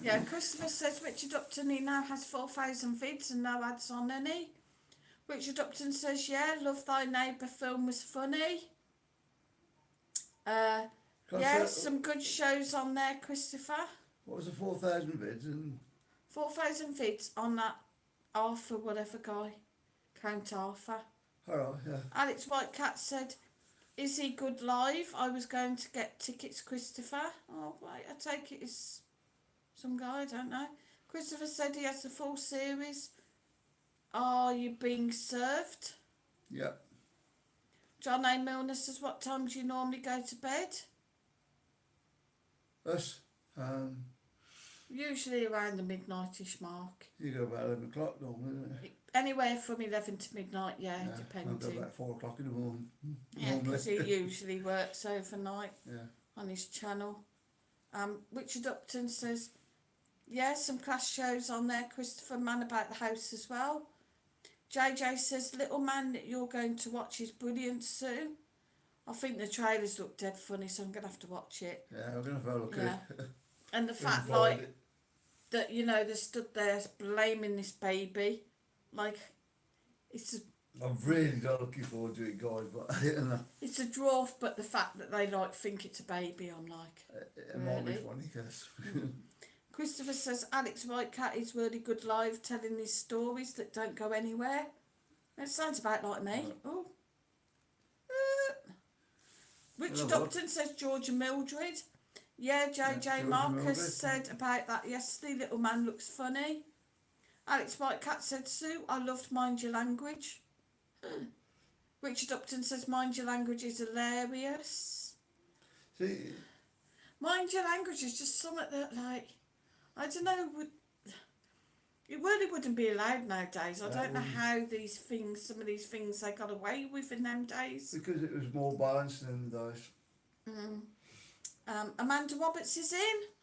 Yeah, Christopher says Richard Upton, he now has 4,000 vids and no ads on any. Richard Upton says, yeah, Love Thy Neighbour film was funny. Yeah, some good shows on there, Christopher. What was the 4,000 vids? And 4,000 vids on that Arthur whatever guy. Count Arthur. alright, yeah. Alex Whitecat said, is he good live? I was going to get tickets, Christopher. Oh, right, I take it is some guy, I don't know. Christopher said he has the full series. Are you being served? Yeah. John A. Milner says, what time do you normally go to bed? Us? Usually around the midnight-ish mark. You go about 11 o'clock normally, isn't it? Anywhere from 11 to midnight, yeah, I'll go depending. about 4 o'clock in the morning. Yeah, Normally. because he usually works overnight Yeah. on his channel. Richard Upton says, yeah, some class shows on there. Christopher, Man About the House as well. JJ says, Little Man that you're going to watch is brilliant, Sue. I think the trailers look dead funny, so I'm going to have to watch it. Yeah, I'm going to have a look Yeah. at it. And the fact, Find like, it. that, you know, they stood there blaming this baby. Like, it's I'm really not looking forward to it, guys, but you know, it's a draw, but the fact that they, like, think it's a baby, I'm like... it might be Really? funny, because... Christopher says Alex Whitecat is really good live telling his stories that don't go anywhere. It sounds about like me. Oh. Richard Hello. Upton says Georgia Mildred. Yeah, JJ Georgia Marcus Mildred. said about that yesterday. Little Man looks funny. Alex Whitecat said, Sue, I loved Mind Your Language. Richard Upton says Mind Your Language is hilarious. See, Mind Your Language is just something that, like, I don't know, it really wouldn't be allowed nowadays. I don't know how these things, some of these things they got away with in them days. because it was more balanced than those. Amanda Roberts is in.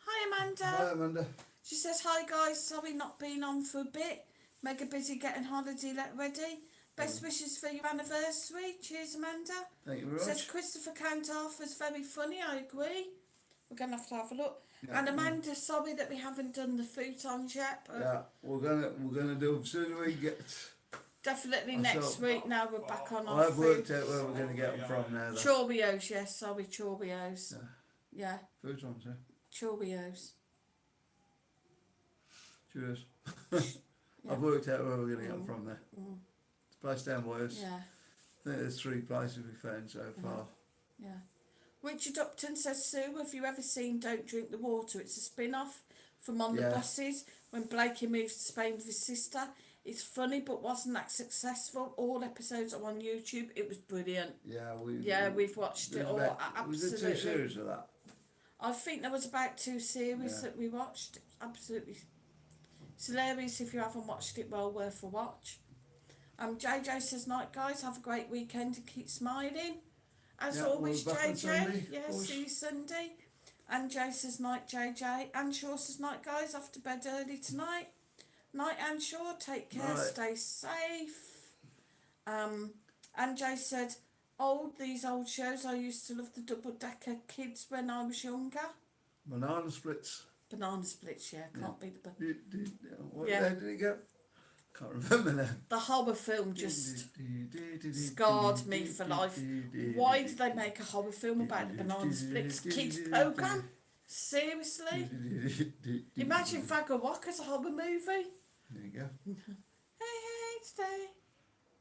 Hi, Amanda. Hi, Amanda. She says, hi guys, sorry not being on for a bit. Mega busy getting holiday let ready. Best wishes for your anniversary. Cheers, Amanda. Thank you very Says much. Christopher Count Arthur's very funny, I agree. We're going to have a look. Yeah. And Amanda, sorry that we haven't done the futons yet, but Yeah, we're gonna do them soon as we get. definitely I next shall- week. Now we're back on our I've food. worked out where we're gonna get them from now. Though. Chorbios, yes, sorry, Chorbios. Yeah, Food ones, yeah. Chorbios. Cheers. Yeah. I've worked out where we're gonna get them from there. It's a place down by us. Yeah, I think there's 3 places we found so far. yeah. Richard Upton says, Sue, have you ever seen Don't Drink the Water? It's a spin-off from On the Yeah. Buses when Blakey moves to Spain with his sister. It's funny but wasn't that successful. All episodes are on YouTube. It was brilliant. Yeah, We've watched it there's all. Was there 2 Absolutely. series of that? I think there was about 2 series Yeah. that we watched. Absolutely. It's hilarious if you haven't watched it, well worth a watch. JJ says, night guys, have a great weekend and keep smiling. As Yeah, always, we're back on JJ. Sunday, of Yeah, course. see you Sunday. And Jay says, night, JJ. And Shaw says, night guys, off to bed early tonight. Night, and Shaw, take care, Night. stay safe. And Jay said, these old shows, I used to love the Double Decker Kids when I was younger. Banana splits. Banana Splits, yeah, can't be the... What Yeah. day did it go? Can't remember now. The horror film just scarred me for life. Why did they make a horror film about the Banana Splits kids program? Seriously? Imagine Fagger Walk as a horror movie. There you go. Hey, today.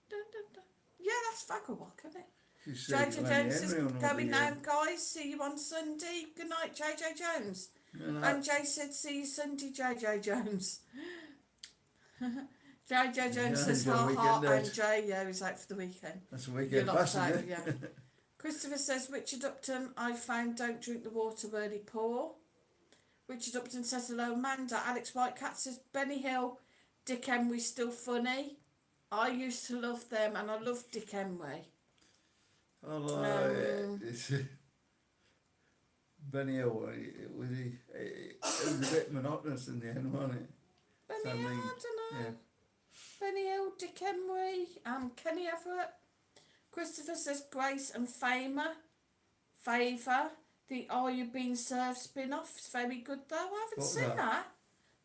Dun, dun, dun. Yeah, that's Fagger Walk, isn't it? She's JJ saying Jones is Henry on all going the, now, guys. See you on Sunday. Good night, JJ Jones. you know, And Jay said, see you Sunday, JJ Jones. JJ Jones Yeah, says, he's got a ha ha, weekend out. and Jay, yeah, he's out for the weekend. that's a You're weekend locked pass, out, isn't it? yeah. Christopher says, Richard Upton, I found don't drink the water really poor. Richard Upton says, hello Amanda. Alex Whitecat says, Benny Hill, Dick Emery still funny. I used to love them and I love Dick Emery. Although it's Benny Hill, it was a bit monotonous in the end, wasn't it? Benny Hill, I don't know. Yeah. Benny Hill, Dick Emery, Kenny Everett. Christopher says Grace and Favour, the Are You Being Served spin-off is very good though. I haven't What's seen that? that.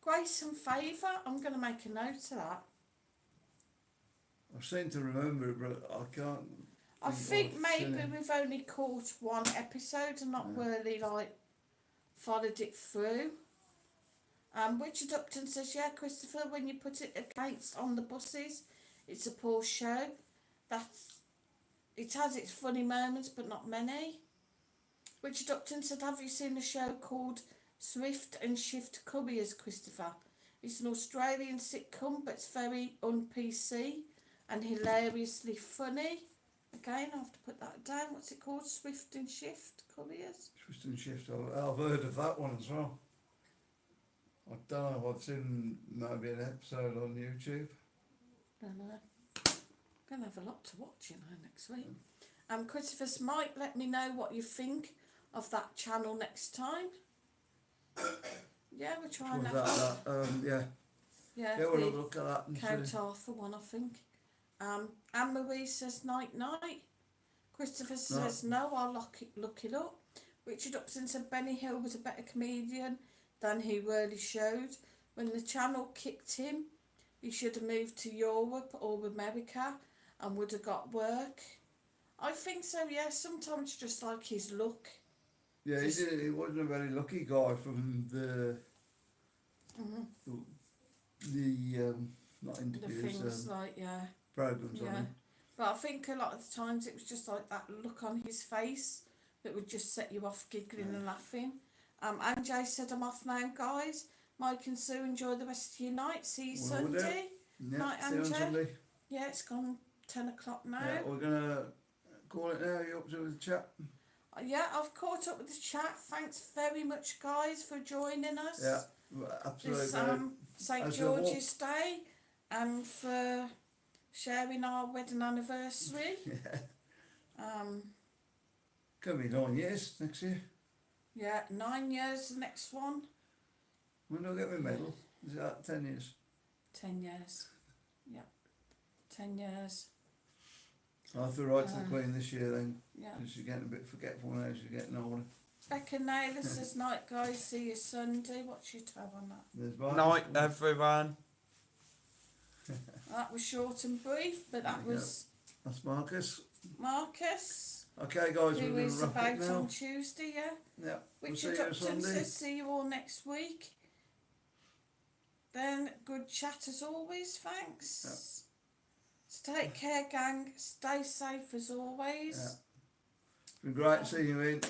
Grace and Favour. I'm going to make a note of that. I seem to remember it, but I can't. I think I've seen maybe it. we've only caught one episode and not really followed it through. Richard Upton says, yeah, Christopher, when you put it against On the Buses, it's a poor show. It has its funny moments, but not many. Richard Upton said, have you seen a show called Swift and Shift Couriers, Christopher? It's an Australian sitcom, but it's very un-PC and hilariously funny. Again, I have to put that down. What's it called? Swift and Shift Couriers? Twist and Shift. I've heard of that one as well. I don't know. I've seen maybe an episode on YouTube. Don't know. I'm going to have a lot to watch, next week. Christopher Smite, let me know what you think of that channel next time. Yeah, we'll try and Was have that? yeah, Yeah, we'll the have a look at that and Count see. Arthur one, I think. Anne-Marie says night night. Christopher says no, I'll look it up. Richard Upson said Benny Hill was a better comedian than he really showed. When the channel kicked him, he should have moved to Europe or America and would have got work. I think so, yeah. Sometimes just like his look. Yeah, he wasn't a very lucky guy from the not The interviews, things programs on yeah. him. But I think a lot of the times it was just like that look on his face that would just set you off giggling and laughing. Anjay said, I'm off now, guys. Mike and Sue, enjoy the rest of your night. See you Well, we'll do. Sunday. Yeah, Night, see you on Andrew. Sunday. Yeah, it's gone 10 o'clock now. Yeah, we're gonna call it now. You up to the chat? Yeah, I've caught up with the chat. Thanks very much, guys, for joining us. Yeah, absolutely. This St As a walk. George's Day and for sharing our wedding anniversary. Yeah. Could be 9 years next year. Yeah, 9 years the next one. When do I get my medal? Is that 10 years? 10 years. Yeah, 10 years. I have to write to the Queen this year then, Yeah. because she's getting a bit forgetful now. She's getting older. Becca Naylor says, night, guys. See you Sunday. What's your tab on that? There's Marcus. Night, everyone. That was short and brief, but that There you was That's Marcus. Marcus, Okay, guys, who we're is going to wrap about up on now. Tuesday, yeah? Yeah, we'll see Richard you Upton Sunday. says, see you all next week. Then, good chat as always, thanks. So take care, gang. Stay safe as always. Yeah. It's been great seeing you in.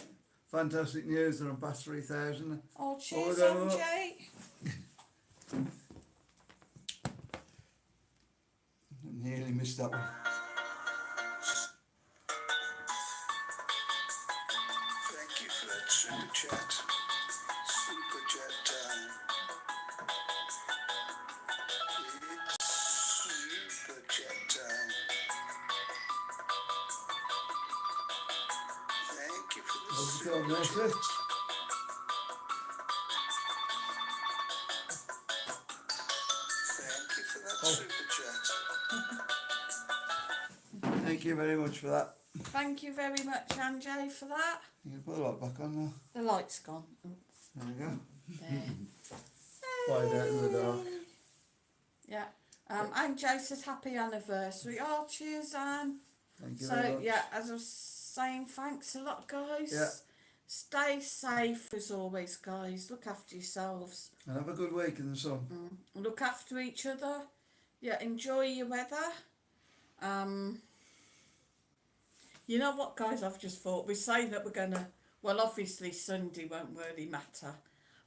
Fantastic news, they're on past 3,000. Oh, cheers, going up. MJ. Nearly missed that one. Thank you for that super chat. Super chat time. It's super chat time. Thank you for the How's it super going, Nancy? chat. Thank you for that super chat. Thank you very much for that. Thank you very much, MJ, for that. You can put the light back on now. The light's gone. Oh, There we go. there. Find out in the dark. Yeah. And Joe says happy anniversary. Oh, cheers, Anne. Thank you very So, much. yeah, as I was saying, thanks a lot, guys. Yeah. Stay safe as always, guys. Look after yourselves. And have a good week in the sun. Look after each other. Yeah, enjoy your weather. You know what, guys, I've just thought. We're saying that we're going to, well, obviously Sunday won't really matter.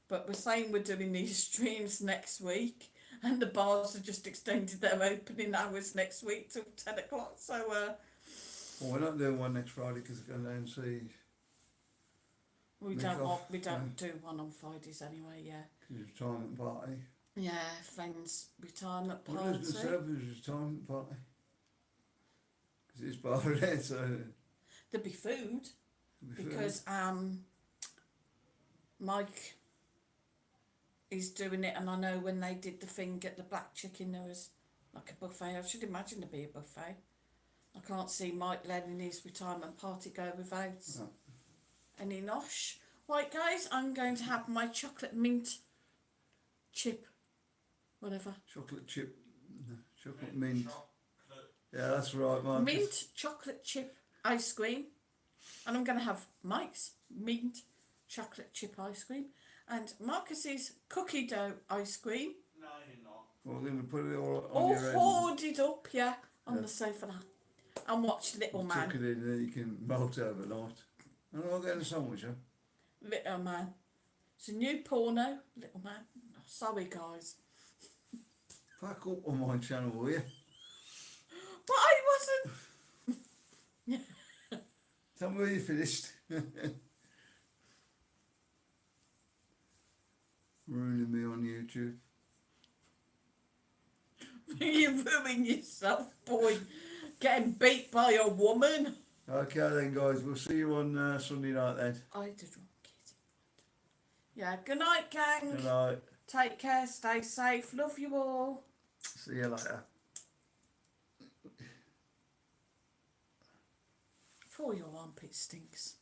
But we're saying we're doing these streams next week. And the bars have just extended their opening hours next week till 10 o'clock. So, Well, we're not doing one next Friday because we're going down and see We Nick don't off, we don't do one on Fridays anyway. Yeah. his retirement party. Yeah, friends retirement Well, party. there's been his retirement party. Because it's part of it, so... There'd be food it'll be fair. because Mike is doing it, and I know when they did the thing at the Black Chicken, there was like a buffet. I should imagine there'd be a buffet. I can't see Mike letting his retirement party go without No. any nosh. Right, guys, I'm going to have my chocolate mint chip, whatever. Chocolate chip, chocolate mint. Chocolate. Yeah, that's right, Marcus. Mint chocolate chip ice cream, and I'm going to have Mike's mint chocolate chip ice cream and Marcus's cookie dough ice cream, No, you're not. Well, we're going to put it all on all your end. hoarded up, yeah, on Yeah. the sofa now, and watch Little Tuck Man. it in and then you can melt it overnight. And I'll get a sandwich, huh? Little Man. It's a new porno, Little Man. Oh, sorry, guys. Pack up on my channel, will you? But I wasn't. Tell me when you finished. Ruining me on YouTube. You ruin yourself, boy. Getting beat by a woman. Okay then, guys. We'll see you on Sunday night then. I did wrong, Kitty. Yeah, good night, gang. Good night. Take care, stay safe. Love you all. See you later. For your armpit stinks.